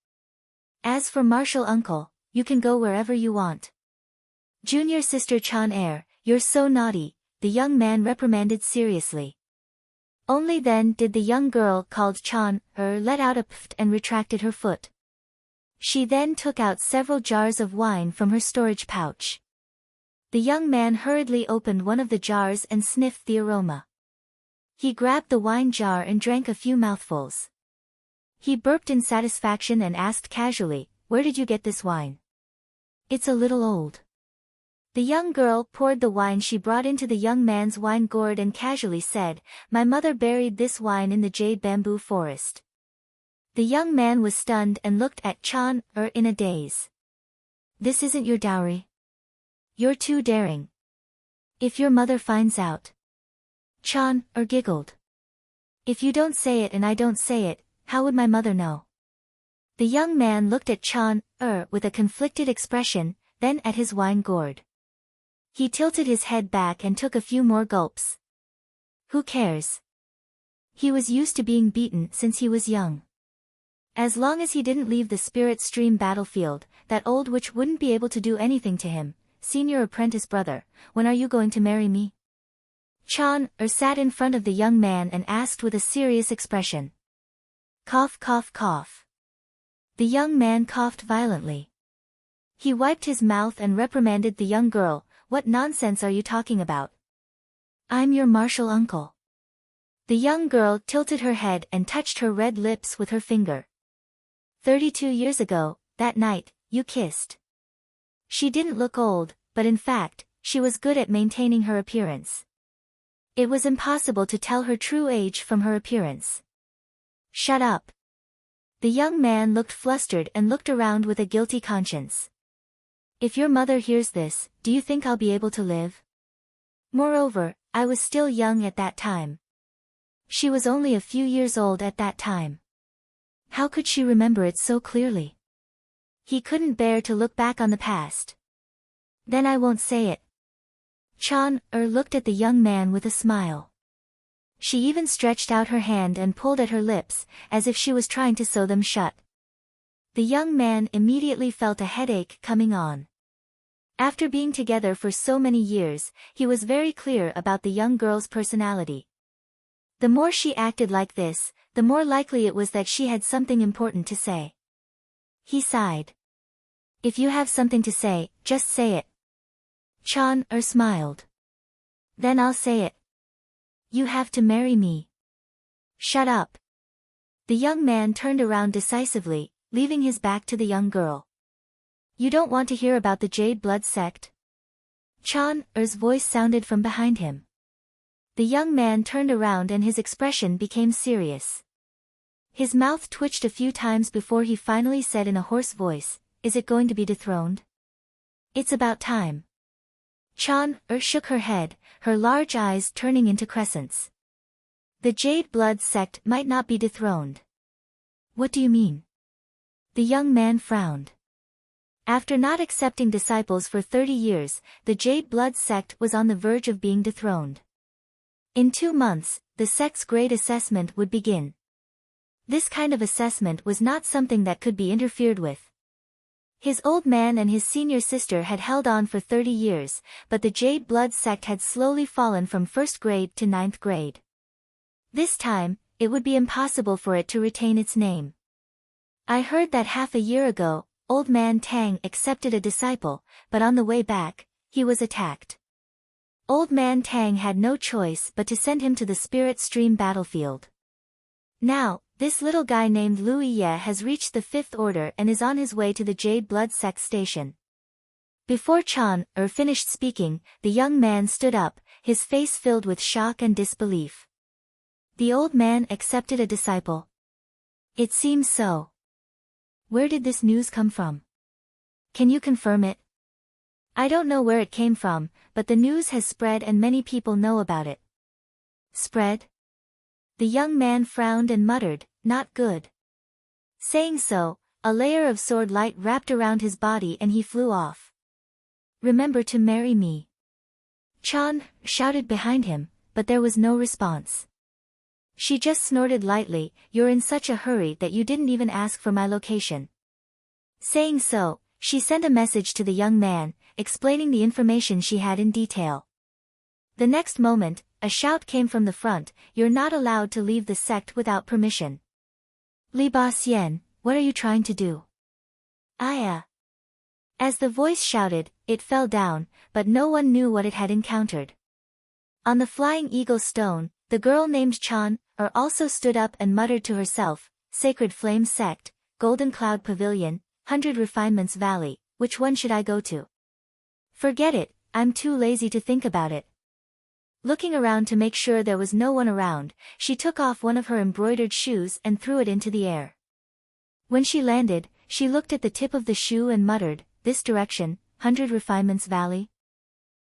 As for Marshall uncle, you can go wherever you want." "Junior sister Chan, you're so naughty," the young man reprimanded seriously. Only then did the young girl called Chan let out a pft and retracted her foot. She then took out several jars of wine from her storage pouch. The young man hurriedly opened one of the jars and sniffed the aroma. He grabbed the wine jar and drank a few mouthfuls. He burped in satisfaction and asked casually, "Where did you get this wine?" "It's a little old." The young girl poured the wine she brought into the young man's wine gourd and casually said, "My mother buried this wine in the jade bamboo forest." The young man was stunned and looked at Chan in a daze. "This isn't your dowry. You're too daring. If your mother finds out." Chan giggled. "If you don't say it and I don't say it, how would my mother know?" The young man looked at Chan with a conflicted expression, then at his wine gourd. He tilted his head back and took a few more gulps. Who cares? He was used to being beaten since he was young. As long as he didn't leave the Spirit Stream battlefield, that old witch wouldn't be able to do anything to him. "Senior apprentice brother, when are you going to marry me?" Chan sat in front of the young man and asked with a serious expression. Cough, cough, cough. The young man coughed violently. He wiped his mouth and reprimanded the young girl, "What nonsense are you talking about? I'm your Marshall uncle." The young girl tilted her head and touched her red lips with her finger. 32 years ago, that night, you kissed." She didn't look old, but in fact, she was good at maintaining her appearance. It was impossible to tell her true age from her appearance. "Shut up." The young man looked flustered and looked around with a guilty conscience. "If your mother hears this, do you think I'll be able to live? Moreover, I was still young at that time. She was only a few years old at that time. How could she remember it so clearly?" He couldn't bear to look back on the past. "Then I won't say it." Chan looked at the young man with a smile. She even stretched out her hand and pulled at her lips, as if she was trying to sew them shut. The young man immediately felt a headache coming on. After being together for so many years, he was very clear about the young girl's personality. The more she acted like this, the more likely it was that she had something important to say. He sighed. "If you have something to say, just say it." Chan smiled. "Then I'll say it. You have to marry me." "Shut up." The young man turned around decisively, leaving his back to the young girl. "You don't want to hear about the Jade Blood sect?" Chan's voice sounded from behind him. The young man turned around and his expression became serious. His mouth twitched a few times before he finally said in a hoarse voice, "Is it going to be dethroned?" "It's about time." Chan shook her head, her large eyes turning into crescents. "The Jade Blood sect might not be dethroned. What do you mean? The young man frowned. After not accepting disciples for 30 years, the Jade Blood sect was on the verge of being dethroned. In 2 months, the sect's grade assessment would begin. This kind of assessment was not something that could be interfered with. His old man and his senior sister had held on for 30 years, but the Jade Blood sect had slowly fallen from 1st grade to 9th grade. This time, it would be impossible for it to retain its name. I heard that half a year ago, Old Man Tang accepted a disciple, but on the way back, he was attacked. Old Man Tang had no choice but to send him to the Spirit Stream battlefield. Now, this little guy named Lu Ye has reached the 5th order and is on his way to the Jade Blood sect station. Before Chan finished speaking, the young man stood up, his face filled with shock and disbelief. The old man accepted a disciple. It seems so. Where did this news come from? Can you confirm it? I don't know where it came from, but the news has spread and many people know about it. Spread? The young man frowned and muttered, not good. Saying so, a layer of sword light wrapped around his body and he flew off. Remember to marry me. Chan shouted behind him, but there was no response. She just snorted lightly, you're in such a hurry that you didn't even ask for my location. Saying so, she sent a message to the young man, explaining the information she had in detail. The next moment, a shout came from the front, you're not allowed to leave the sect without permission. Li Ba Xian, what are you trying to do? As the voice shouted, it fell down, but no one knew what it had encountered. On the Flying Eagle stone, the girl named Chan also stood up and muttered to herself, Sacred Flame Sect, Golden Cloud Pavilion, 100 Refinements Valley, which one should I go to? Forget it, I'm too lazy to think about it. Looking around to make sure there was no one around, she took off one of her embroidered shoes and threw it into the air. When she landed, she looked at the tip of the shoe and muttered, this direction, 100 Refinements Valley?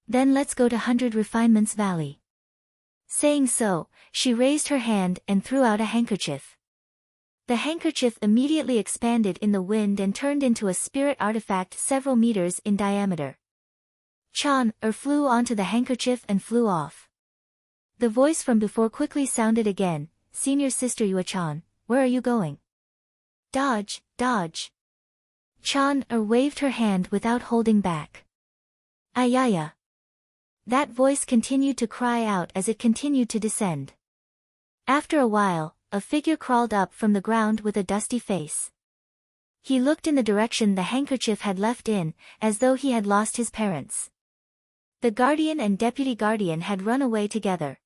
Then let's go to 100 Refinements Valley. Saying so, she raised her hand and threw out a handkerchief. The handkerchief immediately expanded in the wind and turned into a spirit artifact several meters in diameter. Chan flew onto the handkerchief and flew off. The voice from before quickly sounded again, Senior Sister Yue-chan, where are you going? Dodge, dodge. Chan waved her hand without holding back. Ayaya. That voice continued to cry out as it continued to descend. After a while, a figure crawled up from the ground with a dusty face. He looked in the direction the handkerchief had left in, as though he had lost his parents. The guardian and deputy guardian had run away together.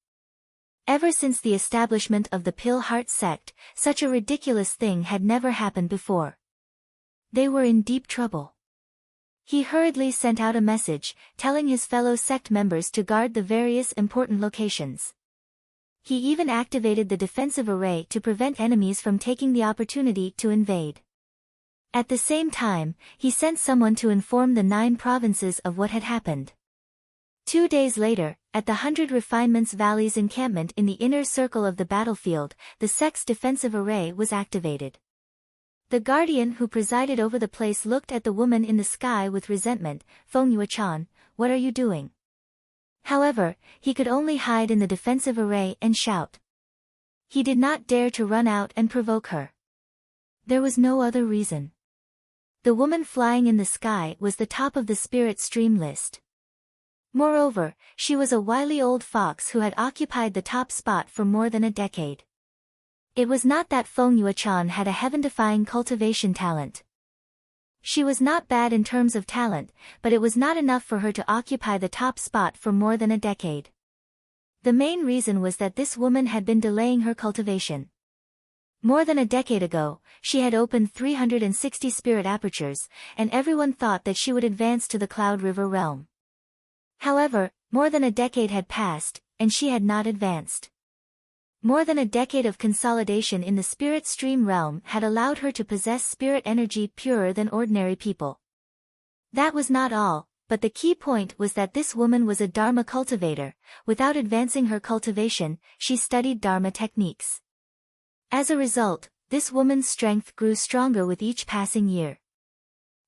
Ever since the establishment of the Pill Heart sect, such a ridiculous thing had never happened before. They were in deep trouble. He hurriedly sent out a message, telling his fellow sect members to guard the various important locations. He even activated the defensive array to prevent enemies from taking the opportunity to invade. At the same time, he sent someone to inform the 9 provinces of what had happened. 2 days later, at the 100 Refinements Valley's encampment in the inner circle of the battlefield, the sect's defensive array was activated. The guardian who presided over the place looked at the woman in the sky with resentment, Feng Yue-chan, what are you doing? However, he could only hide in the defensive array and shout. He did not dare to run out and provoke her. There was no other reason. The woman flying in the sky was the top of the spirit stream list. Moreover, she was a wily old fox who had occupied the top spot for more than a decade. It was not that Feng Yue-chan had a heaven-defying cultivation talent. She was not bad in terms of talent, but it was not enough for her to occupy the top spot for more than a decade. The main reason was that this woman had been delaying her cultivation. More than a decade ago, she had opened 360 spirit apertures, and everyone thought that she would advance to the Cloud River realm. However, more than a decade had passed, and she had not advanced. More than a decade of consolidation in the spirit stream realm had allowed her to possess spirit energy purer than ordinary people. That was not all, but the key point was that this woman was a Dharma cultivator. Without advancing her cultivation, she studied Dharma techniques. As a result, this woman's strength grew stronger with each passing year.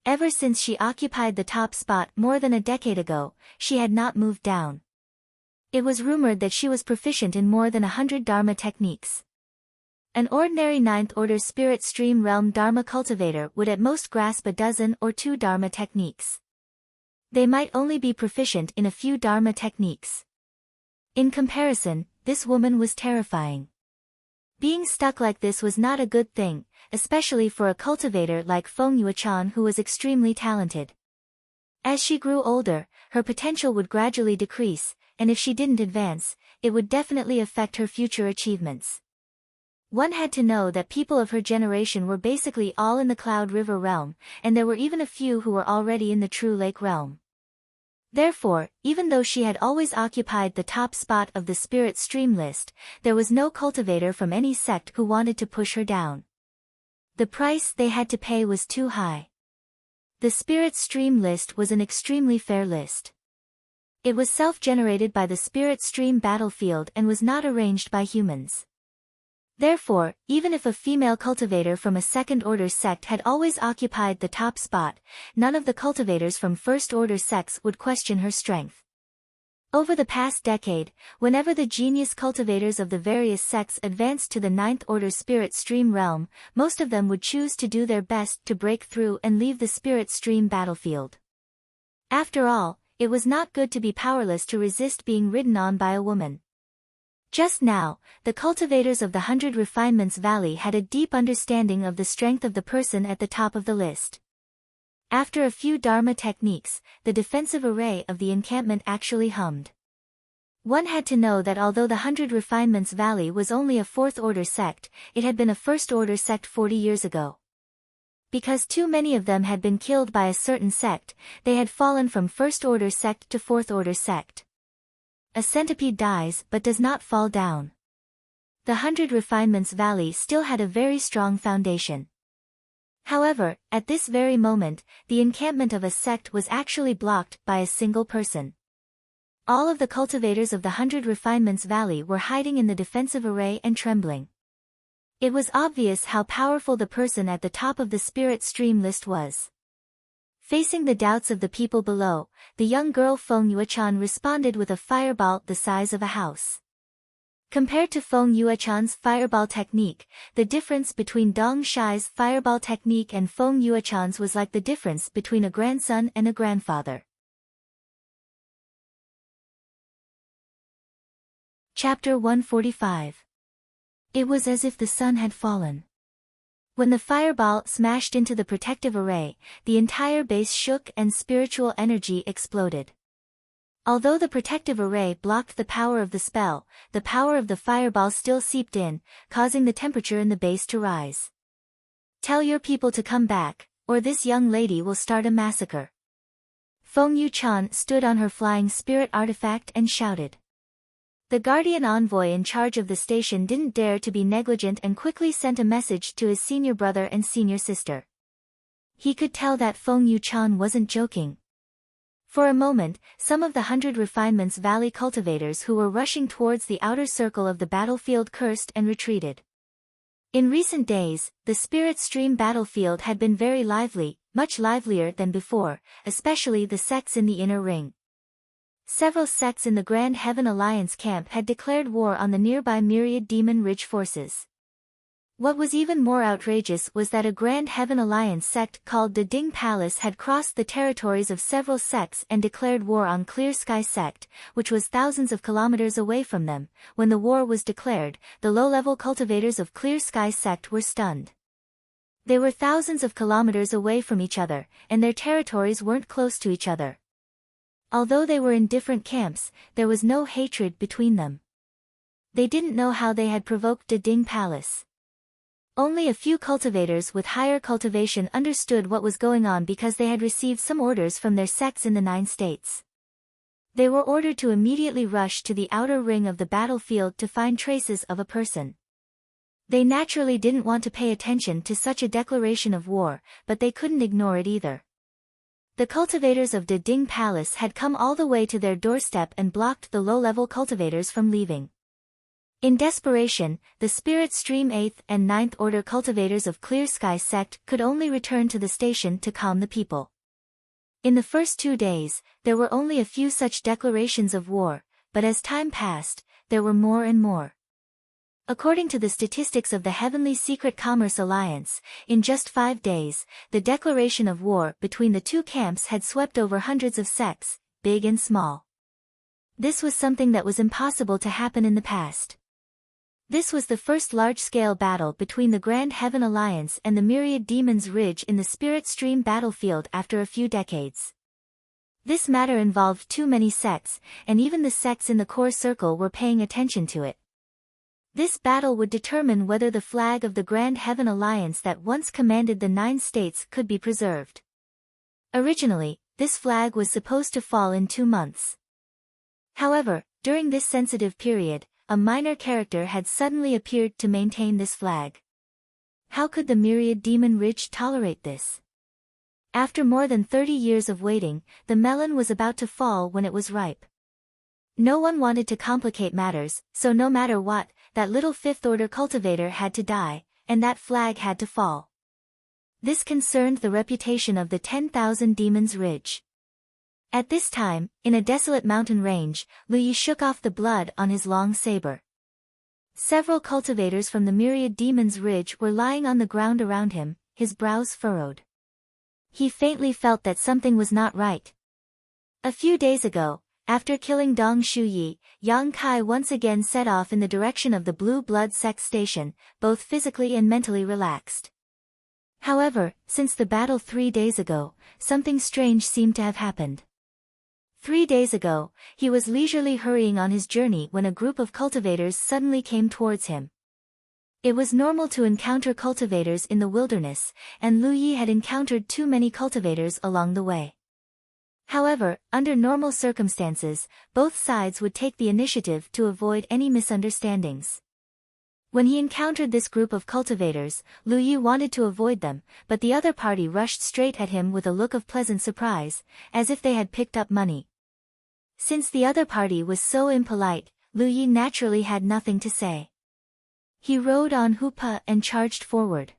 Ever since she occupied the top spot more than a decade ago, she had not moved down. It was rumored that she was proficient in more than 100 Dharma techniques. An ordinary ninth-order spirit stream realm Dharma cultivator would at most grasp a dozen or two Dharma techniques. They might only be proficient in a few Dharma techniques. In comparison, this woman was terrifying. Being stuck like this was not a good thing, especially for a cultivator like Feng Yuechan who was extremely talented. As she grew older, her potential would gradually decrease, and if she didn't advance, it would definitely affect her future achievements. One had to know that people of her generation were basically all in the Cloud River realm, and there were even a few who were already in the True Lake realm. Therefore, even though she had always occupied the top spot of the Spirit Stream list, there was no cultivator from any sect who wanted to push her down. The price they had to pay was too high. The Spirit Stream list was an extremely fair list. It was self-generated by the Spirit Stream battlefield and was not arranged by humans. Therefore, even if a female cultivator from a second-order sect had always occupied the top spot, none of the cultivators from first-order sects would question her strength. Over the past decade, whenever the genius cultivators of the various sects advanced to the ninth-order spirit stream realm, most of them would choose to do their best to break through and leave the spirit stream battlefield. After all, it was not good to be powerless to resist being ridden on by a woman. Just now, the cultivators of the 100 Refinements Valley had a deep understanding of the strength of the person at the top of the list. After a few Dharma techniques, the defensive array of the encampment actually hummed. One had to know that although the 100 Refinements Valley was only a fourth-order sect, it had been a first-order sect 40 years ago. Because too many of them had been killed by a certain sect, they had fallen from first-order sect to fourth-order sect. A centipede dies but does not fall down. The 100 Refinements Valley still had a very strong foundation. However, at this very moment, the encampment of a sect was actually blocked by a single person. All of the cultivators of the 100 Refinements Valley were hiding in the defensive array and trembling. It was obvious how powerful the person at the top of the spirit stream list was. Facing the doubts of the people below, the young girl Feng Yuechan responded with a fireball the size of a house. Compared to Feng Yuechan's fireball technique, the difference between Dong Shai's fireball technique and Feng Yuechan's was like the difference between a grandson and a grandfather. Chapter 145. It was as if the sun had fallen. When the fireball smashed into the protective array, the entire base shook and spiritual energy exploded. Although the protective array blocked the power of the spell, the power of the fireball still seeped in, causing the temperature in the base to rise. Tell your people to come back, or this young lady will start a massacre. Feng Yuechan stood on her flying spirit artifact and shouted. The guardian envoy in charge of the station didn't dare to be negligent and quickly sent a message to his senior brother and senior sister. He could tell that Feng Yuechan wasn't joking. For a moment, some of the 100 Refinements Valley cultivators who were rushing towards the outer circle of the battlefield cursed and retreated. In recent days, the Spirit Stream battlefield had been very lively, much livelier than before, especially the sects in the inner ring. Several sects in the Grand Heaven Alliance camp had declared war on the nearby Myriad Demon Ridge forces. What was even more outrageous was that a Grand Heaven Alliance sect called the Ding Palace had crossed the territories of several sects and declared war on Clear Sky sect, which was thousands of kilometers away from them. When the war was declared, the low-level cultivators of Clear Sky sect were stunned. They were thousands of kilometers away from each other, and their territories weren't close to each other. Although they were in different camps, there was no hatred between them. They didn't know how they had provoked the Ding Palace. Only a few cultivators with higher cultivation understood what was going on because they had received some orders from their sects in the 9 states. They were ordered to immediately rush to the outer ring of the battlefield to find traces of a person. They naturally didn't want to pay attention to such a declaration of war, but they couldn't ignore it either. The cultivators of the Ding Palace had come all the way to their doorstep and blocked the low-level cultivators from leaving. In desperation, the Spirit Stream 8th and 9th Order cultivators of Clear Sky sect could only return to the station to calm the people. In the first 2 days, there were only a few such declarations of war, but as time passed, there were more and more. According to the statistics of the Heavenly Secret Commerce Alliance, in just 5 days, the declaration of war between the two camps had swept over hundreds of sects, big and small. This was something that was impossible to happen in the past. This was the first large-scale battle between the Grand Heaven Alliance and the Myriad Demons Ridge in the Spirit Stream battlefield after a few decades. This matter involved too many sects, and even the sects in the core circle were paying attention to it. This battle would determine whether the flag of the Grand Heaven Alliance that once commanded the 9 states could be preserved. Originally, this flag was supposed to fall in 2 months. However, during this sensitive period, a minor character had suddenly appeared to maintain this flag. How could the Myriad Demon Ridge tolerate this? After more than 30 years of waiting, the melon was about to fall when it was ripe. No one wanted to complicate matters, so no matter what, that little 5th Order cultivator had to die, and that flag had to fall. This concerned the reputation of the 10,000 Demons Ridge. At this time, in a desolate mountain range, Lu Yi shook off the blood on his long saber. Several cultivators from the Myriad Demons Ridge were lying on the ground around him, his brows furrowed. He faintly felt that something was not right. A few days ago, after killing Dong Shuyi, Yang Kai once again set off in the direction of the Blue Blood Sect station, both physically and mentally relaxed. However, since the battle 3 days ago, something strange seemed to have happened. 3 days ago, he was leisurely hurrying on his journey when a group of cultivators suddenly came towards him. It was normal to encounter cultivators in the wilderness, and Lu Yi had encountered too many cultivators along the way. However, under normal circumstances, both sides would take the initiative to avoid any misunderstandings. When he encountered this group of cultivators, Lu Yi wanted to avoid them, but the other party rushed straight at him with a look of pleasant surprise, as if they had picked up money. Since the other party was so impolite, Lu Yi naturally had nothing to say. He rode on Hupa and charged forward.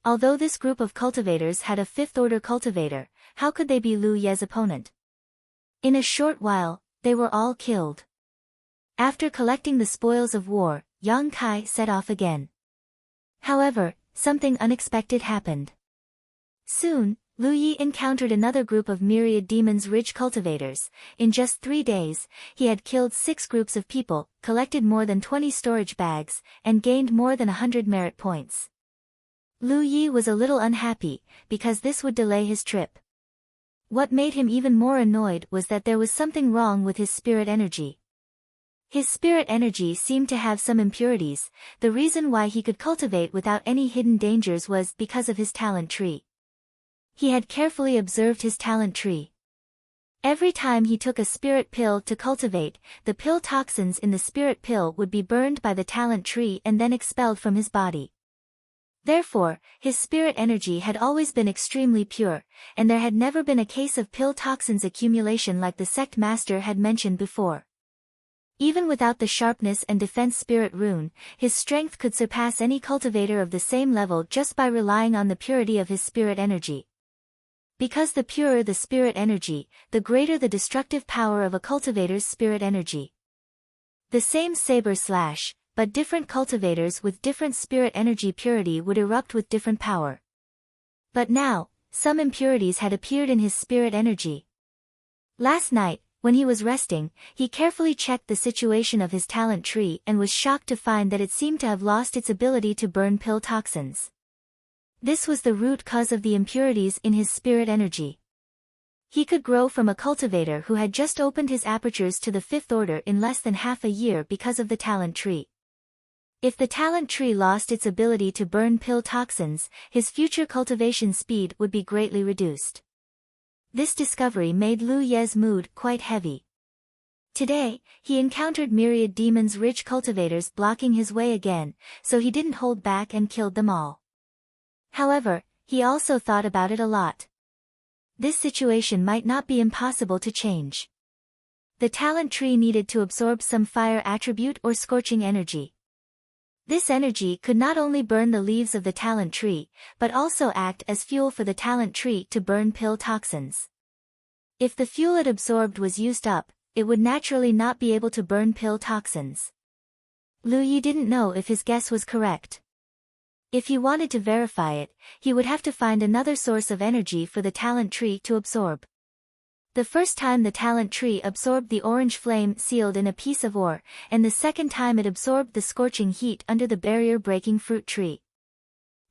Although this group of cultivators had a 5th Order cultivator, how could they be Lu Ye's opponent? In a short while, they were all killed. After collecting the spoils of war, Yang Kai set off again. However, something unexpected happened. Soon, Lu Yi encountered another group of Myriad Demons Ridge cultivators. In just 3 days, he had killed 6 groups of people, collected more than 20 storage bags, and gained more than 100 merit points. Lu Yi was a little unhappy, because this would delay his trip. What made him even more annoyed was that there was something wrong with his spirit energy. His spirit energy seemed to have some impurities. The reason why he could cultivate without any hidden dangers was because of his talent tree. He had carefully observed his talent tree. Every time he took a spirit pill to cultivate, the pill toxins in the spirit pill would be burned by the talent tree and then expelled from his body. Therefore, his spirit energy had always been extremely pure, and there had never been a case of pill toxins accumulation like the sect master had mentioned before. Even without the sharpness and defense spirit rune, his strength could surpass any cultivator of the same level just by relying on the purity of his spirit energy. Because the purer the spirit energy, the greater the destructive power of a cultivator's spirit energy. The same saber slash, but different cultivators with different spirit energy purity would erupt with different power. But now, some impurities had appeared in his spirit energy. Last night, when he was resting, he carefully checked the situation of his talent tree and was shocked to find that it seemed to have lost its ability to burn pill toxins. This was the root cause of the impurities in his spirit energy. He could grow from a cultivator who had just opened his apertures to the 5th Order in less than half a year because of the talent tree. If the talent tree lost its ability to burn pill toxins, his future cultivation speed would be greatly reduced. This discovery made Lu Ye's mood quite heavy. Today, he encountered Myriad Demons Ridge cultivators blocking his way again, so he didn't hold back and killed them all. However, he also thought about it a lot. This situation might not be impossible to change. The talent tree needed to absorb some fire attribute or scorching energy. This energy could not only burn the leaves of the talent tree, but also act as fuel for the talent tree to burn pill toxins. If the fuel it absorbed was used up, it would naturally not be able to burn pill toxins. Lu Yi didn't know if his guess was correct. If he wanted to verify it, he would have to find another source of energy for the talent tree to absorb. The first time the talent tree absorbed the orange flame sealed in a piece of ore, and the second time it absorbed the scorching heat under the barrier-breaking fruit tree.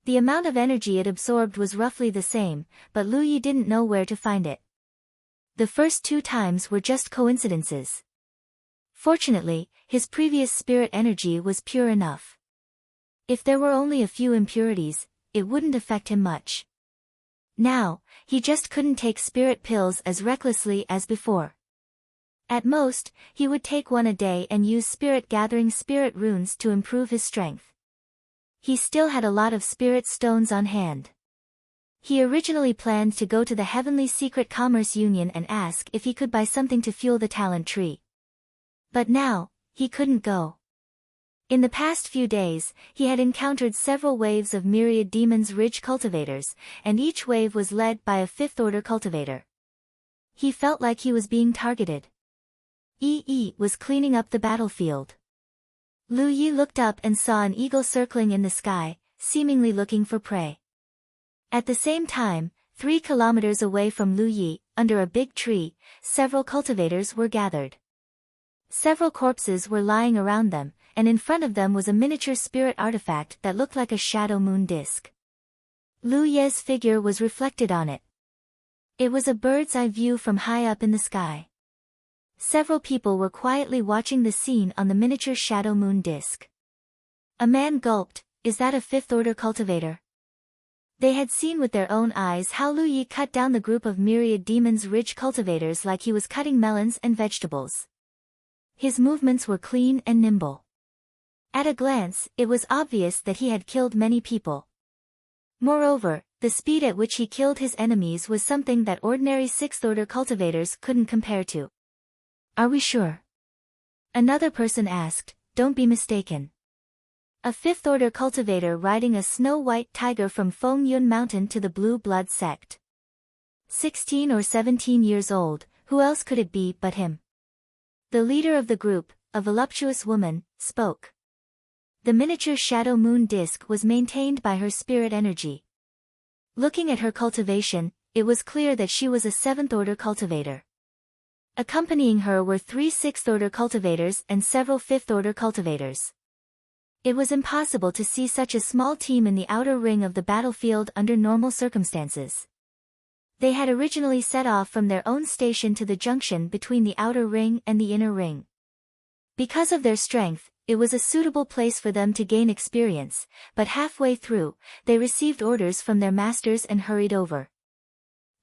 The amount of energy it absorbed was roughly the same, but Lu Yi didn't know where to find it. The first 2 times were just coincidences. Fortunately, his previous spirit energy was pure enough. If there were only a few impurities, it wouldn't affect him much. Now, he just couldn't take spirit pills as recklessly as before. At most, he would take 1 a day and use spirit-gathering spirit runes to improve his strength. He still had a lot of spirit stones on hand. He originally planned to go to the Heavenly Secret Commerce Union and ask if he could buy something to fuel the talent tree. But now, he couldn't go. In the past few days, he had encountered several waves of myriad demons ridge cultivators, and each wave was led by a 5th-order cultivator. He felt like he was being targeted. Yi was cleaning up the battlefield. Lu Yi looked up and saw an eagle circling in the sky, seemingly looking for prey. At the same time, 3 kilometers away from Lu Yi, under a big tree, several cultivators were gathered. Several corpses were lying around them, and in front of them was a miniature spirit artifact that looked like a shadow moon disk. Lu Ye's figure was reflected on it. It was a bird's eye view from high up in the sky. Several people were quietly watching the scene on the miniature shadow moon disk. A man gulped, "Is that a 5th-order cultivator?" They had seen with their own eyes how Lu Yi cut down the group of myriad demons ridge cultivators like he was cutting melons and vegetables. His movements were clean and nimble. At a glance, it was obvious that he had killed many people. Moreover, the speed at which he killed his enemies was something that ordinary 6th-order cultivators couldn't compare to. "Are we sure?" Another person asked. "Don't be mistaken." A 5th-order cultivator riding a snow-white tiger from Feng Yun Mountain to the Blue Blood sect. 16 or 17 years old, who else could it be but him? The leader of the group, a voluptuous woman, spoke. The miniature shadow moon disk was maintained by her spirit energy. Looking at her cultivation, it was clear that she was a 7th-order cultivator. Accompanying her were 3 6th-order cultivators and several 5th-order cultivators. It was impossible to see such a small team in the outer ring of the battlefield under normal circumstances. They had originally set off from their own station to the junction between the outer ring and the inner ring. Because of their strength, it was a suitable place for them to gain experience, but halfway through, they received orders from their masters and hurried over.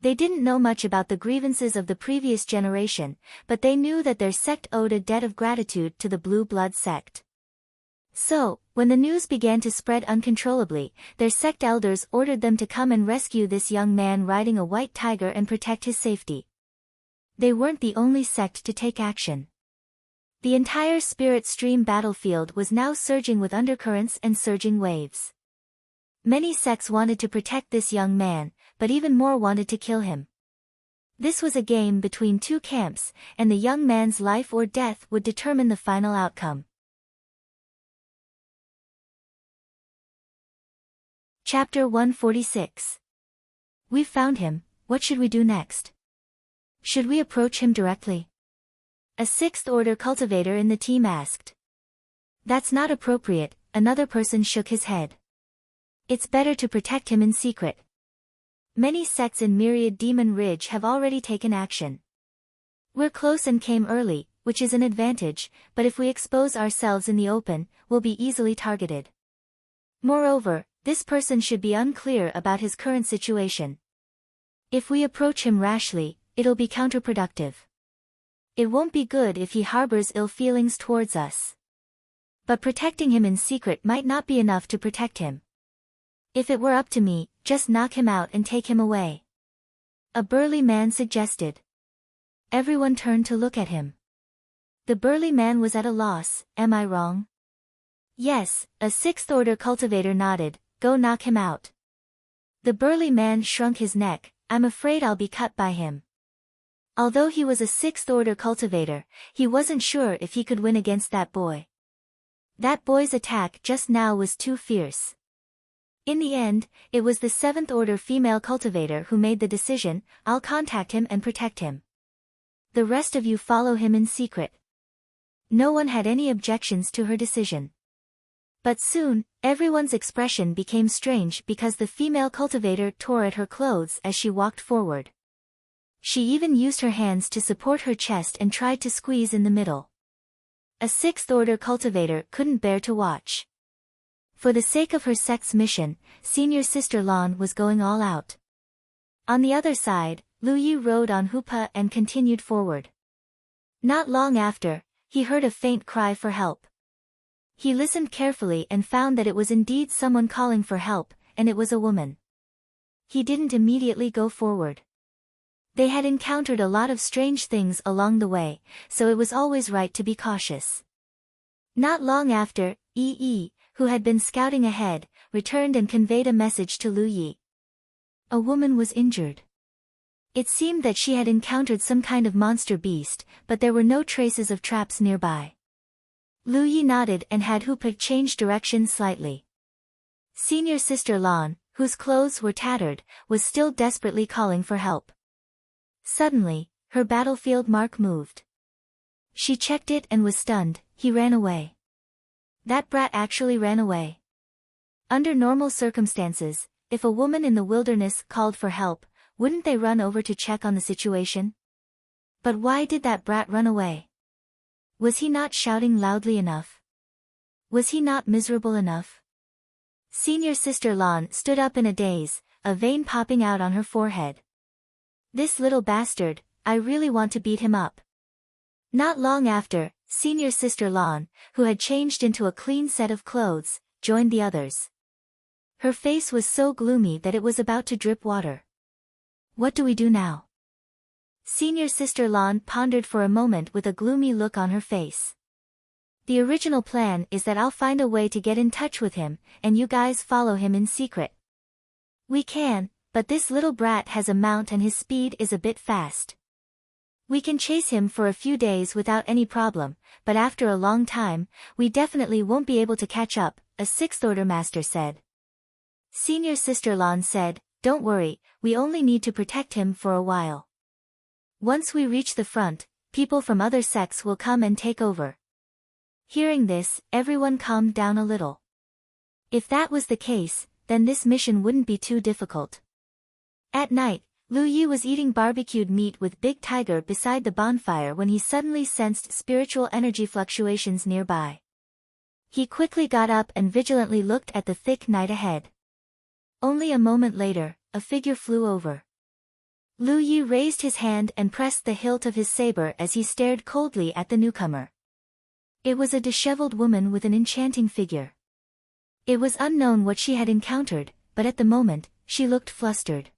They didn't know much about the grievances of the previous generation, but they knew that their sect owed a debt of gratitude to the Blue Blood sect. So, when the news began to spread uncontrollably, their sect elders ordered them to come and rescue this young man riding a white tiger and protect his safety. They weren't the only sect to take action. The entire spirit stream battlefield was now surging with undercurrents and surging waves. Many sects wanted to protect this young man, but even more wanted to kill him. This was a game between 2 camps, and the young man's life or death would determine the final outcome. Chapter 146. We've found him, what should we do next? Should we approach him directly? A 6th-order cultivator in the team asked. That's not appropriate, another person shook his head. It's better to protect him in secret. Many sects in Myriad Demon Ridge have already taken action. We're close and came early, which is an advantage, but if we expose ourselves in the open, we'll be easily targeted. Moreover, this person should be unclear about his current situation. If we approach him rashly, it'll be counterproductive. It won't be good if he harbors ill feelings towards us. But protecting him in secret might not be enough to protect him. If it were up to me, just knock him out and take him away. A burly man suggested. Everyone turned to look at him. The burly man was at a loss. Am I wrong? Yes, a sixth-order cultivator nodded. Go knock him out. The burly man shrunk his neck. I'm afraid I'll be cut by him. Although he was a sixth-order cultivator, he wasn't sure if he could win against that boy. That boy's attack just now was too fierce. In the end, it was the seventh-order female cultivator who made the decision. I'll contact him and protect him. The rest of you follow him in secret. No one had any objections to her decision. But soon, everyone's expression became strange because the female cultivator tore at her clothes as she walked forward. She even used her hands to support her chest and tried to squeeze in the middle. A sixth-order cultivator couldn't bear to watch. For the sake of her sect's mission, senior sister Lan was going all out. On the other side, Lu Yi rode on Hupa and continued forward. Not long after, he heard a faint cry for help. He listened carefully and found that it was indeed someone calling for help, and it was a woman. He didn't immediately go forward. They had encountered a lot of strange things along the way, so it was always right to be cautious. Not long after, Yi, who had been scouting ahead, returned and conveyed a message to Lu Yi. A woman was injured. It seemed that she had encountered some kind of monster beast, but there were no traces of traps nearby. Lu Yi nodded and had Hupa change direction slightly. Senior sister Lan, whose clothes were tattered, was still desperately calling for help. Suddenly, her battlefield mark moved. She checked it and was stunned. He ran away. That brat actually ran away. Under normal circumstances, if a woman in the wilderness called for help, wouldn't they run over to check on the situation? But why did that brat run away? Was he not shouting loudly enough? Was he not miserable enough? Senior sister Lan stood up in a daze, a vein popping out on her forehead. This little bastard, I really want to beat him up. Not long after, senior sister Lan, who had changed into a clean set of clothes, joined the others. Her face was so gloomy that it was about to drip water. What do we do now? Senior sister Lan pondered for a moment with a gloomy look on her face. The original plan is that I'll find a way to get in touch with him, and you guys follow him in secret. We can, but this little brat has a mount and his speed is a bit fast. We can chase him for a few days without any problem, but after a long time, we definitely won't be able to catch up, a sixth-order master said. Senior sister Lan said, Don't worry, we only need to protect him for a while. Once we reach the front, people from other sects will come and take over. Hearing this, everyone calmed down a little. If that was the case, then this mission wouldn't be too difficult. At night, Lu Yi was eating barbecued meat with Big Tiger beside the bonfire when he suddenly sensed spiritual energy fluctuations nearby. He quickly got up and vigilantly looked at the thick night ahead. Only a moment later, a figure flew over. Lu Yi raised his hand and pressed the hilt of his saber as he stared coldly at the newcomer. It was a disheveled woman with an enchanting figure. It was unknown what she had encountered, but at the moment, she looked flustered.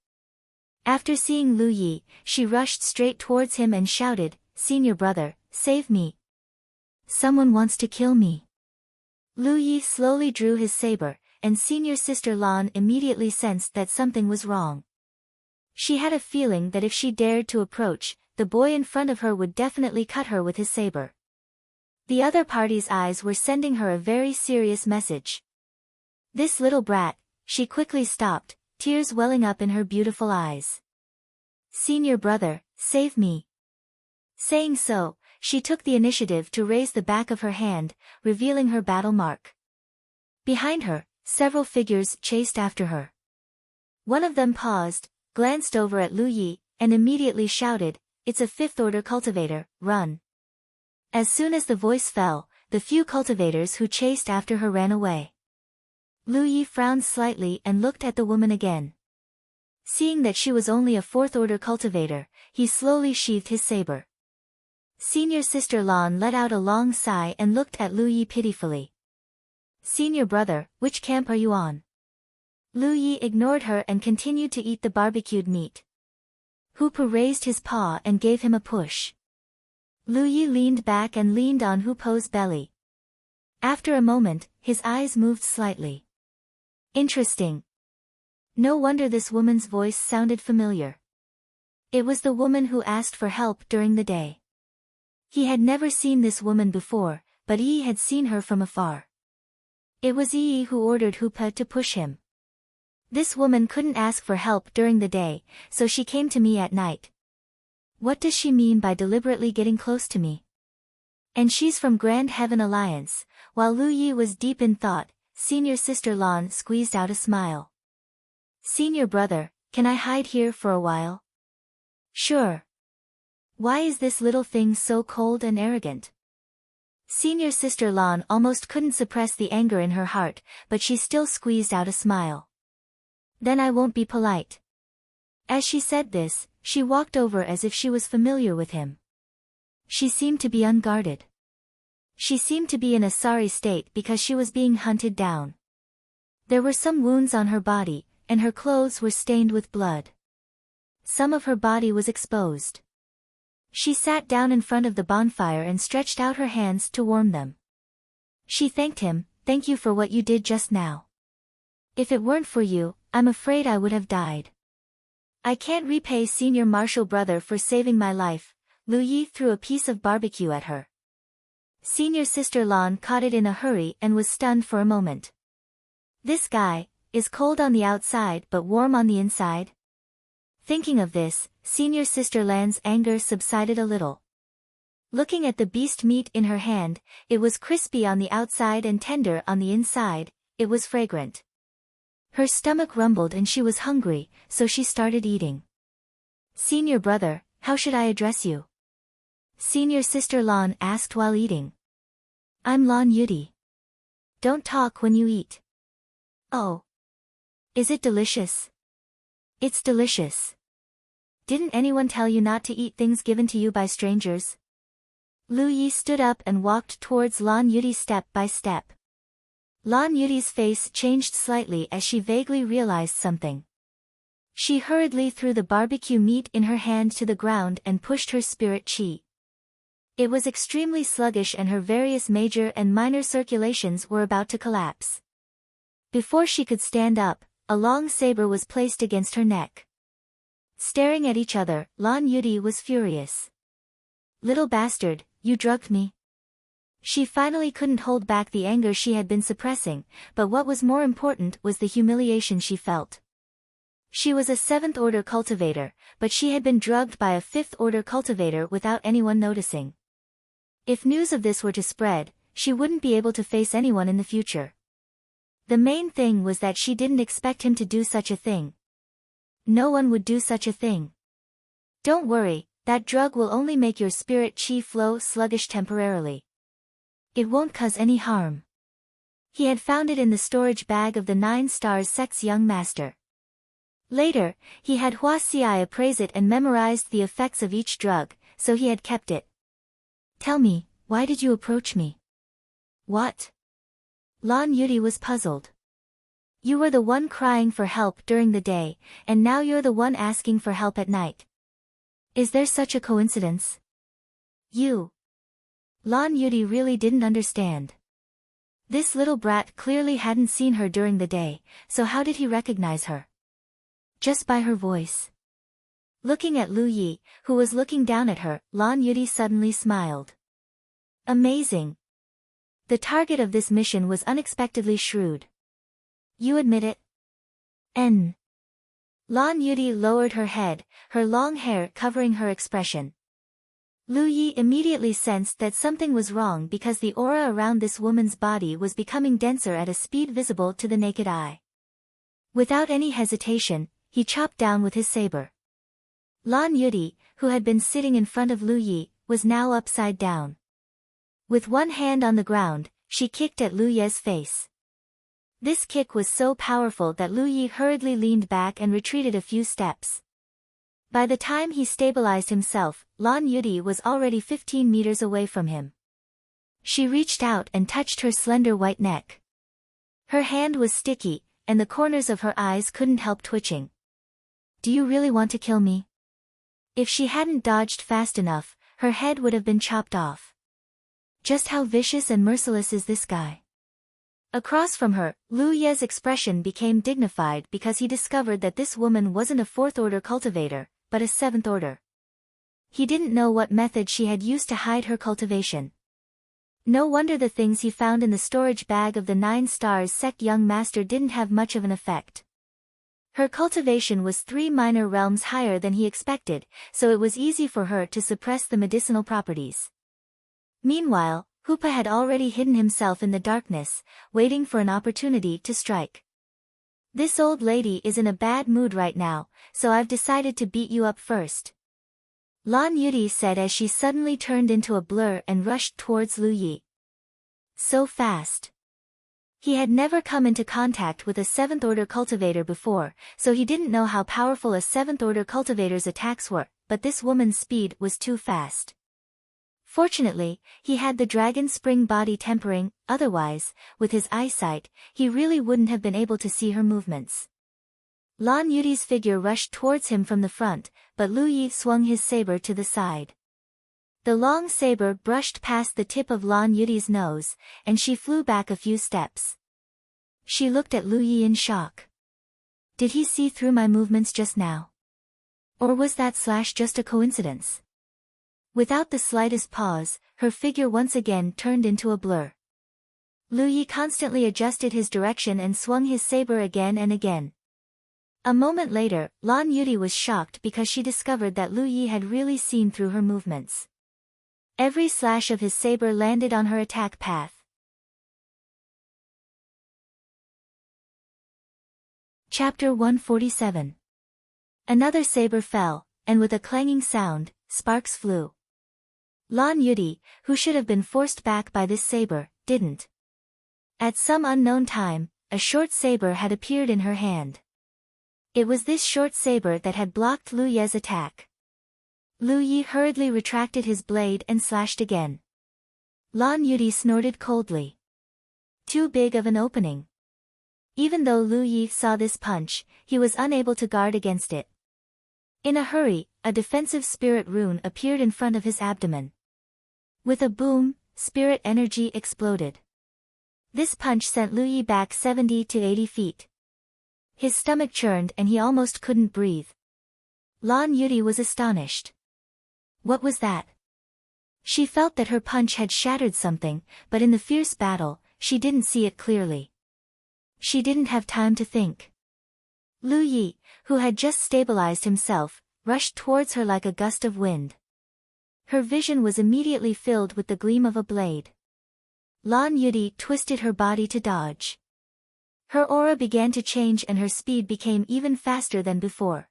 After seeing Lu Yi, she rushed straight towards him and shouted, Senior brother, save me. Someone wants to kill me. Lu Yi slowly drew his saber, and senior sister Lan immediately sensed that something was wrong. She had a feeling that if she dared to approach, the boy in front of her would definitely cut her with his saber. The other party's eyes were sending her a very serious message. This little brat, she quickly stopped, tears welling up in her beautiful eyes. Senior brother, save me. Saying so, she took the initiative to raise the back of her hand, revealing her battle mark. Behind her, several figures chased after her. One of them paused, glanced over at Lu Yi, and immediately shouted, It's a fifth-order cultivator, run. As soon as the voice fell, the few cultivators who chased after her ran away. Lu Yi frowned slightly and looked at the woman again. Seeing that she was only a fourth-order cultivator, he slowly sheathed his saber. Senior sister Lan let out a long sigh and looked at Lu Yi pitifully. Senior brother, which camp are you on? Lu Yi ignored her and continued to eat the barbecued meat. Hooper raised his paw and gave him a push. Lu Yi leaned back and leaned on Hu Po's belly. After a moment, his eyes moved slightly. Interesting. No wonder this woman's voice sounded familiar. It was the woman who asked for help during the day. He had never seen this woman before, but Yi had seen her from afar. It was Yi who ordered Hu Po to push him. This woman couldn't ask for help during the day, so she came to me at night. What does she mean by deliberately getting close to me? And she's from Grand Heaven Alliance. While Lu Yi was deep in thought, senior sister Lan squeezed out a smile. Senior brother, can I hide here for a while? Sure. Why is this little thing so cold and arrogant? Senior sister Lan almost couldn't suppress the anger in her heart, but she still squeezed out a smile. Then I won't be polite. As she said this, she walked over as if she was familiar with him. She seemed to be unguarded. She seemed to be in a sorry state because she was being hunted down. There were some wounds on her body, and her clothes were stained with blood. Some of her body was exposed. She sat down in front of the bonfire and stretched out her hands to warm them. She thanked him. Thank you for what you did just now. If it weren't for you, I'm afraid I would have died. I can't repay senior martial brother for saving my life. Lu Yi threw a piece of barbecue at her. Senior sister Lan caught it in a hurry and was stunned for a moment. This guy is cold on the outside but warm on the inside. Thinking of this, senior sister Lan's anger subsided a little. Looking at the beast meat in her hand, it was crispy on the outside and tender on the inside. It was fragrant. Her stomach rumbled and she was hungry, so she started eating. Senior brother, how should I address you? Senior sister Lan asked while eating. I'm Lan Yudi. Don't talk when you eat. Oh. Is it delicious? It's delicious. Didn't anyone tell you not to eat things given to you by strangers? Lu Yi stood up and walked towards Lan Yudi step by step. Lan Yudi's face changed slightly as she vaguely realized something. She hurriedly threw the barbecue meat in her hand to the ground and pushed her spirit chi. It was extremely sluggish and her various major and minor circulations were about to collapse. Before she could stand up, a long saber was placed against her neck. Staring at each other, Lan Yudi was furious. Little bastard, you drugged me. She finally couldn't hold back the anger she had been suppressing, but what was more important was the humiliation she felt. She was a 7th-order cultivator, but she had been drugged by a 5th-order cultivator without anyone noticing. If news of this were to spread, she wouldn't be able to face anyone in the future. The main thing was that she didn't expect him to do such a thing. No one would do such a thing. Don't worry, that drug will only make your spirit chi flow sluggish temporarily. It won't cause any harm. He had found it in the storage bag of the 9 Stars Sect's young master. Later, he had Hua Xiai appraise it and memorized the effects of each drug, so he had kept it. Tell me, why did you approach me? What? Lan Yudi was puzzled. You were the one crying for help during the day, and now you're the one asking for help at night. Is there such a coincidence? You. Lan Yudi really didn't understand. This little brat clearly hadn't seen her during the day, so how did he recognize her? Just by her voice. Looking at Lu Yi, who was looking down at her, Lan Yudi suddenly smiled. Amazing. The target of this mission was unexpectedly shrewd. You admit it? N. Lan Yudi lowered her head, her long hair covering her expression. Lu Yi immediately sensed that something was wrong because the aura around this woman's body was becoming denser at a speed visible to the naked eye. Without any hesitation, he chopped down with his saber. Lan Yudi, who had been sitting in front of Lu Yi, was now upside down. With one hand on the ground, she kicked at Lu Ye's face. This kick was so powerful that Lu Yi hurriedly leaned back and retreated a few steps. By the time he stabilized himself, Lan Yudi was already 15 meters away from him. She reached out and touched her slender white neck. Her hand was sticky, and the corners of her eyes couldn't help twitching. Do you really want to kill me? If she hadn't dodged fast enough, her head would have been chopped off. Just how vicious and merciless is this guy? Across from her, Lu Ye's expression became dignified because he discovered that this woman wasn't a fourth-order cultivator, but a seventh-order. He didn't know what method she had used to hide her cultivation. No wonder the things he found in the storage bag of the 9 Stars sect young master didn't have much of an effect. Her cultivation was 3 minor realms higher than he expected, so it was easy for her to suppress the medicinal properties. Meanwhile, Hoopa had already hidden himself in the darkness, waiting for an opportunity to strike. This old lady is in a bad mood right now, so I've decided to beat you up first. Lan Yudi said as she suddenly turned into a blur and rushed towards Lu Yi. So fast. He had never come into contact with a 7th-order cultivator before, so he didn't know how powerful a 7th-order cultivator's attacks were, but this woman's speed was too fast. Fortunately, he had the dragon spring body tempering, otherwise, with his eyesight, he really wouldn't have been able to see her movements. Lan Yudi's figure rushed towards him from the front, but Lu Yi swung his saber to the side. The long saber brushed past the tip of Lan Yudi's nose, and she flew back a few steps. She looked at Lu Yi in shock. Did he see through my movements just now? Or was that slash just a coincidence? Without the slightest pause, her figure once again turned into a blur. Lu Yi constantly adjusted his direction and swung his saber again and again. A moment later, Lan Yudi was shocked because she discovered that Lu Yi had really seen through her movements. Every slash of his saber landed on her attack path. Chapter 147. Another saber fell, and with a clanging sound, sparks flew. Lan Yudi, who should have been forced back by this saber, didn't. At some unknown time, a short saber had appeared in her hand. It was this short saber that had blocked Lu Ye's attack. Lu Yi hurriedly retracted his blade and slashed again. Lan Yudi snorted coldly. Too big of an opening. Even though Lu Yi saw this punch, he was unable to guard against it. In a hurry, a defensive spirit rune appeared in front of his abdomen. With a boom, spirit energy exploded. This punch sent Lu Yi back 70 to 80 feet. His stomach churned and he almost couldn't breathe. Lan Yudi was astonished. What was that? She felt that her punch had shattered something, but in the fierce battle, she didn't see it clearly. She didn't have time to think. Lu Yi, who had just stabilized himself, rushed towards her like a gust of wind. Her vision was immediately filled with the gleam of a blade. Lan Yudi twisted her body to dodge. Her aura began to change and her speed became even faster than before.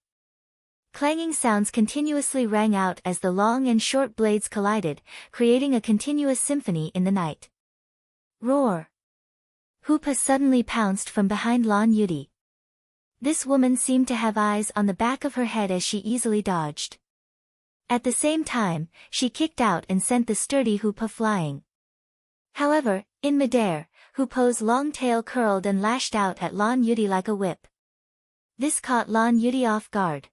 Clanging sounds continuously rang out as the long and short blades collided, creating a continuous symphony in the night. Roar! Hoopa suddenly pounced from behind Lan Yudi. This woman seemed to have eyes on the back of her head as she easily dodged. At the same time, she kicked out and sent the sturdy Hoopa flying. However, in midair, Hoopa's long tail curled and lashed out at Lan Yudi like a whip. This caught Lan Yudi off guard.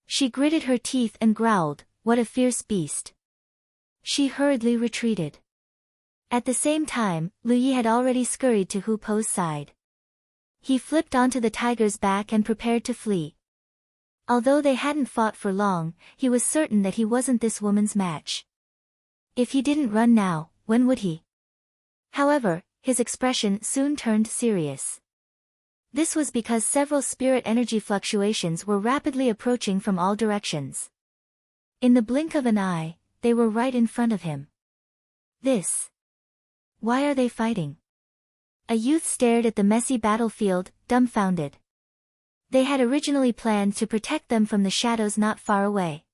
She gritted her teeth and growled, "What a fierce beast." She hurriedly retreated. At the same time, Lu Yi had already scurried to Hoopa's side. He flipped onto the tiger's back and prepared to flee. Although they hadn't fought for long, he was certain that he wasn't this woman's match. If he didn't run now, when would he? However, his expression soon turned serious. This was because several spirit energy fluctuations were rapidly approaching from all directions. In the blink of an eye, they were right in front of him. Why are they fighting? A youth stared at the messy battlefield, dumbfounded. They had originally planned to protect them from the shadows not far away.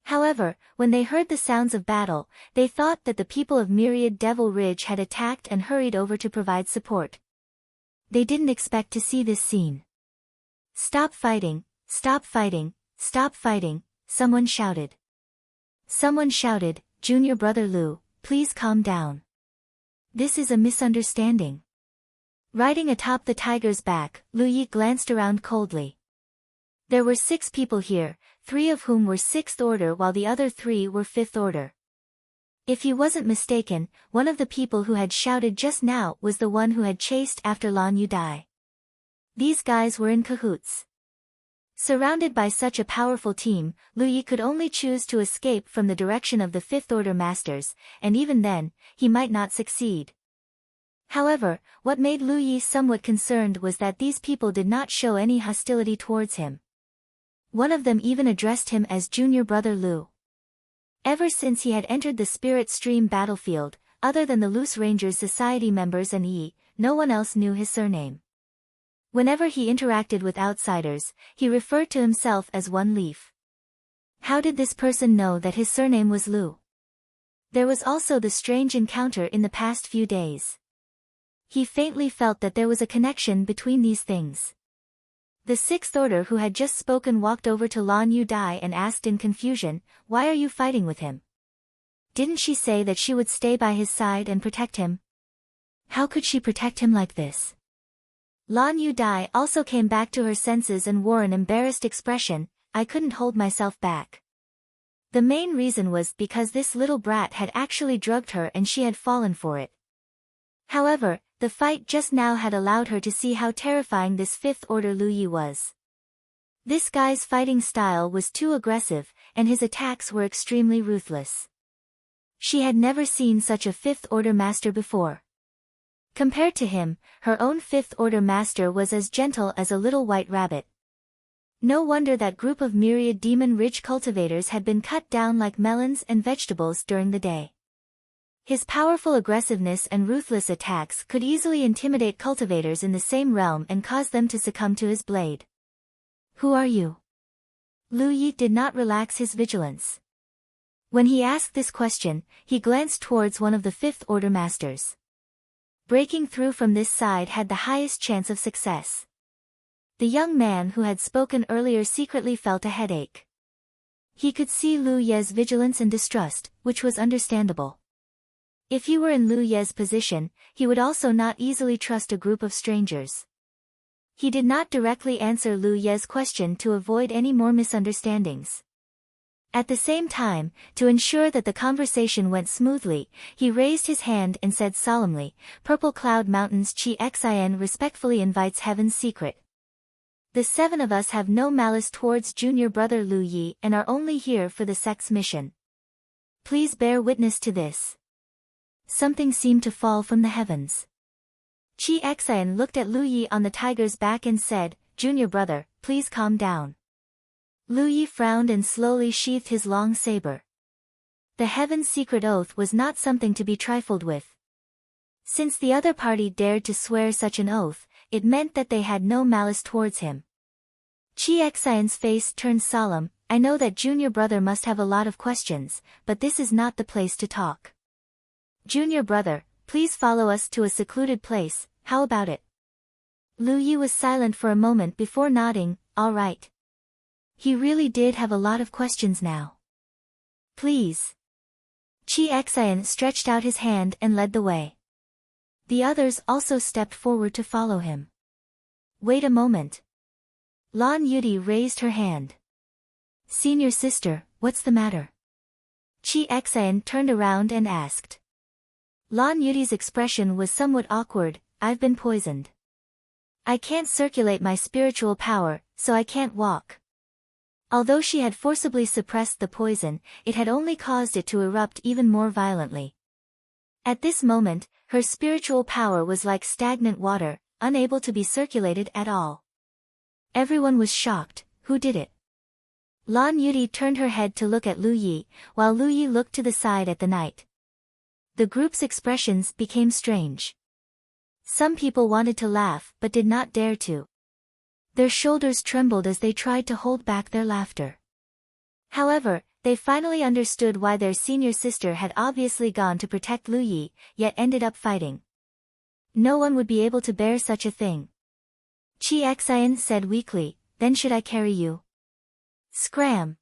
However, when they heard the sounds of battle, they thought that the people of Myriad Devil Ridge had attacked and hurried over to provide support. They didn't expect to see this scene. "Stop fighting, stop fighting, stop fighting," someone shouted. Someone shouted, "Junior brother Lu, please calm down. This is a misunderstanding." Riding atop the tiger's back, Lu Yi glanced around coldly. There were 6 people here, 3 of whom were 6th order while the other 3 were 5th order. If he wasn't mistaken, one of the people who had shouted just now was the one who had chased after Lan Yudai. These guys were in cahoots. Surrounded by such a powerful team, Lu Yi could only choose to escape from the direction of the 5th order masters, and even then, he might not succeed. However, what made Lu Yi somewhat concerned was that these people did not show any hostility towards him. One of them even addressed him as Junior Brother Lu. Ever since he had entered the Spirit Stream battlefield, other than the Loose Rangers Society members and Yi, no one else knew his surname. Whenever he interacted with outsiders, he referred to himself as One Leaf. How did this person know that his surname was Lu? There was also the strange encounter in the past few days. He faintly felt that there was a connection between these things. The 6th order who had just spoken walked over to Lan Yudai and asked in confusion, "Why are you fighting with him? Didn't she say that she would stay by his side and protect him? How could she protect him like this?" Lan Yudai also came back to her senses and wore an embarrassed expression. "I couldn't hold myself back." The main reason was because this little brat had actually drugged her and she had fallen for it. However, the fight just now had allowed her to see how terrifying this 5th order Lu Yi was. This guy's fighting style was too aggressive, and his attacks were extremely ruthless. She had never seen such a 5th order master before. Compared to him, her own 5th order master was as gentle as a little white rabbit. No wonder that group of myriad Demon Ridge cultivators had been cut down like melons and vegetables during the day. His powerful aggressiveness and ruthless attacks could easily intimidate cultivators in the same realm and cause them to succumb to his blade. "Who are you?" Lu Yi did not relax his vigilance. When he asked this question, he glanced towards one of the 5th order masters. Breaking through from this side had the highest chance of success. The young man who had spoken earlier secretly felt a headache. He could see Lu Ye's vigilance and distrust, which was understandable. If he were in Lu Ye's position, he would also not easily trust a group of strangers. He did not directly answer Lu Ye's question to avoid any more misunderstandings. At the same time, to ensure that the conversation went smoothly, he raised his hand and said solemnly, "Purple Cloud Mountains Chi Xin respectfully invites Heaven's Secret. The 7 of us have no malice towards Junior Brother Lu Yi and are only here for the sect's mission. Please bear witness to this." Something seemed to fall from the heavens. Chi Xian looked at Lu Yi on the tiger's back and said, "Junior brother, please calm down." Lu Yi frowned and slowly sheathed his long saber. The Heaven's Secret oath was not something to be trifled with. Since the other party dared to swear such an oath, it meant that they had no malice towards him. Chi Xian's face turned solemn. "I know that Junior brother must have a lot of questions, but this is not the place to talk. Junior brother, please follow us to a secluded place, how about it?" Lu Yi was silent for a moment before nodding, "All right." He really did have a lot of questions now. "Please." Chi Xian stretched out his hand and led the way. The others also stepped forward to follow him. "Wait a moment." Lan Yudi raised her hand. "Senior sister, what's the matter?" Chi Xian turned around and asked. Lan Yudi's expression was somewhat awkward. "I've been poisoned. I can't circulate my spiritual power, so I can't walk." Although she had forcibly suppressed the poison, it had only caused it to erupt even more violently. At this moment, her spiritual power was like stagnant water, unable to be circulated at all. Everyone was shocked. Who did it? Lan Yudi turned her head to look at Lu Yi, while Lu Yi looked to the side at the night. The group's expressions became strange. Some people wanted to laugh but did not dare to. Their shoulders trembled as they tried to hold back their laughter. However, they finally understood why their senior sister had obviously gone to protect Lu Yi, yet ended up fighting. No one would be able to bear such a thing. Chi Xian said weakly, "Then should I carry you?" "Scram!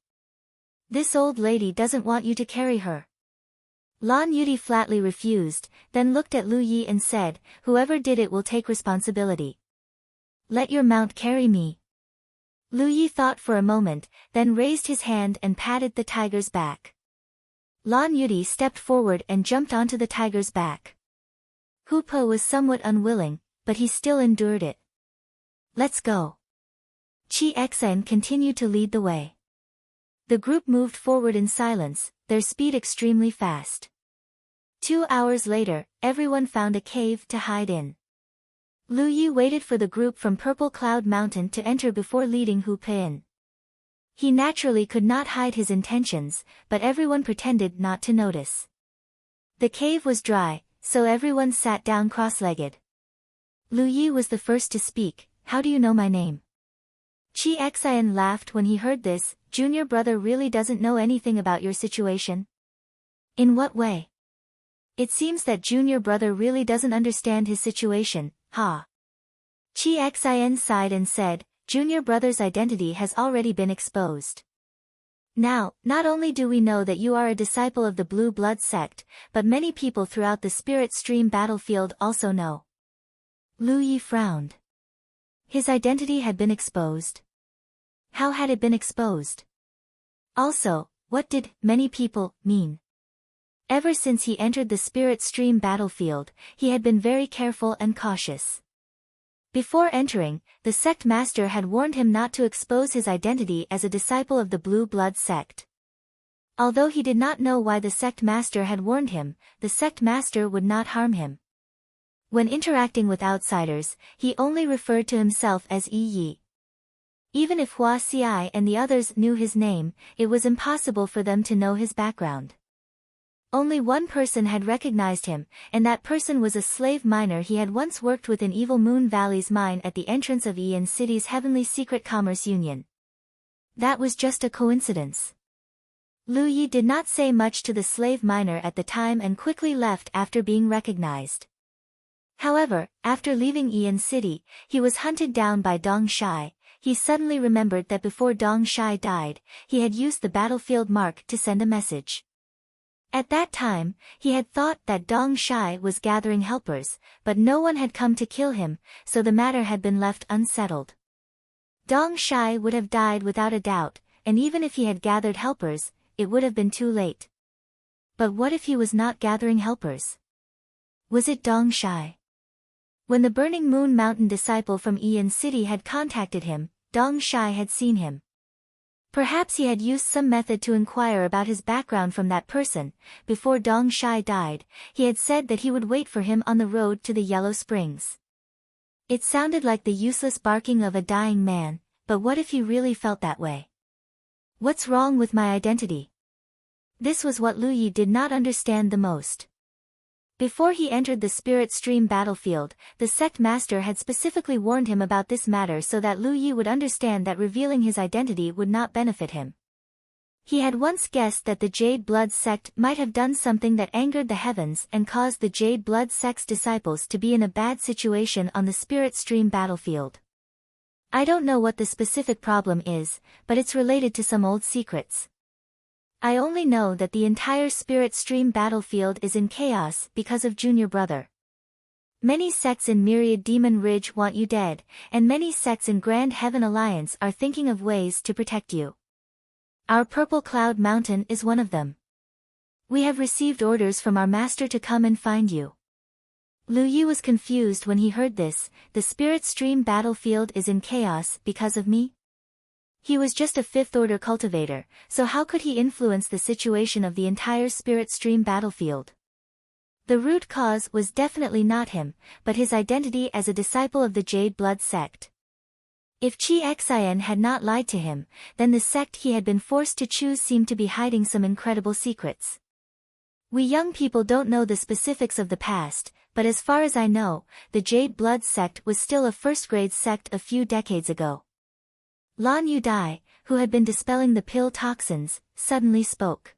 This old lady doesn't want you to carry her." Lan Yudi flatly refused, then looked at Lu Yi and said, "Whoever did it will take responsibility. Let your mount carry me." Lu Yi thought for a moment, then raised his hand and patted the tiger's back. Lan Yudi stepped forward and jumped onto the tiger's back. Hu Po was somewhat unwilling, but he still endured it. Let's go. Chi Xen continued to lead the way. The group moved forward in silence, their speed extremely fast. 2 hours later, everyone found a cave to hide in. Lu Yi waited for the group from Purple Cloud Mountain to enter before leading Hu Pe in. He naturally could not hide his intentions, but everyone pretended not to notice. The cave was dry, so everyone sat down cross-legged. Lu Yi was the first to speak. How do you know my name? Chi Xian laughed when he heard this. Junior brother really doesn't know anything about your situation? In what way? It seems that junior brother really doesn't understand his situation, ha. Chi Xian sighed and said, junior brother's identity has already been exposed. Now, not only do we know that you are a disciple of the Blue Blood sect, but many people throughout the Spirit Stream battlefield also know. Lu Yi frowned. His identity had been exposed. How had it been exposed? Also, what did many people mean? Ever since he entered the Spirit Stream battlefield, he had been very careful and cautious. Before entering, the sect master had warned him not to expose his identity as a disciple of the Blue Blood sect. Although he did not know why the sect master had warned him, the sect master would not harm him. When interacting with outsiders, he only referred to himself as Yi Yi. Even if Hua Xiai and the others knew his name, it was impossible for them to know his background. Only one person had recognized him, and that person was a slave miner he had once worked with in Evil Moon Valley's mine at the entrance of Ian City's Heavenly Secret Commerce Union. That was just a coincidence. Lu Yi did not say much to the slave miner at the time and quickly left after being recognized. However, after leaving Ian City, he was hunted down by Dong Shai. He suddenly remembered that before Dong Shai died, he had used the battlefield mark to send a message. At that time, he had thought that Dong Shai was gathering helpers, but no one had come to kill him, so the matter had been left unsettled. Dong Shai would have died without a doubt, and even if he had gathered helpers, it would have been too late. But what if he was not gathering helpers? Was it Dong Shai? When the Burning Moon Mountain disciple from Ian City had contacted him, Dong Shai had seen him. Perhaps he had used some method to inquire about his background from that person. Before Dong Shai died, he had said that he would wait for him on the road to the Yellow Springs. It sounded like the useless barking of a dying man, but what if he really felt that way? What's wrong with my identity? This was what Lu Yi did not understand the most. Before he entered the Spirit Stream battlefield, the sect master had specifically warned him about this matter so that Lu Yi would understand that revealing his identity would not benefit him. He had once guessed that the Jade Blood sect might have done something that angered the heavens and caused the Jade Blood sect's disciples to be in a bad situation on the Spirit Stream battlefield. I don't know what the specific problem is, but it's related to some old secrets. I only know that the entire Spirit Stream battlefield is in chaos because of Junior Brother. Many sects in Myriad Demon Ridge want you dead, and many sects in Grand Heaven Alliance are thinking of ways to protect you. Our Purple Cloud Mountain is one of them. We have received orders from our master to come and find you. Lu Yi was confused when he heard this. The Spirit Stream battlefield is in chaos because of me? He was just a fifth-order cultivator, so how could he influence the situation of the entire Spirit Stream battlefield? The root cause was definitely not him, but his identity as a disciple of the Jade Blood sect. If Chi Xian had not lied to him, then the sect he had been forced to choose seemed to be hiding some incredible secrets. We young people don't know the specifics of the past, but as far as I know, the Jade Blood sect was still a first-grade sect a few decades ago. Lan Yudai, who had been dispelling the pill toxins, suddenly spoke.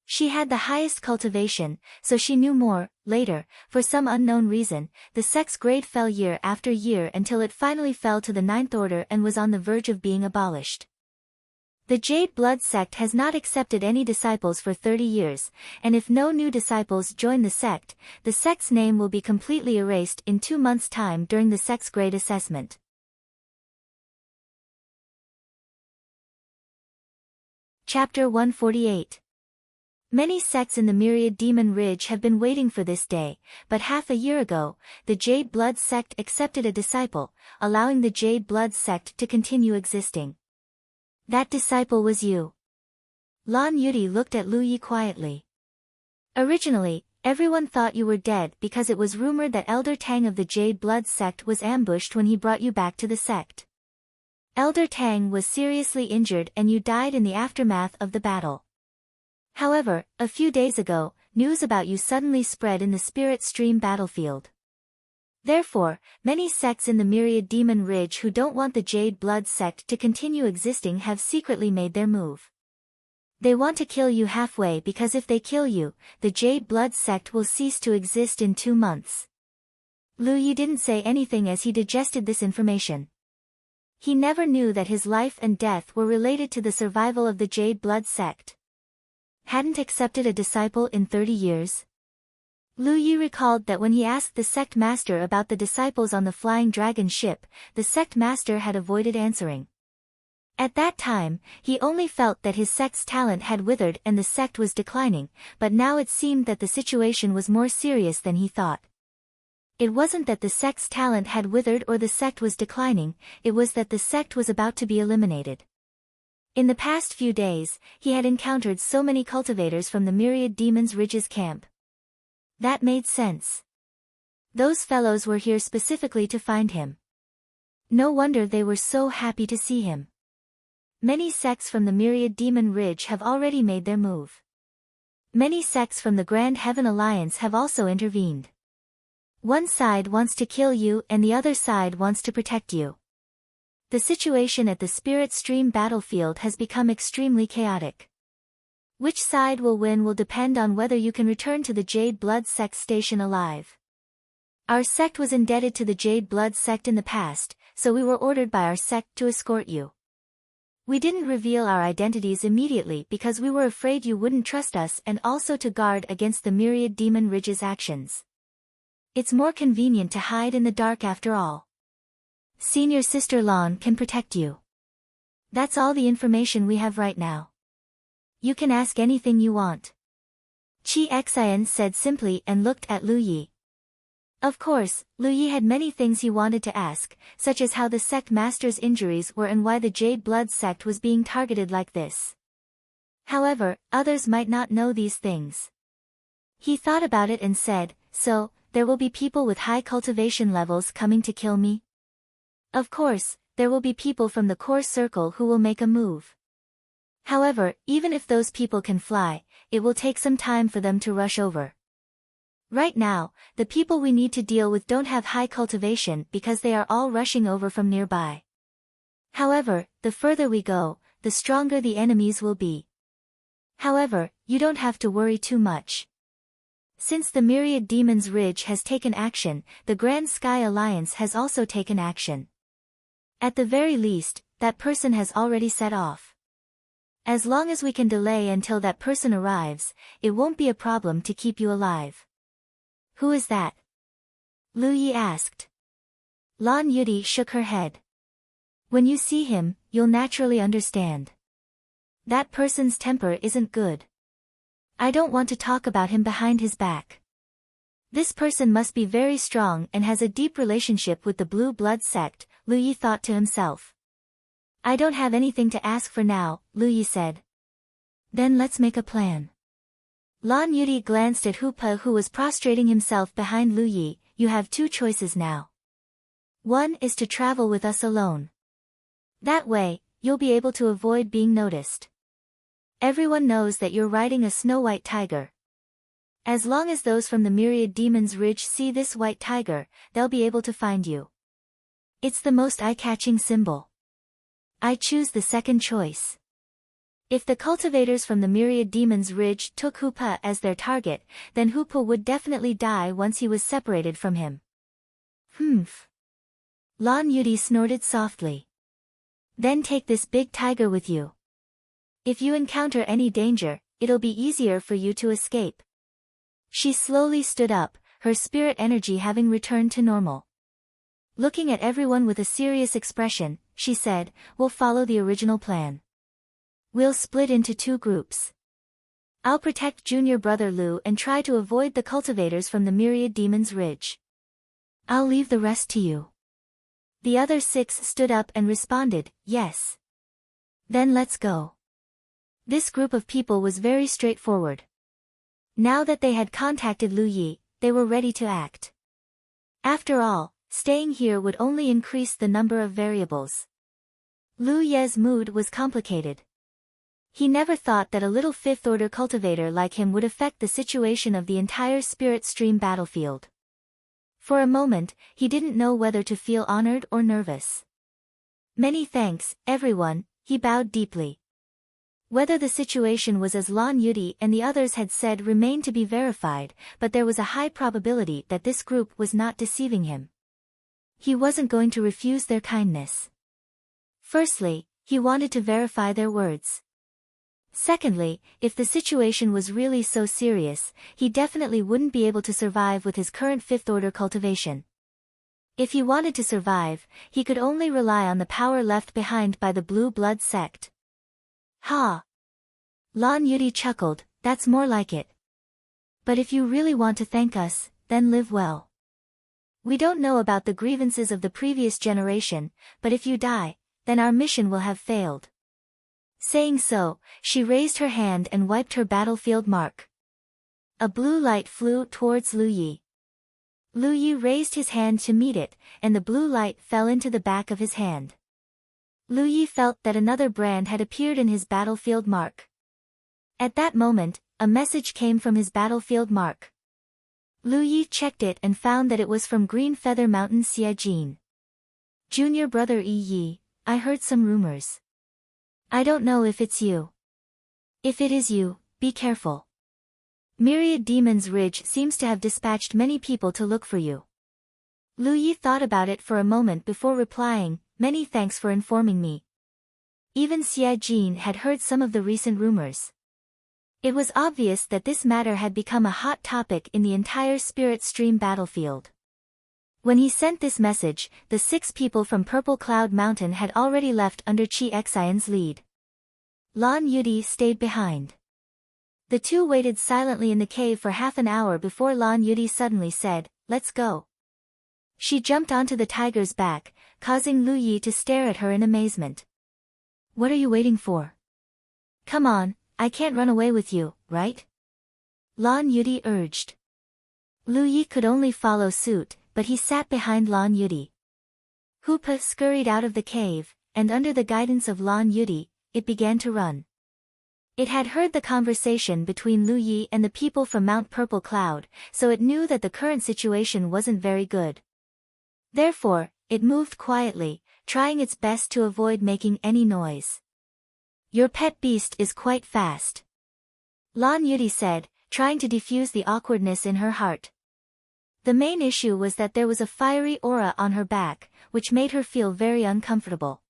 She had the highest cultivation, so she knew more. Later, for some unknown reason, the sect's grade fell year after year until it finally fell to the 9th order and was on the verge of being abolished. The Jade Blood sect has not accepted any disciples for 30 years, and if no new disciples join the sect's name will be completely erased in 2 months' time during the sect's grade assessment. Chapter 148. Many sects in the Myriad Demon Ridge have been waiting for this day, but half a year ago, the Jade Blood sect accepted a disciple, allowing the Jade Blood sect to continue existing. That disciple was you. Lan Yudi looked at Lu Yi quietly. Originally, everyone thought you were dead because it was rumored that Elder Tang of the Jade Blood sect was ambushed when he brought you back to the sect. Elder Tang was seriously injured and you died in the aftermath of the battle. However, a few days ago, news about you suddenly spread in the Spirit Stream battlefield. Therefore, many sects in the Myriad Demon Ridge who don't want the Jade Blood sect to continue existing have secretly made their move. They want to kill you halfway because if they kill you, the Jade Blood sect will cease to exist in 2 months. Lu Yi didn't say anything as he digested this information. He never knew that his life and death were related to the survival of the Jade Blood sect. Hadn't accepted a disciple in 30 years? Lu Yi recalled that when he asked the sect master about the disciples on the Flying Dragon ship, the sect master had avoided answering. At that time, he only felt that his sect's talent had withered and the sect was declining, but now it seemed that the situation was more serious than he thought. It wasn't that the sect's talent had withered or the sect was declining, it was that the sect was about to be eliminated. In the past few days, he had encountered so many cultivators from the Myriad Demons Ridge's camp. That made sense. Those fellows were here specifically to find him. No wonder they were so happy to see him. Many sects from the Myriad Demon Ridge have already made their move. Many sects from the Grand Heaven Alliance have also intervened. One side wants to kill you and the other side wants to protect you. The situation at the Spirit Stream battlefield has become extremely chaotic. Which side will win will depend on whether you can return to the Jade Blood sect station alive. Our sect was indebted to the Jade Blood sect in the past, so we were ordered by our sect to escort you. We didn't reveal our identities immediately because we were afraid you wouldn't trust us and also to guard against the Myriad Demon Ridge's actions. It's more convenient to hide in the dark after all. Senior Sister Lan can protect you. That's all the information we have right now. You can ask anything you want. Chi Xian said simply and looked at Lu Yi. Of course, Lu Yi had many things he wanted to ask, such as how the sect master's injuries were and why the Jade Blood sect was being targeted like this. However, others might not know these things. He thought about it and said, so, there will be people with high cultivation levels coming to kill me? Of course, there will be people from the core circle who will make a move. However, even if those people can fly, it will take some time for them to rush over. Right now, the people we need to deal with don't have high cultivation because they are all rushing over from nearby. However, the further we go, the stronger the enemies will be. However, you don't have to worry too much. Since the Myriad Demons Ridge has taken action, the Grand Sky Alliance has also taken action. At the very least, that person has already set off. As long as we can delay until that person arrives, it won't be a problem to keep you alive. Who is that? Lu Yi asked. Lan Yudi shook her head. When you see him, you'll naturally understand. That person's temper isn't good. I don't want to talk about him behind his back. This person must be very strong and has a deep relationship with the Blue Blood sect, Lu Yi thought to himself. I don't have anything to ask for now, Lu Yi said. Then let's make a plan. Lan Yudi glanced at Hupa who was prostrating himself behind Lu Yi. You have 2 choices now. One is to travel with us alone. That way, you'll be able to avoid being noticed. Everyone knows that you're riding a snow white tiger. As long as those from the Myriad Demons Ridge see this white tiger, they'll be able to find you. It's the most eye-catching symbol. I choose the second choice. If the cultivators from the Myriad Demons Ridge took Hupa as their target, then Hupa would definitely die once he was separated from him. Humph. Lan Yudi snorted softly. Then take this big tiger with you. If you encounter any danger, it'll be easier for you to escape. She slowly stood up, her spirit energy having returned to normal. Looking at everyone with a serious expression, she said, we'll follow the original plan. We'll split into 2 groups. I'll protect junior brother Lu and try to avoid the cultivators from the Myriad Demon's Ridge. I'll leave the rest to you. The other 6 stood up and responded, yes. Then let's go. This group of people was very straightforward. Now that they had contacted Lu Yi, they were ready to act. After all, staying here would only increase the number of variables. Lu Ye's mood was complicated. He never thought that a little fifth-order cultivator like him would affect the situation of the entire spirit stream battlefield. For a moment, he didn't know whether to feel honored or nervous. Many thanks, everyone, he bowed deeply. Whether the situation was as Lan Yudi and the others had said remained to be verified, but there was a high probability that this group was not deceiving him. He wasn't going to refuse their kindness. Firstly, he wanted to verify their words. Secondly, if the situation was really so serious, he definitely wouldn't be able to survive with his current fifth-order cultivation. If he wanted to survive, he could only rely on the power left behind by the Blue Blood sect. Ha! Lan Yudi chuckled, that's more like it. But if you really want to thank us, then live well. We don't know about the grievances of the previous generation, but if you die, then our mission will have failed. Saying so, she raised her hand and wiped her battlefield mark. A blue light flew towards Lu Yi. Lu Yi raised his hand to meet it, and the blue light fell into the back of his hand. Lu Yi felt that another brand had appeared in his battlefield mark. At that moment, a message came from his battlefield mark. Lu Yi checked it and found that it was from Green Feather Mountain Xie Jin. Junior brother Yi, I heard some rumors. I don't know if it's you. If it is you, be careful. Myriad Demon's Ridge seems to have dispatched many people to look for you. Lu Yi thought about it for a moment before replying, many thanks for informing me. Even Xie Jin had heard some of the recent rumors. It was obvious that this matter had become a hot topic in the entire Spirit Stream battlefield. When he sent this message, the 6 people from Purple Cloud Mountain had already left under Chi Xian's lead. Lan Yudi stayed behind. The 2 waited silently in the cave for half an hour before Lan Yudi suddenly said, let's go. She jumped onto the tiger's back, causing Lu Yi to stare at her in amazement. What are you waiting for? Come on, I can't run away with you, right? Lan Yudi urged. Lu Yi could only follow suit, but he sat behind Lan Yudi. Hoopa scurried out of the cave, and under the guidance of Lan Yudi, it began to run. It had heard the conversation between Lu Yi and the people from Mount Purple Cloud, so it knew that the current situation wasn't very good. Therefore, it moved quietly, trying its best to avoid making any noise. Your pet beast is quite fast. Lan Yudi said, trying to defuse the awkwardness in her heart. The main issue was that there was a fiery aura on her back, which made her feel very uncomfortable.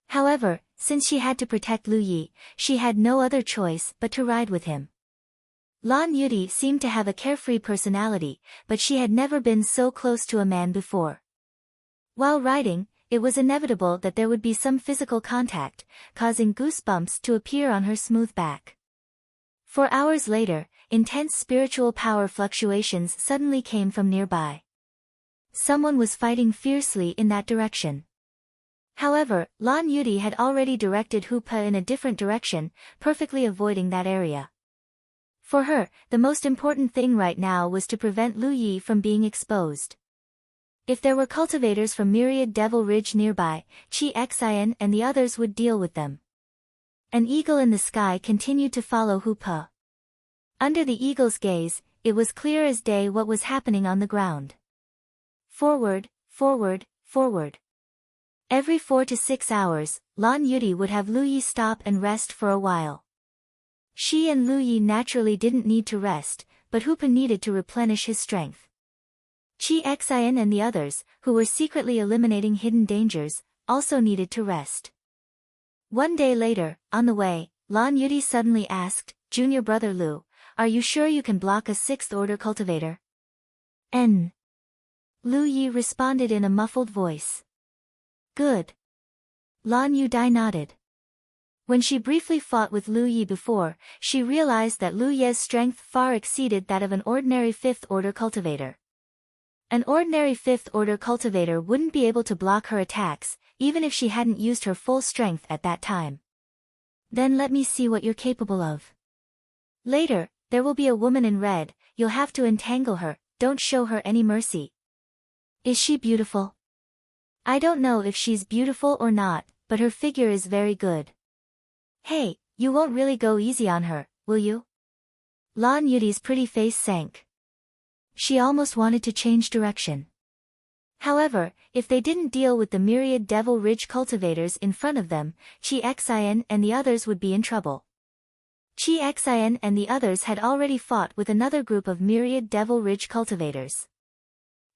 However, since she had to protect Lu Yi, she had no other choice but to ride with him. Lan Yudi seemed to have a carefree personality, but she had never been so close to a man before. While riding, it was inevitable that there would be some physical contact, causing goosebumps to appear on her smooth back. 4 hours later, intense spiritual power fluctuations suddenly came from nearby. Someone was fighting fiercely in that direction. However, Lan Yudi had already directed Hoopa in a different direction, perfectly avoiding that area. For her, the most important thing right now was to prevent Lu Yi from being exposed. If there were cultivators from Myriad Devil Ridge nearby, Chi Xian and the others would deal with them. An eagle in the sky continued to follow Hoopa. Under the eagle's gaze, it was clear as day what was happening on the ground. Forward, forward, forward. Every 4 to 6 hours, Lan Yudi would have Lu Yi stop and rest for a while. She and Lu Yi naturally didn't need to rest, but Hoopa needed to replenish his strength. Chi Xian and the others, who were secretly eliminating hidden dangers, also needed to rest. One day later, on the way, Lan Yudi suddenly asked, Junior brother Lu, are you sure you can block a 6th order cultivator? N. Lu Yi responded in a muffled voice. Good. Lan Yudi nodded. When she briefly fought with Lu Yi before, she realized that Lu Ye's strength far exceeded that of an ordinary 5th order cultivator. An ordinary 5th order cultivator wouldn't be able to block her attacks, even if she hadn't used her full strength at that time. Then let me see what you're capable of. Later, there will be a woman in red, you'll have to entangle her, don't show her any mercy. Is she beautiful? I don't know if she's beautiful or not, but her figure is very good. Hey, you won't really go easy on her, will you? Lan Yudi's pretty face sank. She almost wanted to change direction. However, if they didn't deal with the myriad Devil Ridge cultivators in front of them, Chi Xian and the others would be in trouble. Chi Xian and the others had already fought with another group of myriad Devil Ridge cultivators.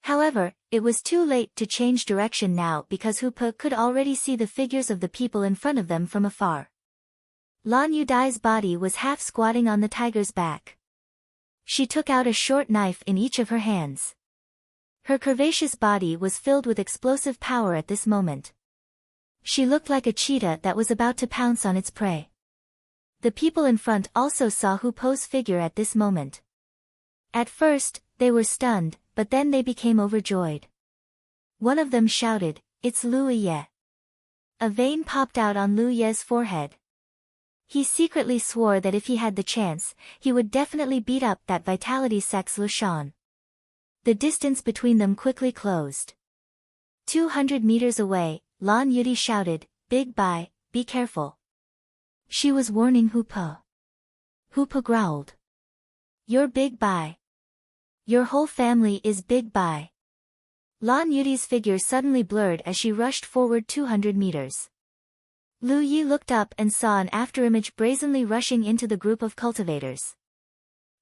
However, it was too late to change direction now because Hoopa could already see the figures of the people in front of them from afar. Lan Yudai's body was half squatting on the tiger's back. She took out a short knife in each of her hands. Her curvaceous body was filled with explosive power at this moment. She looked like a cheetah that was about to pounce on its prey. The people in front also saw Hoopa's figure at this moment. At first, they were stunned, but then they became overjoyed. One of them shouted, "It's Lu Ye." A vein popped out on Lu Ye's forehead. He secretly swore that if he had the chance, he would definitely beat up that Vitality Sex Lushan. The distance between them quickly closed. 200 meters away, Lan Yudi shouted, "Big Bai, be careful." She was warning Hoopa. Hoopa growled. "You're Big Bai. Your whole family is Big Bai." Lan Yudi's figure suddenly blurred as she rushed forward 200 meters. Lu Yi looked up and saw an afterimage brazenly rushing into the group of cultivators.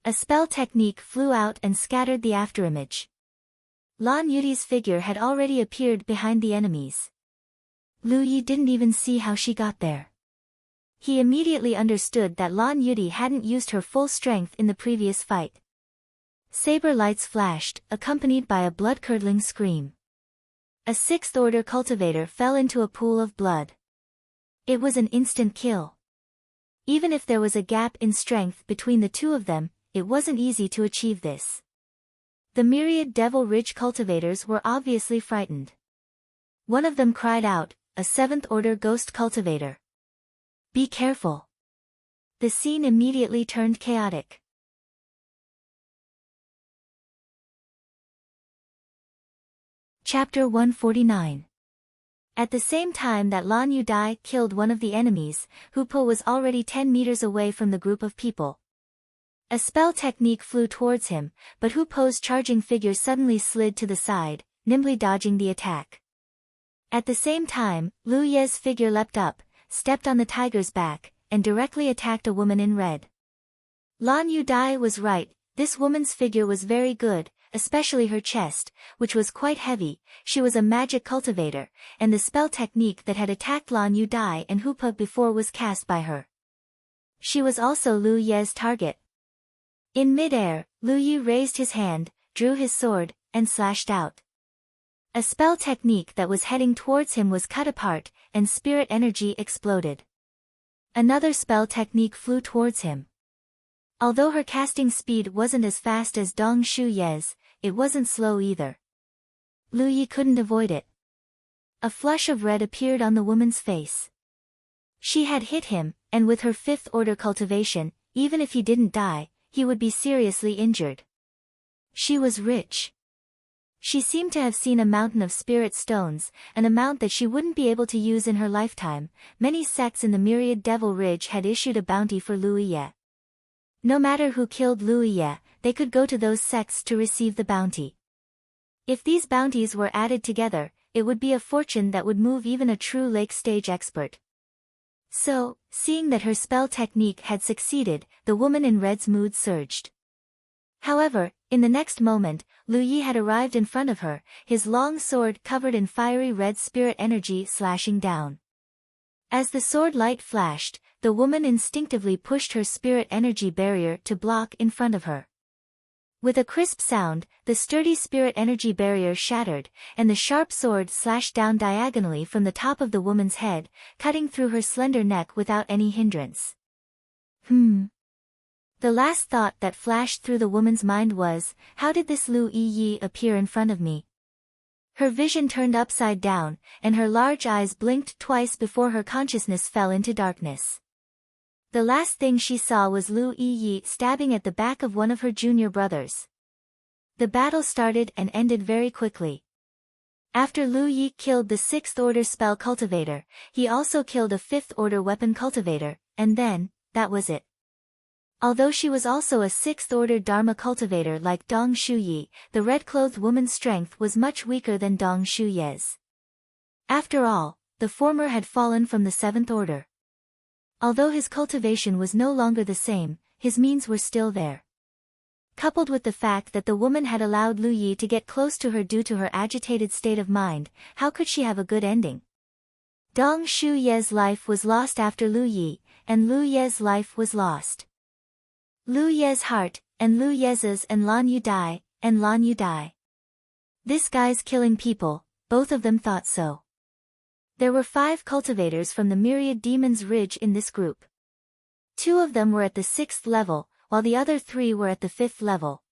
A spell technique flew out and scattered the afterimage. Lan Yudi's figure had already appeared behind the enemies. Lu Yi didn't even see how she got there. He immediately understood that Lan Yudi hadn't used her full strength in the previous fight. Saber lights flashed, accompanied by a blood-curdling scream. A 6th order cultivator fell into a pool of blood. It was an instant kill. Even if there was a gap in strength between the two of them, it wasn't easy to achieve this. The myriad Devil Ridge cultivators were obviously frightened. One of them cried out, a 7th order ghost cultivator. "Be careful." The scene immediately turned chaotic. Chapter 149. At the same time that Lan Yudai killed one of the enemies, Hoopa was already 10 meters away from the group of people. A spell technique flew towards him, but Hoopa's charging figure suddenly slid to the side, nimbly dodging the attack. At the same time, Lu Ye's figure leapt up, stepped on the tiger's back, and directly attacked a woman in red. Lan Yudai was right, this woman's figure was very good, especially her chest, which was quite heavy. She was a magic cultivator, and the spell technique that had attacked Lan Yudai and Hoopa before was cast by her. She was also Lu Ye's target. In mid-air, Lu Ye raised his hand, drew his sword, and slashed out. A spell technique that was heading towards him was cut apart, and spirit energy exploded. Another spell technique flew towards him. Although her casting speed wasn't as fast as Dong Shu Ye's, it wasn't slow either. Lu Yi couldn't avoid it. A flush of red appeared on the woman's face. She had hit him, and with her 5th order cultivation, even if he didn't die, he would be seriously injured. She was rich. She seemed to have seen a mountain of spirit stones, an amount that she wouldn't be able to use in her lifetime. Many sects in the myriad Devil Ridge had issued a bounty for Lu Ye. No matter who killed Lu Ye, they could go to those sects to receive the bounty. If these bounties were added together, it would be a fortune that would move even a true lake stage expert. So, seeing that her spell technique had succeeded, the woman in red's mood surged. However, in the next moment, Lu Yi had arrived in front of her, his long sword covered in fiery red spirit energy slashing down. As the sword light flashed, the woman instinctively pushed her spirit energy barrier to block in front of her. With a crisp sound, the sturdy spirit energy barrier shattered, and the sharp sword slashed down diagonally from the top of the woman's head, cutting through her slender neck without any hindrance. The last thought that flashed through the woman's mind was, how did this Lu Yi appear in front of me? Her vision turned upside down, and her large eyes blinked twice before her consciousness fell into darkness. The last thing she saw was Lu Yi stabbing at the back of one of her junior brothers. The battle started and ended very quickly. After Lu Yi killed the 6th order spell cultivator, he also killed a 5th order weapon cultivator, and then, that was it. Although she was also a 6th order Dharma cultivator like Dong Shuyi, the red-clothed woman's strength was much weaker than Dong Shuye's. After all, the former had fallen from the 7th order. Although his cultivation was no longer the same, his means were still there. Coupled with the fact that the woman had allowed Lu Yi to get close to her due to her agitated state of mind, how could she have a good ending? Dong Shuye's life was lost after Lu Yi, and Lu Ye's life was lost. Lu Ye's heart, and Lu Ye's and Lan Yu die, and Lan Yu die. This guy's killing people, both of them thought so. There were 5 cultivators from the Myriad Demon's Ridge in this group. 2 of them were at the 6th level, while the other 3 were at the 5th level.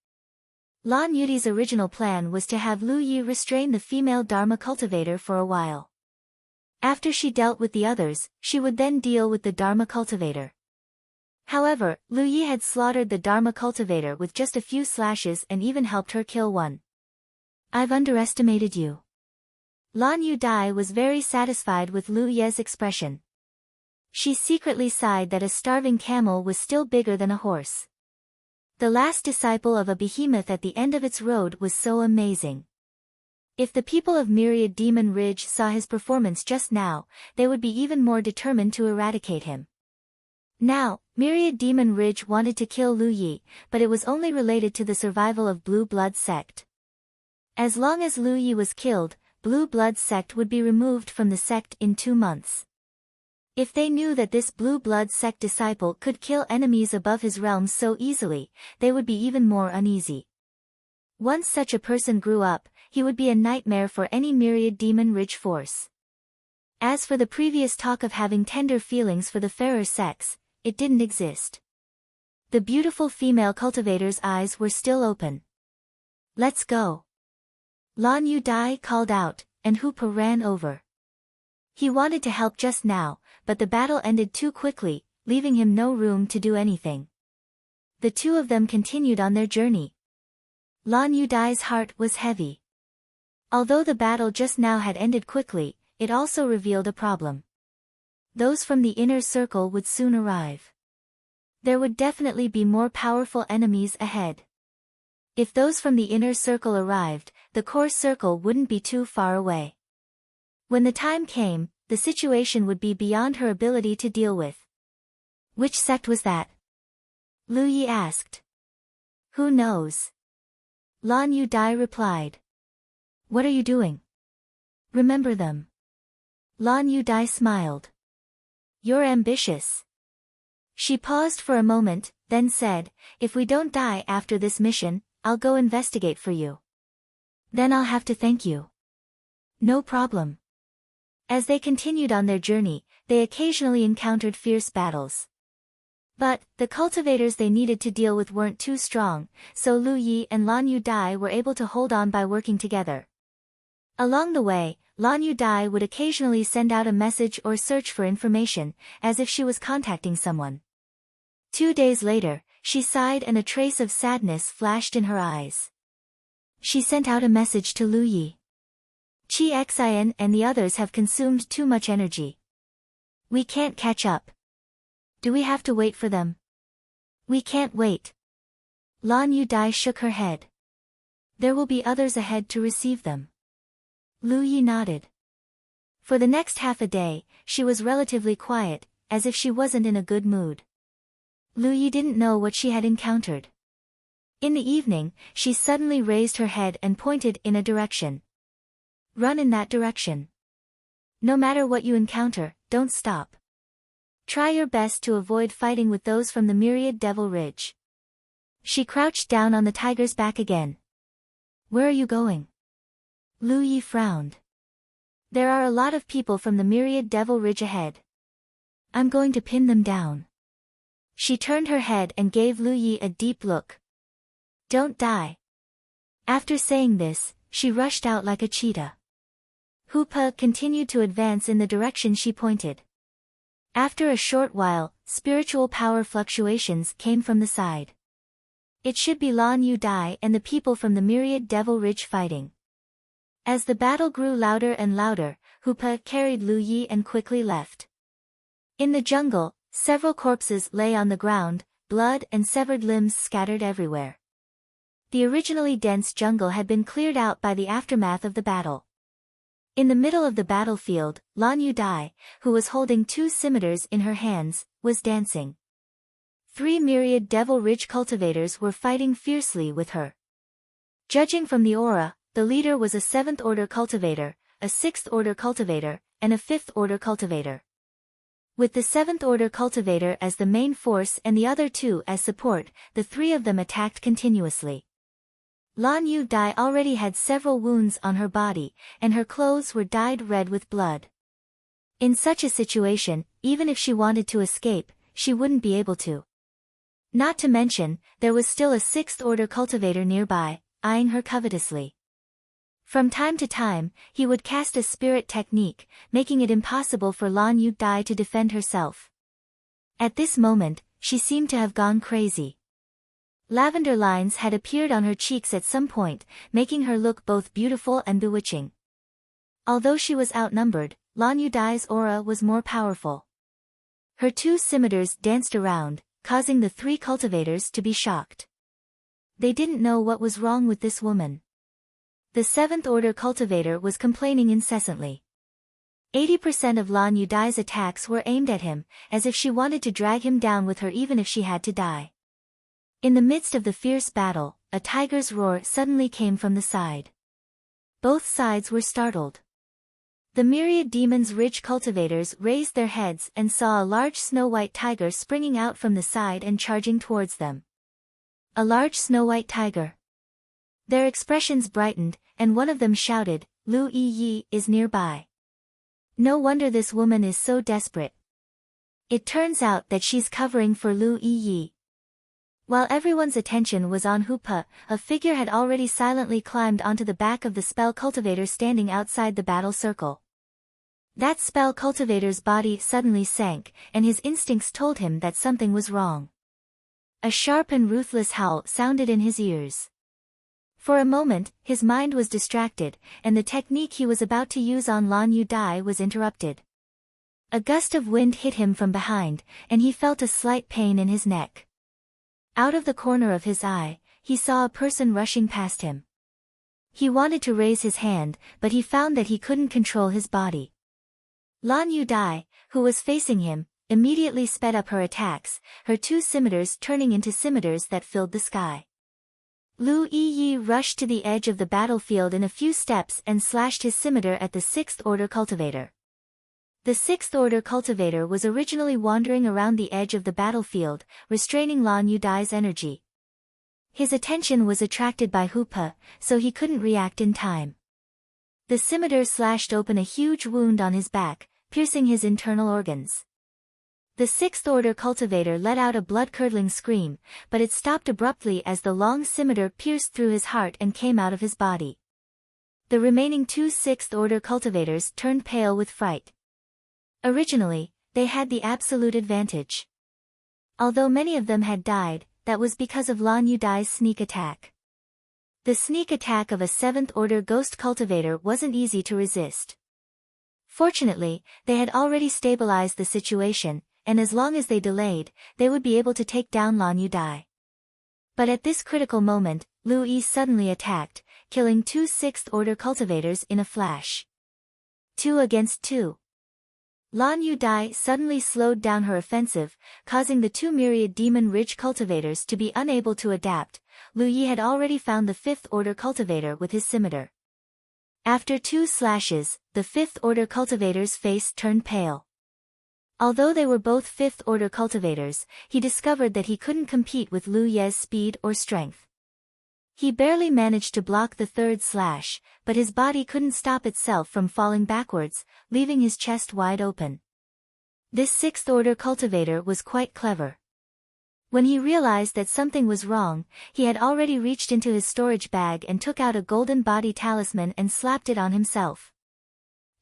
Lan Yudi's original plan was to have Lu Yi restrain the female Dharma cultivator for a while. After she dealt with the others, she would then deal with the Dharma cultivator. However, Lu Yi had slaughtered the Dharma cultivator with just a few slashes and even helped her kill one. I've underestimated you. Lan Yu Dai was very satisfied with Lu Ye's expression. She secretly sighed that a starving camel was still bigger than a horse. The last disciple of a behemoth at the end of its road was so amazing. If the people of Myriad Demon Ridge saw his performance just now, they would be even more determined to eradicate him. Now, Myriad Demon Ridge wanted to kill Lu Yi, but it was only related to the survival of Blue Blood sect. As long as Lu Yi was killed, Blue Blood sect would be removed from the sect in 2 months. If they knew that this Blue Blood sect disciple could kill enemies above his realm so easily, they would be even more uneasy. Once such a person grew up, he would be a nightmare for any Myriad Demon Ridge force. As for the previous talk of having tender feelings for the fairer sex, it didn't exist. The beautiful female cultivator's eyes were still open. Let's go. Lan Yu Dai called out, and Hoopa ran over. He wanted to help just now, but the battle ended too quickly, leaving him no room to do anything. The 2 of them continued on their journey. Lan Yu Dai's heart was heavy. Although the battle just now had ended quickly, it also revealed a problem. Those from the inner circle would soon arrive. There would definitely be more powerful enemies ahead. If those from the inner circle arrived, the core circle wouldn't be too far away. When the time came, the situation would be beyond her ability to deal with. Which sect was that? Lu Yi asked. Who knows? Lan Yu Dai replied. What are you doing? Remember them. Lan Yu Dai smiled. You're ambitious. She paused for a moment, then said, if we don't die after this mission, I'll go investigate for you. Then I'll have to thank you. No problem. As they continued on their journey, they occasionally encountered fierce battles. But, the cultivators they needed to deal with weren't too strong, so Lu Yi and Lan Yu Dai were able to hold on by working together. Along the way, Lan Yu Dai would occasionally send out a message or search for information, as if she was contacting someone. 2 days later, she sighed and a trace of sadness flashed in her eyes. She sent out a message to Lu Yi. Chi Xian and the others have consumed too much energy. We can't catch up. Do we have to wait for them? We can't wait. Lan Yu Dai shook her head. There will be others ahead to receive them. Lu Yi nodded. For the next half a day, she was relatively quiet, as if she wasn't in a good mood. Lu Yi didn't know what she had encountered. In the evening, she suddenly raised her head and pointed in a direction. Run in that direction. No matter what you encounter, don't stop. Try your best to avoid fighting with those from the Myriad Devil Ridge. She crouched down on the tiger's back again. Where are you going? Lu Yi frowned. There are a lot of people from the myriad Devil Ridge ahead. I'm going to pin them down. She turned her head and gave Lu Yi a deep look. Don't die. After saying this, she rushed out like a cheetah. Hoopa continued to advance in the direction she pointed. After a short while, spiritual power fluctuations came from the side. It should be Lan Yu Dai and the people from the myriad Devil Ridge fighting. As the battle grew louder and louder, Hoopa carried Lu Yi and quickly left. In the jungle, several corpses lay on the ground, blood and severed limbs scattered everywhere. The originally dense jungle had been cleared out by the aftermath of the battle. In the middle of the battlefield, Lan Yu Dai, who was holding 2 scimitars in her hands, was dancing. 3 myriad Devil Ridge cultivators were fighting fiercely with her. Judging from the aura, the leader was a 7th order cultivator, a 6th order cultivator, and a 5th order cultivator. With the 7th order cultivator as the main force and the other 2 as support, the 3 of them attacked continuously. Lan Yu Dai already had several wounds on her body, and her clothes were dyed red with blood. In such a situation, even if she wanted to escape, she wouldn't be able to. Not to mention, there was still a 6th order cultivator nearby, eyeing her covetously. From time to time, he would cast a spirit technique, making it impossible for Lan Yu Dai to defend herself. At this moment, she seemed to have gone crazy. Lavender lines had appeared on her cheeks at some point, making her look both beautiful and bewitching. Although she was outnumbered, Lan Yu Dai's aura was more powerful. Her 2 scimitars danced around, causing the 3 cultivators to be shocked. They didn't know what was wrong with this woman. The 7th order cultivator was complaining incessantly. 80% of Lan Yu Dai's attacks were aimed at him, as if she wanted to drag him down with her even if she had to die. In the midst of the fierce battle, a tiger's roar suddenly came from the side. Both sides were startled. The myriad Demon's Ridge cultivators raised their heads and saw a large snow-white tiger springing out from the side and charging towards them. A large snow-white tiger. Their expressions brightened, and one of them shouted, Lu Yi is nearby. No wonder this woman is so desperate. It turns out that she's covering for Lu Yi. While everyone's attention was on Hoopa, a figure had already silently climbed onto the back of the spell cultivator standing outside the battle circle. That spell cultivator's body suddenly sank, and his instincts told him that something was wrong. A sharp and ruthless howl sounded in his ears. For a moment, his mind was distracted, and the technique he was about to use on Lan Yu Dai was interrupted. A gust of wind hit him from behind, and he felt a slight pain in his neck. Out of the corner of his eye, he saw a person rushing past him. He wanted to raise his hand, but he found that he couldn't control his body. Lan Yu Dai, who was facing him, immediately sped up her attacks, her 2 scimitars turning into scimitars that filled the sky. Lu Yi rushed to the edge of the battlefield in a few steps and slashed his scimitar at the 6th order cultivator. The 6th order cultivator was originally wandering around the edge of the battlefield, restraining Lan Yu Dai's energy. His attention was attracted by Hoopa, so he couldn't react in time. The scimitar slashed open a huge wound on his back, piercing his internal organs. The 6th order cultivator let out a blood-curdling scream, but it stopped abruptly as the long scimitar pierced through his heart and came out of his body. The remaining 2 6th order cultivators turned pale with fright. Originally, they had the absolute advantage. Although many of them had died, that was because of Lan Yu Dai's sneak attack. The sneak attack of a 7th order ghost cultivator wasn't easy to resist. Fortunately, they had already stabilized the situation, and as long as they delayed, they would be able to take down Lan Yu Dai. But at this critical moment, Lu Yi suddenly attacked, killing 2 6th order cultivators in a flash. 2 against 2. Lan Yu Dai suddenly slowed down her offensive, causing the 2 myriad Demon Ridge cultivators to be unable to adapt. Lu Yi had already found the 5th order cultivator with his scimitar. After 2 slashes, the 5th order cultivator's face turned pale. Although they were both fifth-order cultivators, he discovered that he couldn't compete with Lu Ye's speed or strength. He barely managed to block the third slash, but his body couldn't stop itself from falling backwards, leaving his chest wide open. This sixth-order cultivator was quite clever. When he realized that something was wrong, he had already reached into his storage bag and took out a golden body talisman and slapped it on himself.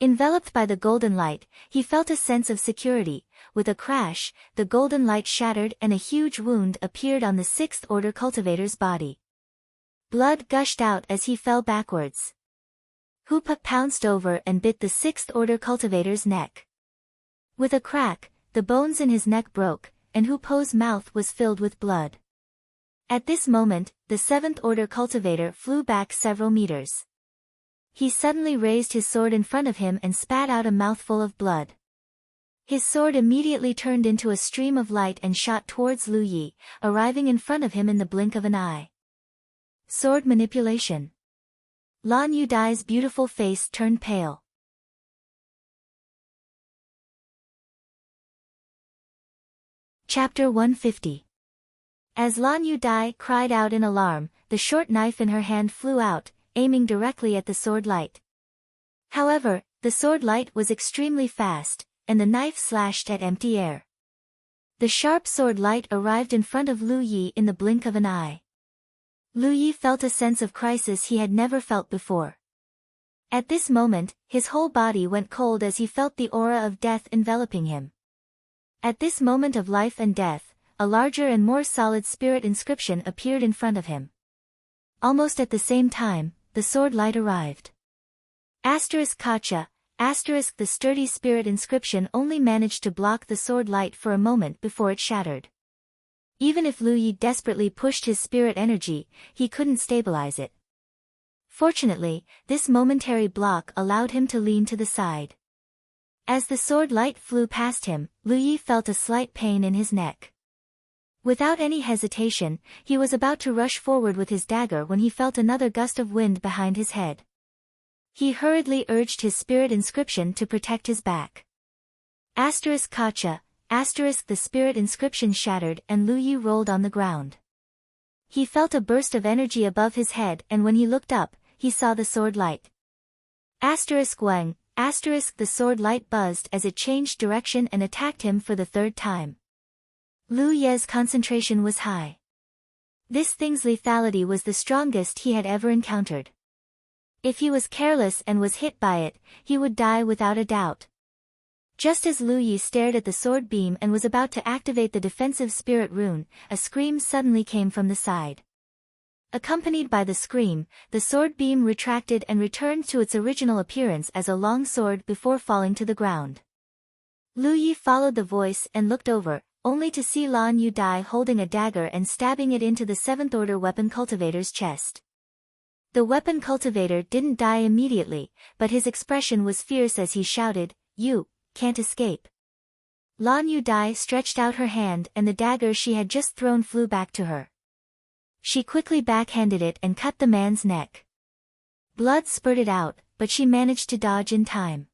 Enveloped by the golden light, he felt a sense of security. With a crash, the golden light shattered and a huge wound appeared on the sixth-order cultivator's body. Blood gushed out as he fell backwards. Hoopa pounced over and bit the sixth-order cultivator's neck. With a crack, the bones in his neck broke, and Hoopo's mouth was filled with blood. At this moment, the seventh-order cultivator flew back several meters. He suddenly raised his sword in front of him and spat out a mouthful of blood. His sword immediately turned into a stream of light and shot towards Lu Yi, arriving in front of him in the blink of an eye. Sword manipulation. Lan Yudai's beautiful face turned pale. Chapter 150. As Lan Yudai cried out in alarm, the short knife in her hand flew out, aiming directly at the sword light. However, the sword light was extremely fast, and the knife slashed at empty air. The sharp sword light arrived in front of Lu Yi in the blink of an eye. Lu Yi felt a sense of crisis he had never felt before. At this moment, his whole body went cold as he felt the aura of death enveloping him. At this moment of life and death, a larger and more solid spirit inscription appeared in front of him. Almost at the same time, the sword light arrived. Kacha, the sturdy spirit inscription only managed to block the sword light for a moment before it shattered. Even if Lu Yi desperately pushed his spirit energy, he couldn't stabilize it. Fortunately, this momentary block allowed him to lean to the side. As the sword light flew past him, Lu Yi felt a slight pain in his neck. Without any hesitation, he was about to rush forward with his dagger when he felt another gust of wind behind his head. He hurriedly urged his spirit inscription to protect his back. Kacha, the spirit inscription shattered and Lu Yi rolled on the ground. He felt a burst of energy above his head and when he looked up, he saw the sword light. Wang, the sword light buzzed as it changed direction and attacked him for the third time. Lu Ye's concentration was high. This thing's lethality was the strongest he had ever encountered. If he was careless and was hit by it, he would die without a doubt. Just as Lu Yi stared at the sword beam and was about to activate the defensive spirit rune, a scream suddenly came from the side. Accompanied by the scream, the sword beam retracted and returned to its original appearance as a long sword before falling to the ground. Lu Yi followed the voice and looked over, only to see Lan Yudai holding a dagger and stabbing it into the seventh-order weapon cultivator's chest. The weapon cultivator didn't die immediately, but his expression was fierce as he shouted, "You can't escape." Lan Yudai stretched out her hand and the dagger she had just thrown flew back to her. She quickly backhanded it and cut the man's neck. Blood spurted out, but she managed to dodge in time.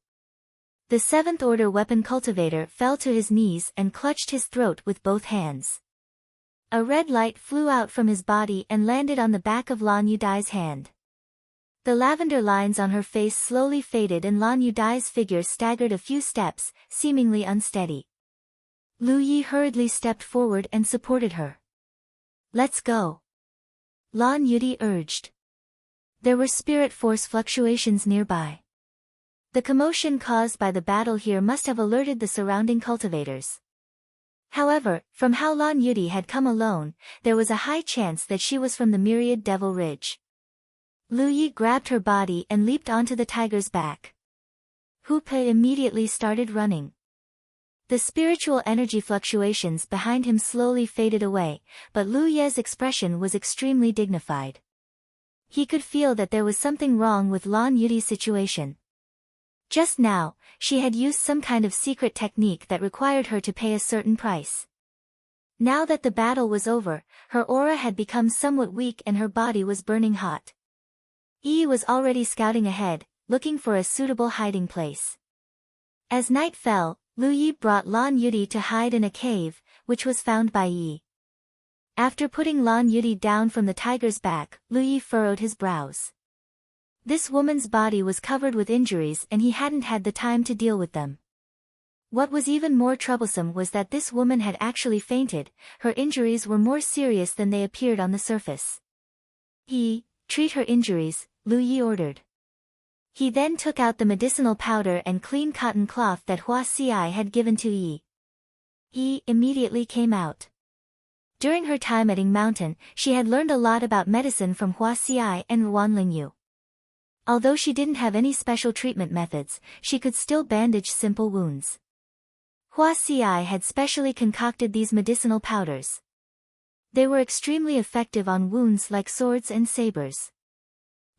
The seventh-order weapon cultivator fell to his knees and clutched his throat with both hands. A red light flew out from his body and landed on the back of Lan Yudai's hand. The lavender lines on her face slowly faded and Lan Yudai's figure staggered a few steps, seemingly unsteady. Lu Yi hurriedly stepped forward and supported her. "Let's go," Lan Yudi urged. There were spirit force fluctuations nearby. The commotion caused by the battle here must have alerted the surrounding cultivators. However, from how Lan Yudi had come alone, there was a high chance that she was from the Myriad Devil Ridge. Lu Yi grabbed her body and leaped onto the tiger's back. Hoopa immediately started running. The spiritual energy fluctuations behind him slowly faded away, but Lu Ye's expression was extremely dignified. He could feel that there was something wrong with Lan Yudi's situation. Just now, she had used some kind of secret technique that required her to pay a certain price. Now that the battle was over, her aura had become somewhat weak and her body was burning hot. Yi was already scouting ahead, looking for a suitable hiding place. As night fell, Lu Yi brought Lan Yudi to hide in a cave, which was found by Yi. After putting Lan Yudi down from the tiger's back, Lu Yi furrowed his brows. This woman's body was covered with injuries and he hadn't had the time to deal with them. What was even more troublesome was that this woman had actually fainted. Her injuries were more serious than they appeared on the surface. Treat her injuries, Lu Yi ordered. He then took out the medicinal powder and clean cotton cloth that Hua Xi had given to Yi. Yi immediately came out. During her time at Ying Mountain, she had learned a lot about medicine from Hua Xi and Ruan Yu. Although she didn't have any special treatment methods, she could still bandage simple wounds. Hua Xi had specially concocted these medicinal powders. They were extremely effective on wounds like swords and sabers.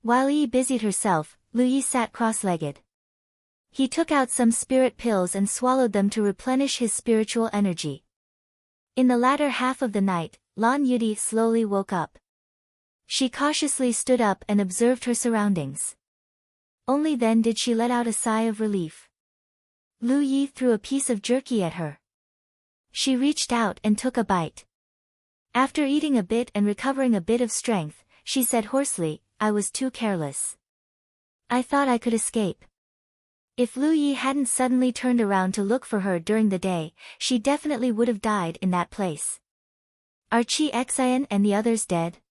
While Yi busied herself, Lu Yi sat cross-legged. He took out some spirit pills and swallowed them to replenish his spiritual energy. In the latter half of the night, Lan Yudi slowly woke up. She cautiously stood up and observed her surroundings. Only then did she let out a sigh of relief. Lu Yi threw a piece of jerky at her. She reached out and took a bite. After eating a bit and recovering a bit of strength, she said hoarsely, "I was too careless. I thought I could escape." If Lu Yi hadn't suddenly turned around to look for her during the day, she definitely would have died in that place. "Are Qi Xian and the others dead?"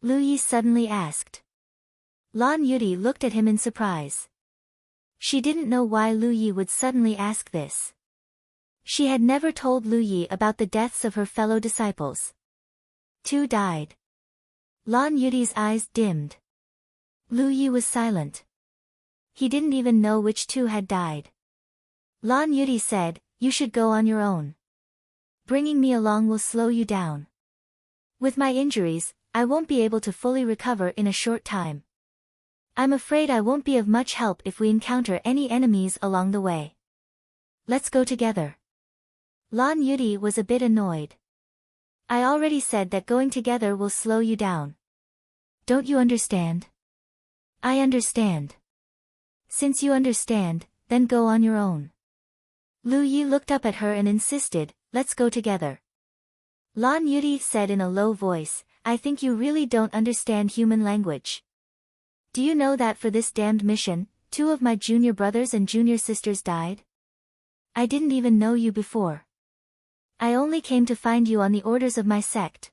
Lu Yi suddenly asked. Lan Yudi looked at him in surprise. She didn't know why Lu Yi would suddenly ask this. She had never told Lu Yi about the deaths of her fellow disciples. 2 died. Lan Yudi's eyes dimmed. Lu Yi was silent. He didn't even know which 2 had died. Lan Yudi said, "You should go on your own. Bringing me along will slow you down. With my injuries, I won't be able to fully recover in a short time. I'm afraid I won't be of much help if we encounter any enemies along the way. Let's go together." Lan Yudi was a bit annoyed. "I already said that going together will slow you down. Don't you understand?" "I understand." "Since you understand, then go on your own." Lu Yi looked up at her and insisted, "Let's go together." Lan Yudi said in a low voice, "I think you really don't understand human language. Do you know that for this damned mission, 2 of my junior brothers and junior sisters died? I didn't even know you before. I only came to find you on the orders of my sect.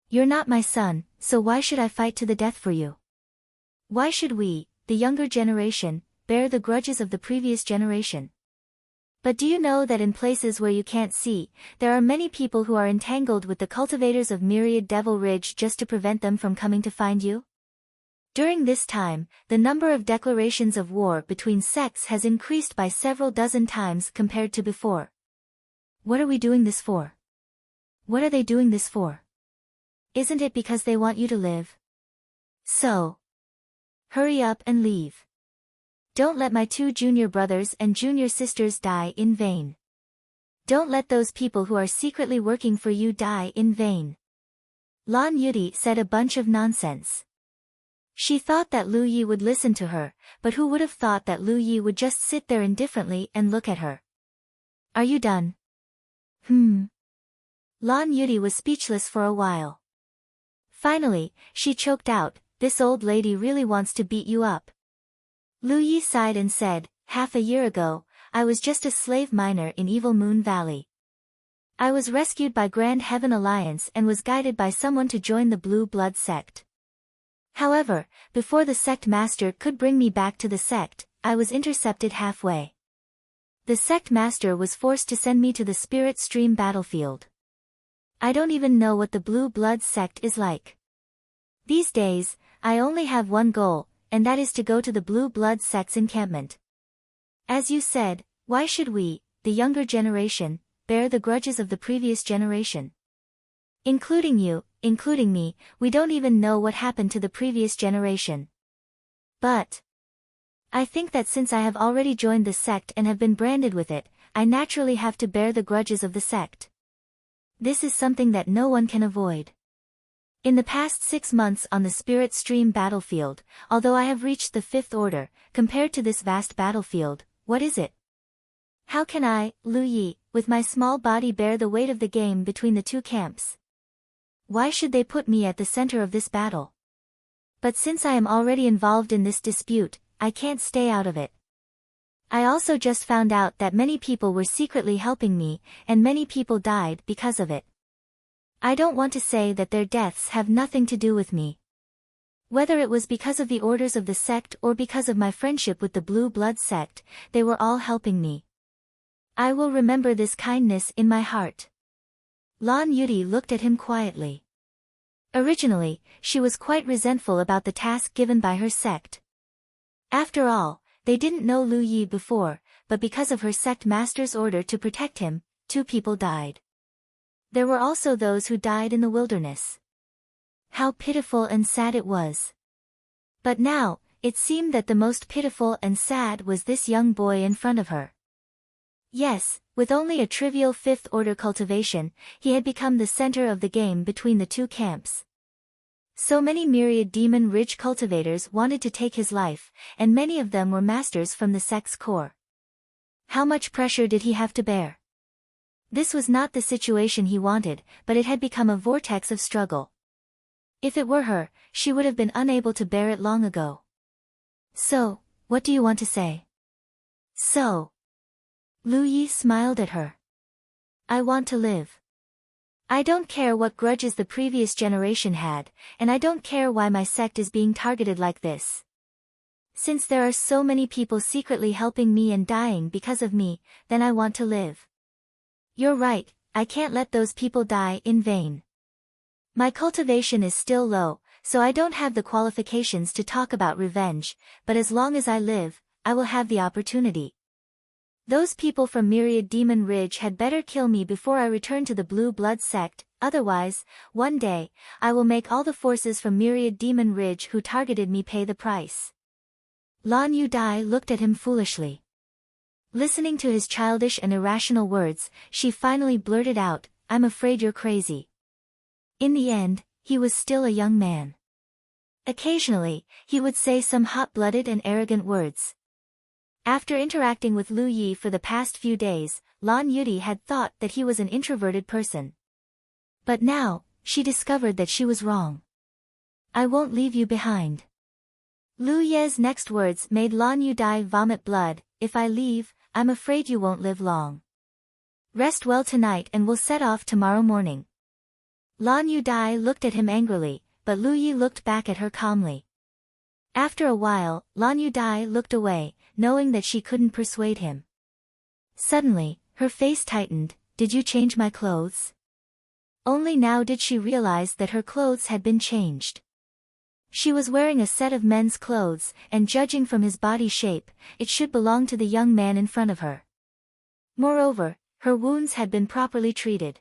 You're not my son, so why should I fight to the death for you? Why should we, the younger generation, bear the grudges of the previous generation? But do you know that in places where you can't see, there are many people who are entangled with the cultivators of Myriad Devil Ridge just to prevent them from coming to find you? During this time, the number of declarations of war between sects has increased by several dozen times compared to before. What are we doing this for? What are they doing this for? Isn't it because they want you to live? So, hurry up and leave. Don't let my 2 junior brothers and junior sisters die in vain. Don't let those people who are secretly working for you die in vain." Lan Yudi said a bunch of nonsense. She thought that Lu Yi would listen to her, but who would have thought that Lu Yi would just sit there indifferently and look at her? "Are you done?" Lan Yudi was speechless for a while. Finally, she choked out, "This old lady really wants to beat you up." Lu Yi sighed and said, "Half a year ago, I was just a slave miner in Evil Moon Valley. I was rescued by Grand Heaven Alliance and was guided by someone to join the Blue Blood sect. However, before the sect master could bring me back to the sect, I was intercepted halfway. The sect master was forced to send me to the Spirit Stream battlefield. I don't even know what the Blue Blood sect is like. These days, I only have one goal, and that is to go to the Blue Blood sect's encampment. As you said, why should we, the younger generation, bear the grudges of the previous generation? Including you, including me, we don't even know what happened to the previous generation. But I think that since I have already joined the sect and have been branded with it, I naturally have to bear the grudges of the sect. This is something that no one can avoid. In the past 6 months on the Spirit Stream battlefield, although I have reached the 5th order, compared to this vast battlefield, what is it? How can I, Lu Yi, with my small body bear the weight of the game between the two camps? Why should they put me at the center of this battle? But since I am already involved in this dispute, I can't stay out of it. I also just found out that many people were secretly helping me, and many people died because of it. I don't want to say that their deaths have nothing to do with me. Whether it was because of the orders of the sect or because of my friendship with the Blue Blood sect, they were all helping me. I will remember this kindness in my heart. Lan Yudi looked at him quietly. Originally, she was quite resentful about the task given by her sect. After all, they didn't know Lu Yi before, but because of her sect master's order to protect him, 2 people died. There were also those who died in the wilderness. How pitiful and sad it was. But now, it seemed that the most pitiful and sad was this young boy in front of her. Yes, with only a trivial 5th order cultivation, he had become the center of the game between the 2 camps. So many myriad Demon Ridge cultivators wanted to take his life, and many of them were masters from the sect's core. How much pressure did he have to bear? This was not the situation he wanted, but it had become a vortex of struggle. If it were her, she would have been unable to bear it long ago. So, what do you want to say? So. Lu Yi smiled at her. I want to live. I don't care what grudges the previous generation had, and I don't care why my sect is being targeted like this. Since there are so many people secretly helping me and dying because of me, then I want to live. You're right, I can't let those people die in vain. My cultivation is still low, so I don't have the qualifications to talk about revenge, but as long as I live, I will have the opportunity. Those people from Myriad Demon Ridge had better kill me before I return to the Blue Blood sect, otherwise, one day, I will make all the forces from Myriad Demon Ridge who targeted me pay the price. Lan Yudai looked at him foolishly. Listening to his childish and irrational words, she finally blurted out, I'm afraid you're crazy. In the end, he was still a young man. Occasionally, he would say some hot-blooded and arrogant words. After interacting with Lu Yi for the past few days, Lan Yudi had thought that he was an introverted person. But now, she discovered that she was wrong. I won't leave you behind. Lu Ye's next words made Lan Yudai vomit blood. If I leave, I'm afraid you won't live long. Rest well tonight and we'll set off tomorrow morning. Lan Yudai looked at him angrily, but Lu Yi looked back at her calmly. After a while, Lan Yudai looked away, knowing that she couldn't persuade him. Suddenly, her face tightened. Did you change my clothes? Only now did she realize that her clothes had been changed. She was wearing a set of men's clothes, and judging from his body shape, it should belong to the young man in front of her. Moreover, her wounds had been properly treated.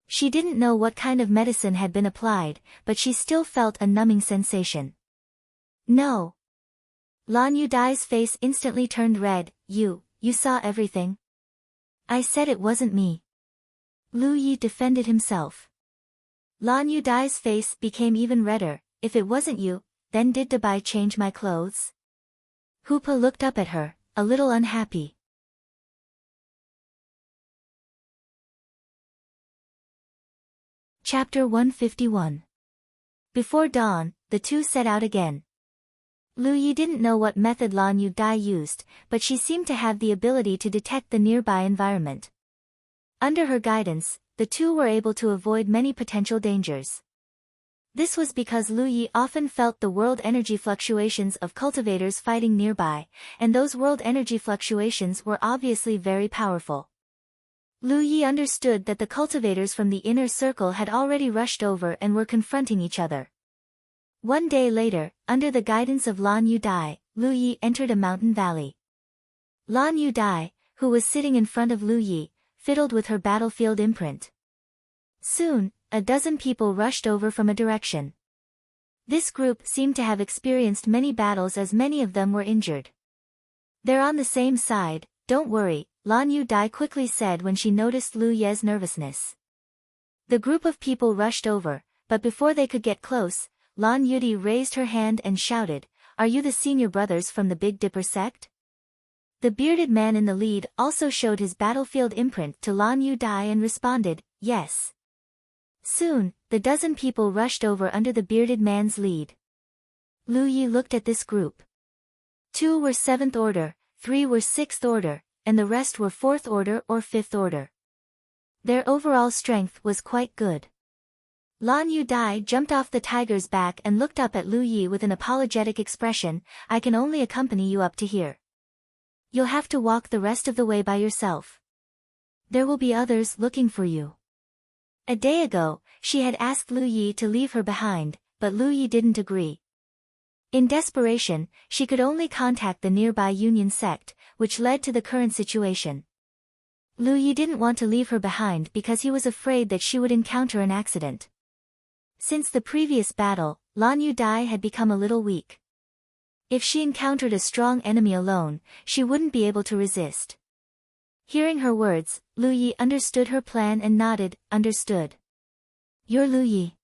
She didn't know what kind of medicine had been applied, but she still felt a numbing sensation. No. Lan Yudai's face instantly turned red. You saw everything? I said it wasn't me. Lu Yi defended himself. Lan Yudai's face became even redder. If it wasn't you, then did Dabai change my clothes? Hoopa looked up at her, a little unhappy. Chapter 151. Before dawn, the two set out again. Lu Yi didn't know what method Lan Yudai used, but she seemed to have the ability to detect the nearby environment. Under her guidance, the two were able to avoid many potential dangers. This was because Lu Yi often felt the world energy fluctuations of cultivators fighting nearby, and those world energy fluctuations were obviously very powerful. Lu Yi understood that the cultivators from the inner circle had already rushed over and were confronting each other. One day later, under the guidance of Lan Yudai, Lu Yi entered a mountain valley. Lan Yudai, who was sitting in front of Lu Yi, fiddled with her battlefield imprint. Soon, a dozen people rushed over from a direction. This group seemed to have experienced many battles as many of them were injured. They're on the same side, don't worry, Lan Yudai quickly said when she noticed Lu Ye's nervousness. The group of people rushed over, but before they could get close, Lan Yudi raised her hand and shouted, Are you the senior brothers from the Big Dipper sect? The bearded man in the lead also showed his battlefield imprint to Lan Yu Dai and responded, yes. Soon, the dozen people rushed over under the bearded man's lead. Lu Yi looked at this group. 2 were 7th order, 3 were 6th order, and the rest were 4th order or 5th order. Their overall strength was quite good. Lan Yu Dai jumped off the tiger's back and looked up at Lu Yi with an apologetic expression, I can only accompany you up to here. You'll have to walk the rest of the way by yourself. There will be others looking for you. A day ago, she had asked Lu Yi to leave her behind, but Lu Yi didn't agree. In desperation, she could only contact the nearby Union sect, which led to the current situation. Lu Yi didn't want to leave her behind because he was afraid that she would encounter an accident. Since the previous battle, Lan Yu Dai had become a little weak. If she encountered a strong enemy alone, she wouldn't be able to resist. Hearing her words, Lu Yi understood her plan and nodded, understood. You're Lu Yi.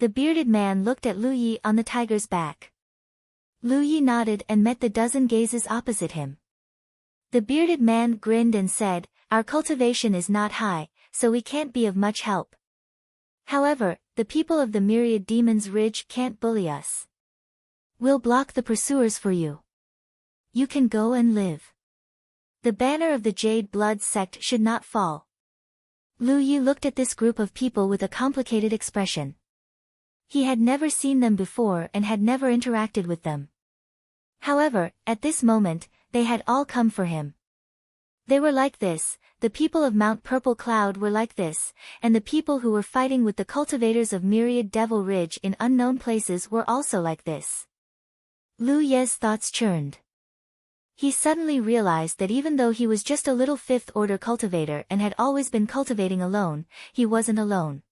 The bearded man looked at Lu Yi on the tiger's back. Lu Yi nodded and met the dozen gazes opposite him. The bearded man grinned and said, our cultivation is not high, so we can't be of much help. However, the people of the myriad demons ridge can't bully us. We'll block the pursuers for you. You can go and live. The banner of the Jade Blood sect should not fall. Lu Yi looked at this group of people with a complicated expression. He had never seen them before and had never interacted with them. However, at this moment, they had all come for him. They were like this, the people of Mount Purple Cloud were like this, and the people who were fighting with the cultivators of Myriad Devil Ridge in unknown places were also like this. Lu Ye's thoughts churned. He suddenly realized that even though he was just a little 5th order cultivator and had always been cultivating alone, he wasn't alone.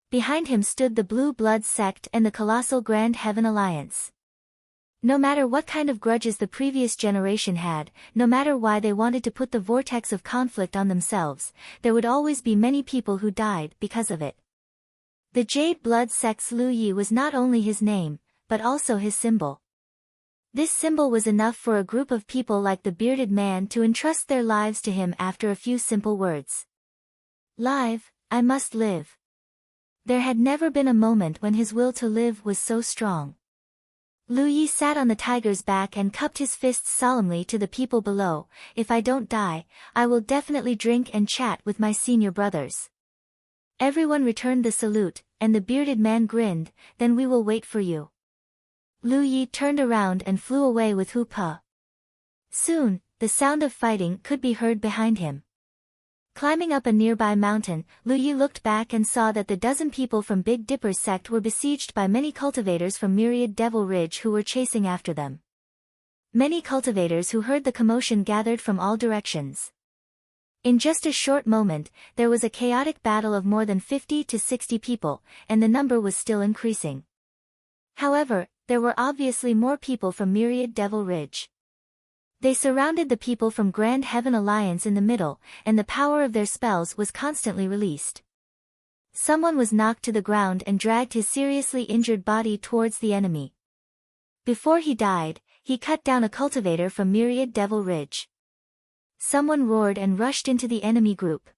Behind him stood the Blue Blood sect and the colossal Grand Heaven Alliance. No matter what kind of grudges the previous generation had, no matter why they wanted to put the vortex of conflict on themselves, there would always be many people who died because of it. The Jade Blood sect's Lu Yi was not only his name, but also his symbol. This symbol was enough for a group of people like the bearded man to entrust their lives to him after a few simple words. Live, I must live. There had never been a moment when his will to live was so strong. Lu Yi sat on the tiger's back and cupped his fists solemnly to the people below, if I don't die, I will definitely drink and chat with my senior brothers. Everyone returned the salute, and the bearded man grinned, then we will wait for you. Lu Yi turned around and flew away with Hu Pa. Soon, the sound of fighting could be heard behind him. Climbing up a nearby mountain, Lu Yi looked back and saw that the dozen people from Big Dipper's sect were besieged by many cultivators from Myriad Devil Ridge who were chasing after them. Many cultivators who heard the commotion gathered from all directions. In just a short moment, there was a chaotic battle of more than 50 to 60 people, and the number was still increasing. However, there were obviously more people from Myriad Devil Ridge. They surrounded the people from Grand Heaven Alliance in the middle, and the power of their spells was constantly released. Someone was knocked to the ground and dragged his seriously injured body towards the enemy. Before he died, he cut down a cultivator from Myriad Devil Ridge. Someone roared and rushed into the enemy group.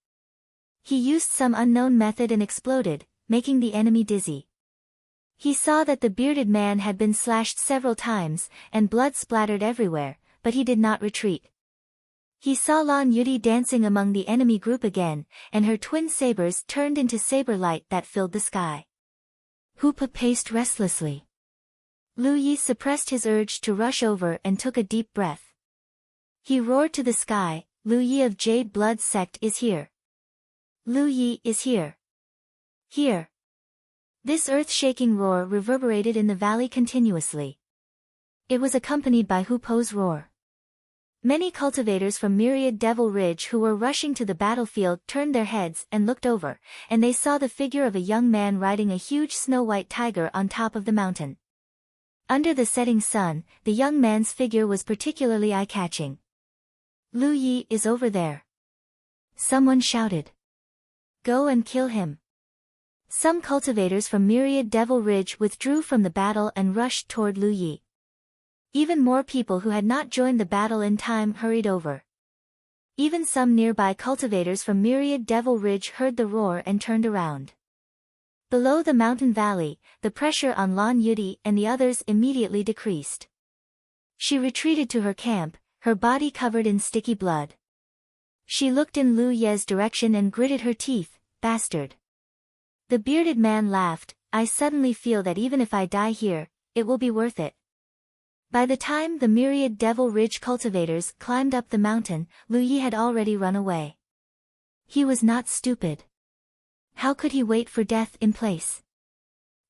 He used some unknown method and exploded, making the enemy dizzy. He saw that the bearded man had been slashed several times, and blood splattered everywhere, but he did not retreat. He saw Lan Yudi dancing among the enemy group again, and her twin sabers turned into saber light that filled the sky. Hu Pa paced restlessly. Lu Yi suppressed his urge to rush over and took a deep breath. He roared to the sky, Lu Yi of Jade Blood sect is here. Lu Yi is here. Here. This earth-shaking roar reverberated in the valley continuously. It was accompanied by Hu Po's roar. Many cultivators from Myriad Devil Ridge who were rushing to the battlefield turned their heads and looked over, and they saw the figure of a young man riding a huge snow-white tiger on top of the mountain. Under the setting sun, the young man's figure was particularly eye-catching. Lu Yi is over there. Someone shouted. Go and kill him. Some cultivators from Myriad Devil Ridge withdrew from the battle and rushed toward Lu Yi. Even more people who had not joined the battle in time hurried over. Even some nearby cultivators from Myriad Devil Ridge heard the roar and turned around. Below the mountain valley, the pressure on Lan Yudi and the others immediately decreased. She retreated to her camp, her body covered in sticky blood. She looked in Lu Ye's direction and gritted her teeth. Bastard. The bearded man laughed. I suddenly feel that even if I die here, it will be worth it. By the time the Myriad Devil Ridge cultivators climbed up the mountain, Lu Yi had already run away. He was not stupid. How could he wait for death in place?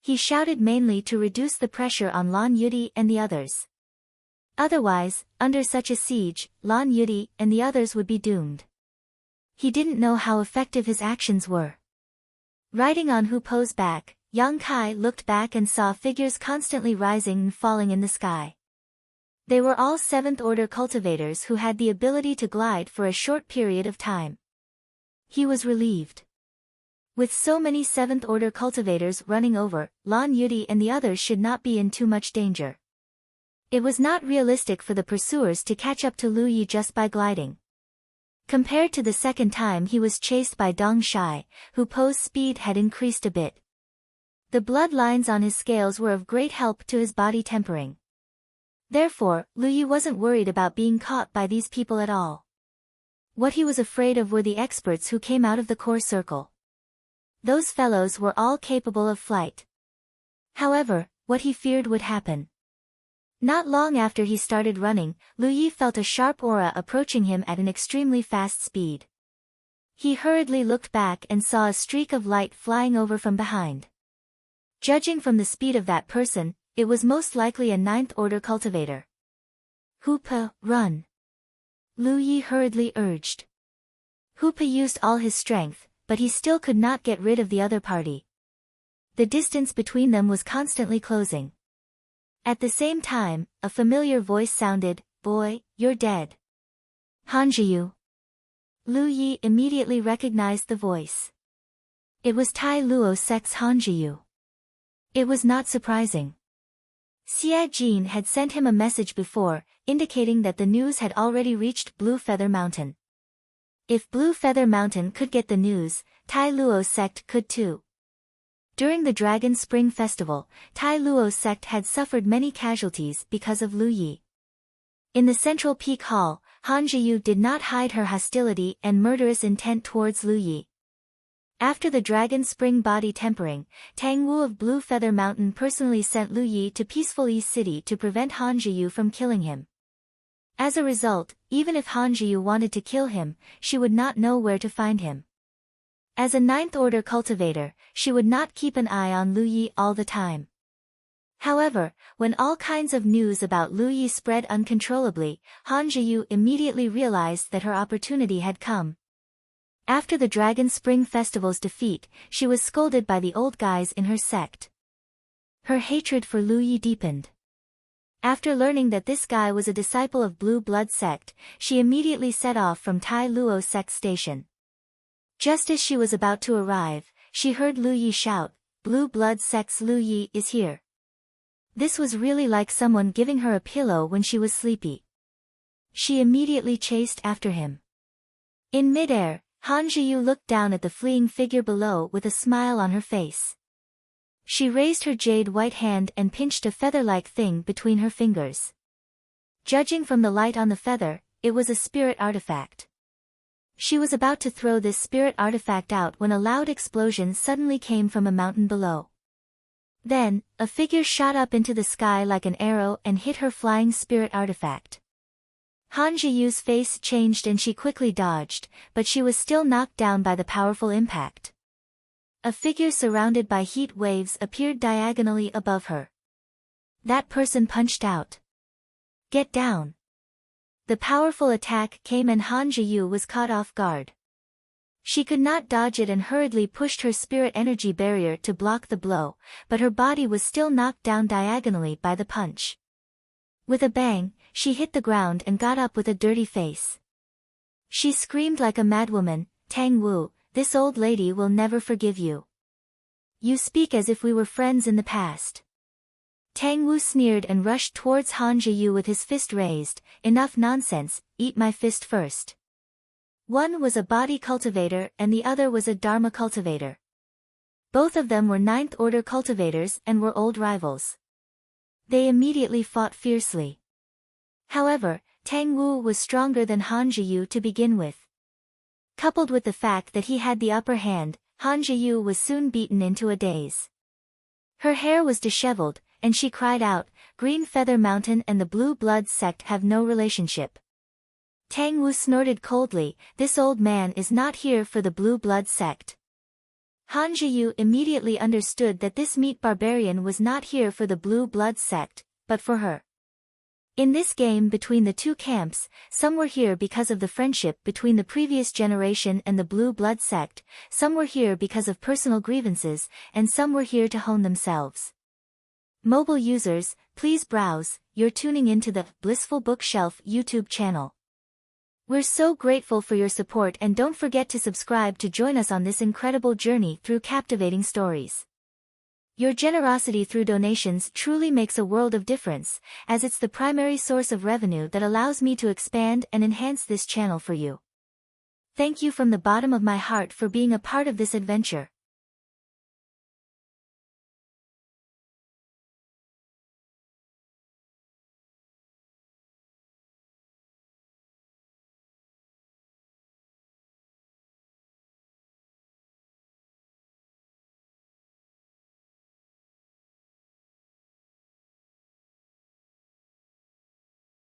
He shouted mainly to reduce the pressure on Lan Yudi and the others. Otherwise, under such a siege, Lan Yudi and the others would be doomed. He didn't know how effective his actions were. Riding on Hu Po's back, Yang Kai looked back and saw figures constantly rising and falling in the sky. They were all 7th Order cultivators who had the ability to glide for a short period of time. He was relieved. With so many 7th Order cultivators running over, Lan Yudi and the others should not be in too much danger. It was not realistic for the pursuers to catch up to Lu Yi just by gliding. Compared to the second time he was chased by Dong Shai, Hu Po's speed had increased a bit. The blood lines on his scales were of great help to his body tempering. Therefore, Lu Yi wasn't worried about being caught by these people at all. What he was afraid of were the experts who came out of the core circle. Those fellows were all capable of flight. However, what he feared would happen. Not long after he started running, Lu Yi felt a sharp aura approaching him at an extremely fast speed. He hurriedly looked back and saw a streak of light flying over from behind. Judging from the speed of that person, it was most likely a 9th Order cultivator. Hu Po, run! Lu Yi hurriedly urged. Hu Po used all his strength, but he still could not get rid of the other party. The distance between them was constantly closing. At the same time, a familiar voice sounded, "Boy, you're dead." Hanjiu. Lu Yi immediately recognized the voice. It was Tai Luo Sek's Hanjiu. It was not surprising. Xia Jin had sent him a message before, indicating that the news had already reached Blue Feather Mountain. If Blue Feather Mountain could get the news, Tai Luo's sect could too. During the Dragon Spring Festival, Tai Luo's sect had suffered many casualties because of Lu Yi. In the Central Peak Hall, Han Jiyu did not hide her hostility and murderous intent towards Lu Yi. After the Dragon Spring body tempering, Tang Wu of Blue Feather Mountain personally sent Lu Yi to Peaceful East City to prevent Han Jiyu from killing him. As a result, even if Han Jiyu wanted to kill him, she would not know where to find him. As a 9th Order cultivator, she would not keep an eye on Lu Yi all the time. However, when all kinds of news about Lu Yi spread uncontrollably, Han Jiyu immediately realized that her opportunity had come. After the Dragon Spring Festival's defeat, she was scolded by the old guys in her sect. Her hatred for Lu Yi deepened. After learning that this guy was a disciple of Blue Blood sect, she immediately set off from Tai Luo sect station. Just as she was about to arrive, she heard Lu Yi shout, "Blue Blood sect's Lu Yi is here." This was really like someone giving her a pillow when she was sleepy. She immediately chased after him. In midair, Han Jiyu looked down at the fleeing figure below with a smile on her face. She raised her jade white hand and pinched a feather-like thing between her fingers. Judging from the light on the feather, it was a spirit artifact. She was about to throw this spirit artifact out when a loud explosion suddenly came from a mountain below. Then, a figure shot up into the sky like an arrow and hit her flying spirit artifact. Han Jiyu's face changed and she quickly dodged, but she was still knocked down by the powerful impact. A figure surrounded by heat waves appeared diagonally above her. That person punched out. "Get down!" The powerful attack came and Han Jiyu was caught off guard. She could not dodge it and hurriedly pushed her spirit energy barrier to block the blow, but her body was still knocked down diagonally by the punch. With a bang, she hit the ground and got up with a dirty face. She screamed like a madwoman, "Tang Wu, this old lady will never forgive you. You speak as if we were friends in the past." Tang Wu sneered and rushed towards Han Zhiyu with his fist raised. Enough nonsense, eat my fist first. One was a body cultivator and the other was a dharma cultivator. Both of them were ninth order cultivators and were old rivals. They immediately fought fiercely. However, Tang Wu was stronger than Han Zhiyu to begin with. Coupled with the fact that he had the upper hand, Han Zhiyu was soon beaten into a daze. Her hair was disheveled, and she cried out, "Green Feather Mountain and the Blue Blood sect have no relationship." Tang Wu snorted coldly, "This old man is not here for the Blue Blood sect." Han Zhiyu immediately understood that this meat barbarian was not here for the Blue Blood sect, but for her. In this game between the two camps, some were here because of the friendship between the previous generation and the Blue Blood sect, some were here because of personal grievances, and some were here to hone themselves. Mobile users, please browse. You're tuning into the Blissful Bookshelf YouTube channel. We're so grateful for your support, and don't forget to subscribe to join us on this incredible journey through captivating stories. Your generosity through donations truly makes a world of difference, as it's the primary source of revenue that allows me to expand and enhance this channel for you. Thank you from the bottom of my heart for being a part of this adventure.